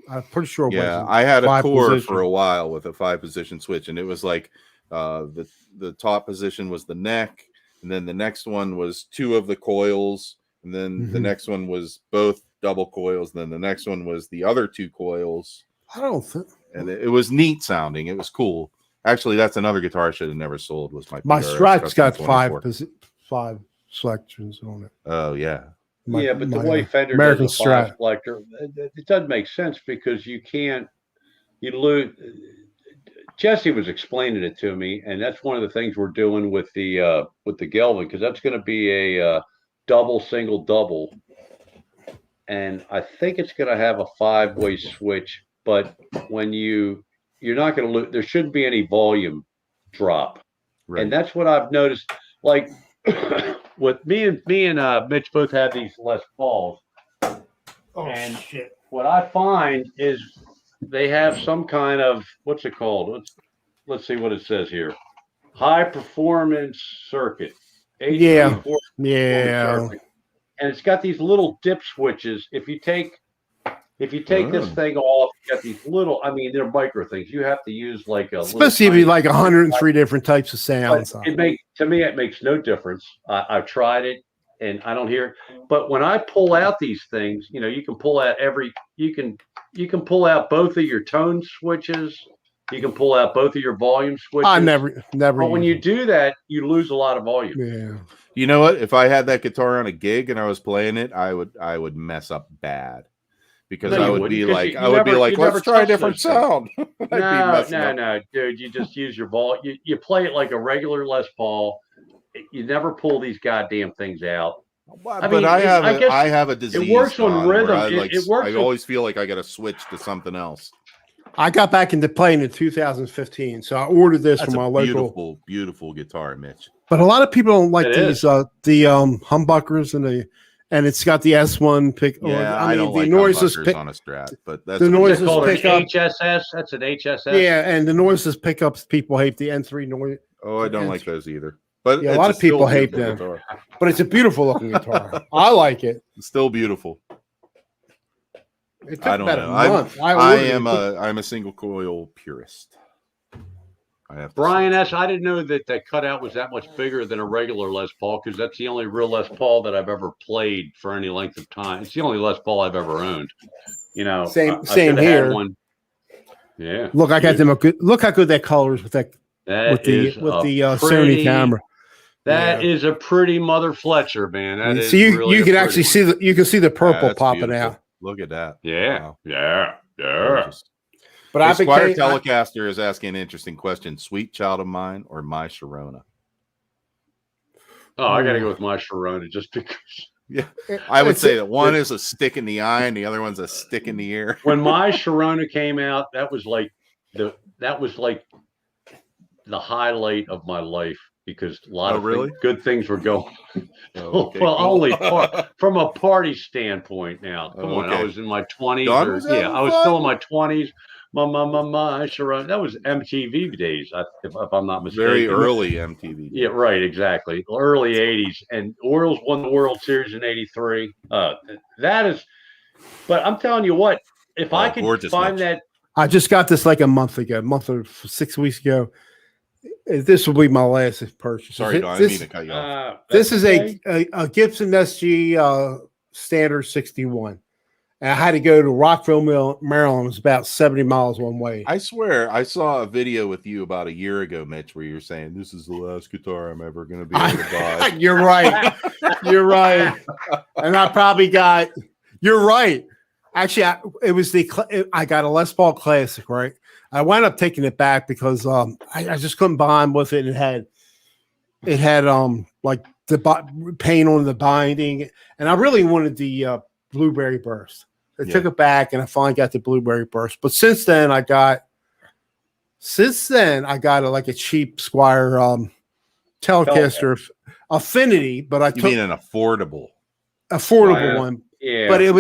I'm pretty sure. I had a Core for a while with a 5-position switch, and it was like the top position was the neck, and then the next one was 2 of the coils, and then the next one was both double coils, and then the next one was the other 2 coils. I don't think. And it was neat sounding. It was cool. Actually, that's another guitar I should have never sold. Was my Strat's got 5 selections on it. Oh yeah. But the way Fender American does a 5 selector, it doesn't make sense because you lose. Jesse was explaining it to me, and that's one of the things we're doing with the Gelvin, because that's going to be a double, single, double, and I think it's going to have a 5-way switch. But when you're not going to lose, there shouldn't be any volume drop, and that's what I've noticed. Like. With me and Mitch both have these Les Pauls. Shit. What I find is they have some kind of, what's it called? Let's see what it says here. High performance circuit. Yeah. Circuit. And it's got these little dip switches. If you take this thing off, you got these little, they're micro things. You have to use like a especially if you like 103 different types of sounds. To me, it makes no difference. I've tried it and I don't hear it. But when I pull out these things, you can pull out you can pull out both of your tone switches. You can pull out both of your volume switches. I never. But when you do that, you lose a lot of volume. Yeah. You know what? If I had that guitar on a gig and I was playing it, I would mess up bad. Because I would be like, let's try a different sound. No, dude. You just use your volume. You play it like a regular Les Paul. You never pull these goddamn things out. I have a disease. It works on rhythm. I always feel like I got to switch to something else. I got back into playing in 2015, so I ordered this from my local. Beautiful guitar, Mitch. But a lot of people don't like these the humbuckers and it's got the S1 pick. Yeah, I don't like noises on a Strat, but that's the noises pick up. HSS. That's an HSS. Yeah, and the noises pickups. People hate the N3 noise. Oh, I don't like those either. But a lot of people hate them. Guitar. But it's a beautiful looking guitar. I like it. It's still beautiful. It took I don't about know. a month. I'm a single coil purist. I have to Brian say. S., I didn't know that that cutout was that much bigger than a regular Les Paul, because that's the only real Les Paul that I've ever played for any length of time. It's the only Les Paul I've ever owned. You know, Same I should have had here. one. Yeah. Look, I got them a good. Look how good that colors with that with the Sony camera. That is a pretty mother Fletcher, man. That is so you really you can actually see the purple that's popping beautiful. out. Look at that. Yeah. Wow. Yeah. Gorgeous. But Hey, I've been Squire Telecaster is asking an interesting question: Sweet Child of Mine or My Sharona? Oh, I got to go with my Sharona just because. Yeah, I would say that one is a stick in the eye and the other one's a stick in the ear. When my Sharona came out, that was like the highlight of my life, because a lot of good things were going. Okay, well, cool. only from a party standpoint. Now, come on, I was in my 20s. Don Or, was yeah, having I was fun. still in my 20s. My Sharona. That was MTV days, if I'm not mistaken. Very early MTV. Yeah, right, exactly. Early 80s. And Orioles won the World Series in 83. That is, but I'm telling you what, if I could find that. I just got this like a month or 6 weeks ago. This will be my last purchase. Sorry, Don, I didn't mean to cut you off. This is a Gibson SG Standard 61. And I had to go to Rockville, Maryland. It was about 70 miles one way. I swear, I saw a video with you about a year ago, Mitch, where you were saying, this is the last guitar I'm ever going to be able to buy. You're right. You're right. And I probably got, you're right. Actually, I got a Les Paul Classic, right? I wound up taking it back because I just couldn't bond with it. It had like the paint on the binding, and I really wanted the Blueberry Burst. I took it back, and I finally got the Blueberry Burst. But since then, I got like a cheap Squire Telecaster Affinity, but I took mean an affordable one. Yeah, but it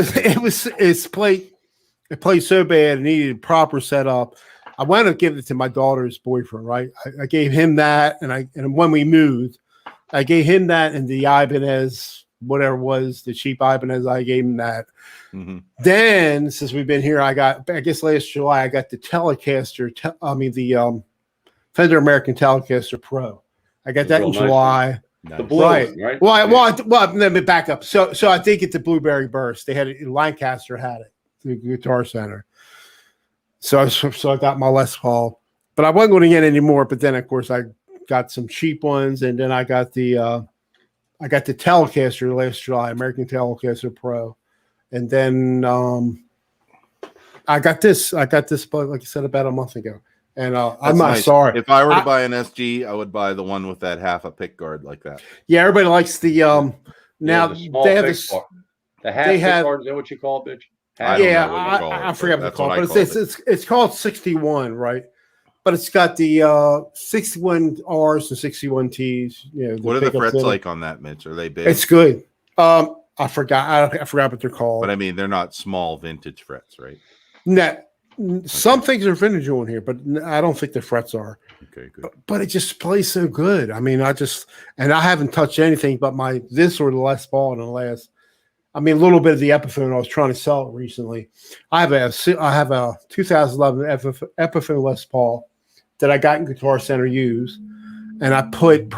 played so bad, it needed proper setup. I wound up giving it to my daughter's boyfriend, right? I gave him that, and when we moved, I gave him that and the Ibanez, whatever it was, the cheap Ibanez, I gave him that. Mm-hmm. Then, since we've been here, I guess last July, I got the Telecaster, the Fender American Telecaster Pro. I got that in July. Nice. The blue one, right? Well, let me back up. So I did get the Blueberry Burst. They had it, Lancaster had it, the Guitar Center. So I got my Les Paul, but I wasn't going to get any more. But then, of course, I got some cheap ones, and then I got the Telecaster last July, American Telecaster Pro, and then I got this. Like I said, about a month ago, and I'm not sorry. If I were to buy an SG, I would buy the one with that half a pick guard like that. Yeah, everybody likes the now they have this. The half pick guard, is that what you call it, bitch? I forgot what it's called, but it's called 61, right? But it's got the 61 R's and 61 T's. What are the frets like on that, Mitch? Are they big? It's good. I forgot what they're called. But I mean, they're not small vintage frets, right? No, some things are vintage on here, but I don't think the frets are. Okay, good. But it just plays so good. I mean, I haven't touched anything but this or the Les Paul in the last. I mean, a little bit of the Epiphone. I was trying to sell it recently. I have a 2011 Epiphone Les Paul that I got in Guitar Center used, and I put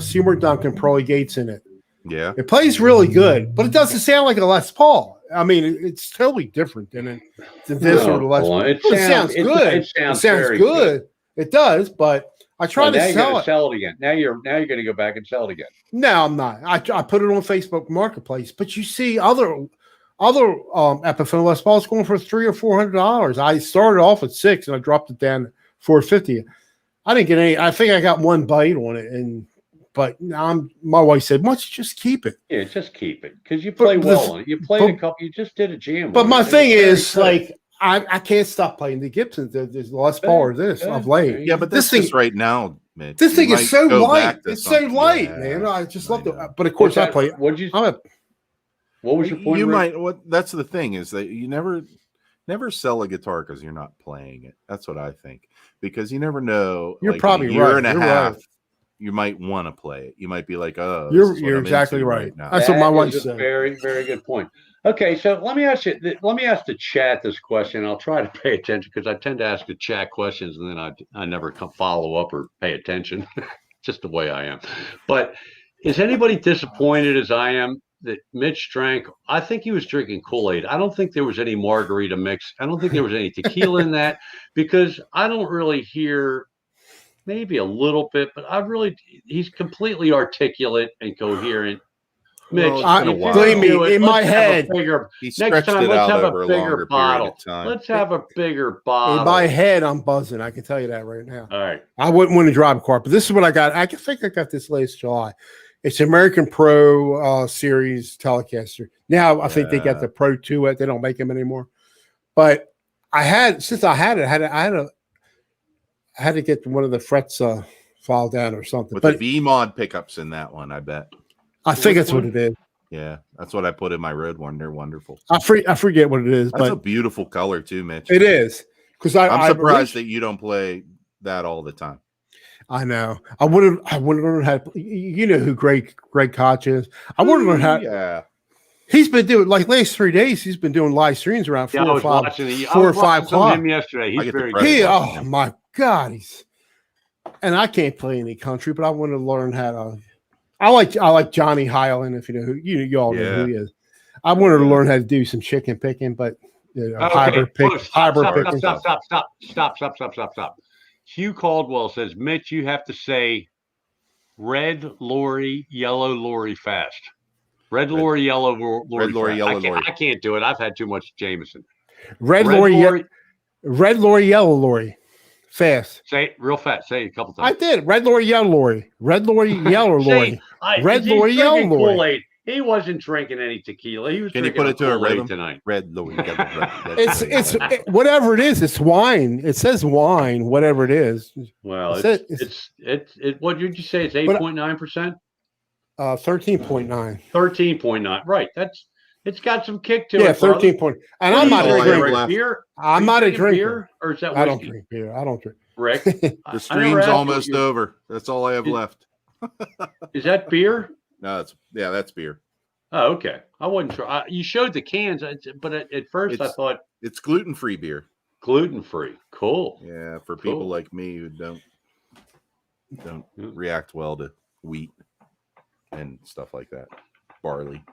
Seymour Duncan Pearly Gates in it. Yeah, it plays really good, but it doesn't sound like a Les Paul. I mean, it's totally different than this or the Les Paul. It sounds good. It sounds good. It does, but I tried to sell it again. Now you're going to go back and sell it again. No, I'm not. I put it on Facebook Marketplace, but you see other Epiphone Les Pauls going for $300 or $400. I started off at $600 and I dropped it down to $450. I didn't get any. I think I got one bite on it, but my wife said, "Why don't you just keep it?" Yeah, just keep it because you play well on it. You played a couple. You just did a jam. But my thing is like. I can't stop playing the Gibsons. There's Les Paul or this of late. Yeah, but this thing right now, Mitch. This thing is so light. It's so light, man. I just love it. But of course, I play. What was your point? You might. That's the thing is that you never sell a guitar because you're not playing it. That's what I think, because you never know. You're like probably in a year right. and a you're half. Right. You might want to play it. You might be like, "Oh, you're exactly right." now. That's what my wife said. Very, very good point. Okay, so let me ask the chat this question. I'll try to pay attention because I tend to ask the chat questions and then I never follow up or pay attention. Just the way I am. But is anybody disappointed as I am that Mitch drank? I think he was drinking Kool-Aid. I don't think there was any margarita mix. I don't think there was any tequila in that because I don't really hear, maybe a little bit, but he's completely articulate and coherent. Mitch, Well, believe me, in my head, he next stretched time, it let's out have over a a bigger longer period bottle. of time. Let's have a bigger bottle. in my head, I'm buzzing. I can tell you that right now. All right. I wouldn't want to drive a car, but this is what I got. I think I got this last July. It's American Pro Series Telecaster. Now I think they got the Pro 2. They don't make them anymore. But I had to get one of the frets fall down or something. With but the V mod pickups in that one, I bet. I think that's what it is. Yeah, that's what I put in my Road one. They're wonderful. I forget what it is. That's but a beautiful color too, Mitch. It is because I'm surprised that you don't play that all the time. I know. I would have learned how to. You know who Greg Koch is. I would have learned how. Yeah. He's been doing like last 3 days. He's been doing live streams around 4 or 5 o'clock. Him yesterday. He's very He, good. oh my God, and I can't play any country, but I want to learn how to. I like Johnny Hyland, if you know who you all know who he is. I wanted to learn how to do some chicken picking, but hybrid picking. Stop. Hugh Caldwell says, Mitch, you have to say red lorry, yellow lorry fast. Red lorry, yellow lorry. I can't do it. I've had too much Jameson. Red lorry, yellow lorry. Fast. Say it real fast. Say it a couple times. I did. Red lorry, yellow lorry. Red lorry, yellow lorry. Red lorry, yellow lorry. Kool-Aid. He wasn't drinking any tequila. He was Can you drinking put it to a rhythm tonight. Red lorry. It's whatever it is. It's wine. It says wine. Whatever it is. Well, it's what did you say? It's 8.9%. 13.9. 13.9. Right. It's got some kick to it. Yeah, 13 point. And I'm not a drinker. Beer? I'm not a drinker. Beer, or is that whiskey? I don't drink beer. I don't drink. Rick, the stream's almost over. That's all I have left. Is that beer? No, that's beer. Oh, okay. I wasn't sure. You showed the cans, but at first I thought it's gluten-free beer. Gluten-free. Cool. Yeah, for people like me who don't react well to wheat and stuff like that. Barley.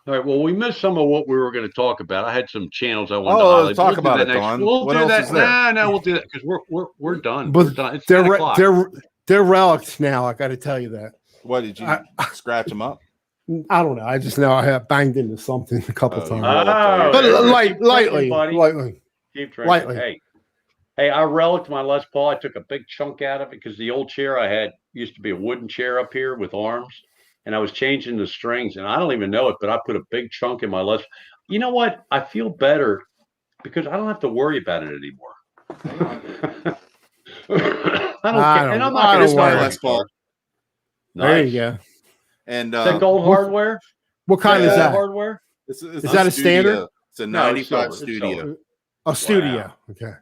All right. Well, we missed some of what we were going to talk about. I had some channels I wanted to highlight. Talk about it, Don. We'll what do else that. is there? No, we'll do that because we're done. But we're done. It's 10 o'clock. They're relics now. I got to tell you that. What did you scratch them up? I don't know. I just know I have banged into something a couple times. But lightly. Keep drinking. Hey, I reliced my Les Paul. I took a big chunk out of it because the old chair I had used to be a wooden chair up here with arms. And I was changing the strings, and I don't even know it, but I put a big chunk in my Les. You know what? I feel better because I don't have to worry about it anymore. I don't care. And I'm not going to buy Les Paul. Nice. There you go. And is that gold hardware? What kind is that? Hardware? Is that a standard? It's a 95 studio. A studio. Wow. Okay.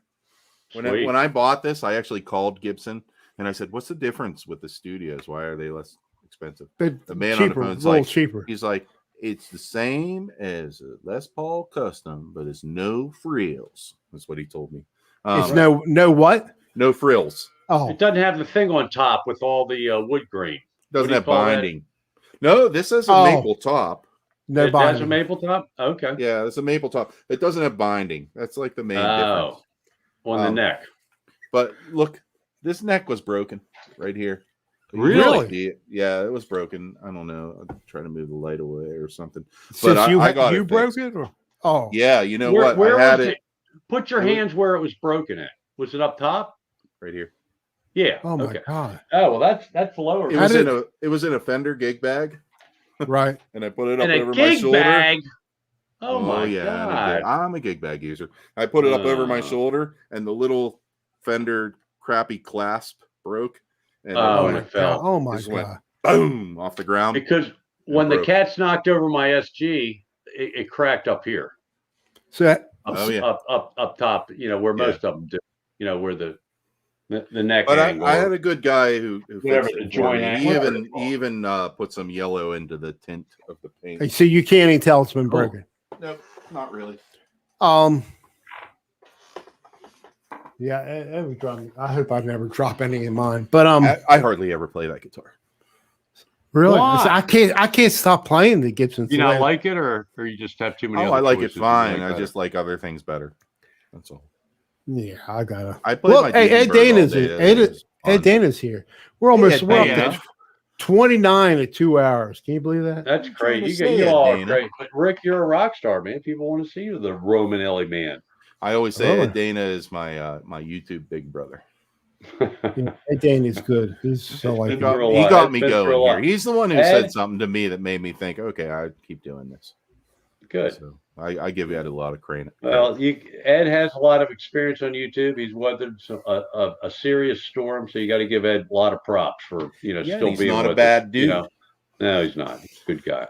When I bought this, I actually called Gibson and I said, "What's the difference with the studios? Why are they less expensive?" The man on the phone's like, cheaper. He's like, "It's the same as a Les Paul Custom, but it's no frills." That's what he told me. It's no what? No frills. Oh, it doesn't have the thing on top with all the wood grain. Doesn't have binding. No, this has a maple top. No binding. It has a maple top? Okay. Yeah, it's a maple top. It doesn't have binding. That's like the main difference. On the neck. But look, this neck was broken right here. Really? Yeah, it was broken. I don't know. I'm trying to move the light away or something. But I got you broke it? Or? Oh. Yeah, you know what? Where I had it. Put your hands where it was broken at. Was it up top? Right here. Yeah. Oh my God. Oh well, that's lower. It was in a Fender gig bag. Right. And I put it up over my shoulder. Bag. Oh my God. I'm a gig bag user. I put it up over my shoulder, and the little Fender crappy clasp broke. And it fell. Oh my God. Went boom off the ground. Because when the cats knocked over my SG, it cracked up here. So up top, where most of them do. Where the the neck But angle. I had a good guy who Whatever fixed the it for joint me. angle. He even put some yellow into the tint of the paint. Hey, so you can't even tell it's been Cool. broken. Nope, not really. Yeah, it would drive me. I hope I never drop any in mine. But I hardly ever play that guitar. really, Why? I can't stop playing the Gibson. You not like it, or you just have too many? Oh, other I like it choices you fine. like I better? just like other things better. That's all. Yeah, I gotta. I play my Hey, Ed Degenberg all Dana's day. here. It's Ed fun. Dana's here. We're almost Ed we're up Dana. to 29 at 2 hours. Can you believe that? That's trying great. to say You it, all are Dana. great. But Rick, you're a rock star, man. People want to see you, the Romanelli man. I always say Oh. Ed Dana is my my YouTube big brother. Yeah, Ed Dana's good. He's so like been through a He lot. got Ed's me been through a going here. lot. He's the one who Ed- said something to me that made me think, okay, I keep doing this. Good. So I give Ed a lot of credit. Well, Ed has a lot of experience on YouTube. He's weathered a serious storm, so you got to give Ed a lot of props for still he's being not a with bad us, dude. No, he's not. He's a good guy,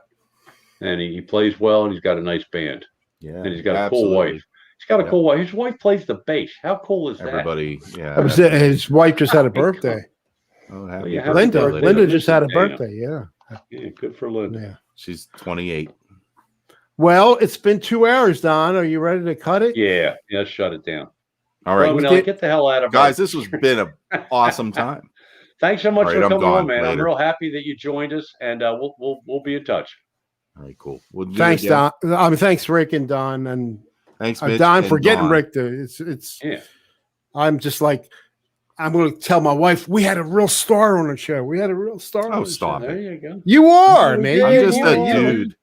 and he plays well, and he's got a nice band, Yeah, and he's got a cool absolutely. wife. He's got a cool wife. His wife plays the bass. How cool is that? Everybody, yeah. That was it. His wife just had a birthday. Oh, Well, happy yeah, birthday, Linda. lady. Linda just had a Dana. birthday. Yeah. Yeah, good for Linda. Yeah. She's 28. Well, it's been 2 hours, Don. Are you ready to cut it? Yeah, shut it down. All right, Romanelli, get the hell out of guys, our- this has been an awesome time. Thanks so much All right, for I'm coming on, gone. man. I'm Later. real happy that you joined us, and we'll be in touch. All right, cool. We'll do it Thanks, again. Don. I mean, thanks, Rick and Don, and Thanks, Mitch Don and for getting Dawn. Rick to. It's. Yeah. I'm just like, I'm going to tell my wife we had a real star on the show. We had a real star. Oh, on the stop show. There you go. You are, Oh, man. yeah, I'm You just are. a dude.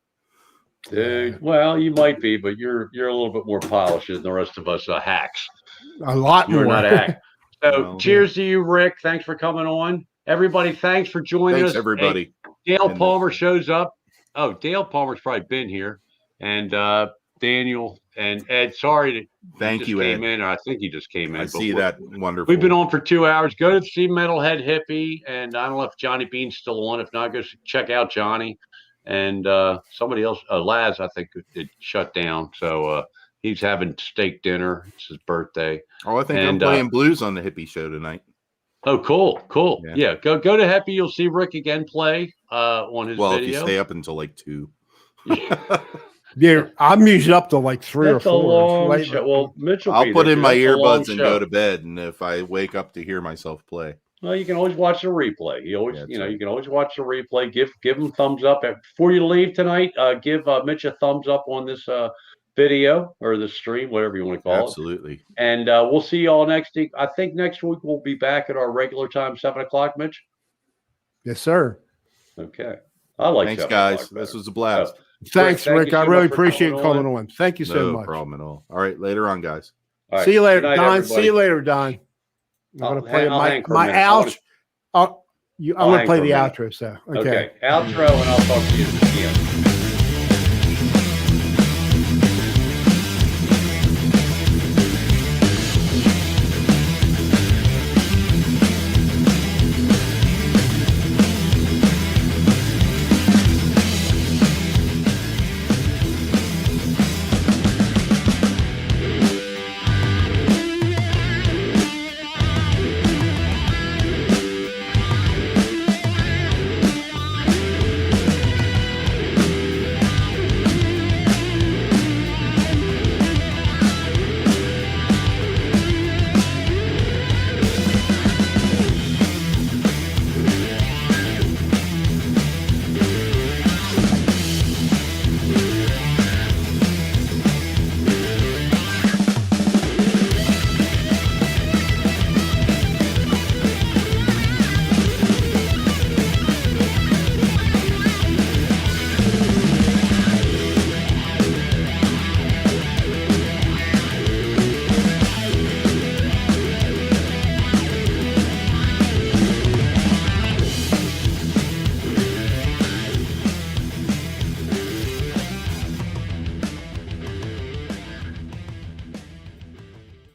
Dude, well, you might be, but you're a little bit more polished than the rest of us hacks. A lot You're more. not a hack. So, Well, cheers to you, Rick. Thanks for coming on. Everybody, thanks for joining Thanks, us. everybody. Hey, Dale And- Palmer shows up. Oh, Dale Palmer's probably been here, and Daniel and Ed. Sorry that Thank just you, came Ed. in. Or I think he just came in. I but see we're- that. Wonderful. We've been on for 2 hours. Go to see Metalhead Hippie, and I don't know if Johnny Bean's still on. If not, go check out Johnny. And somebody else, Laz, I think it shut down. So he's having steak dinner. It's his birthday. Oh, I think I'm and, playing blues on the hippie show tonight. Oh, cool. Yeah. Yeah, go to Hippie. You'll see Rick again play on his Well, if you video. stay up until like 2. Yeah, I'm usually up to like 3 That's or a 4. long Late- show. Well, Mitch will I'll be put there, in too. my That's a long earbuds and show. go to bed. And if I wake up to hear myself play, Well, you can always watch the replay. You always, That's you know, right. you can always watch the replay. Give them thumbs up before you leave tonight. Give Mitch a thumbs up on this video or the stream, whatever you want to call absolutely. it. And we'll see you all next week. I think next week we'll be back at our regular time, 7:00. Mitch. Yes, sir. Okay. I like. Thanks, 7 guys. o'clock better. This was a blast. Thanks, thank Rick. you so I much really for appreciate coming coming on. on. Thank you so No much. problem at all. All right, later on, guys. All right. See you later, Good night, Don. everybody. See you later, Don. I'm I'll gonna play I'll hang for a my minute. I wanna- outro. I'm I'll gonna hang play for a the minute. outro. So Okay. Outro, and I'll talk to you at the end.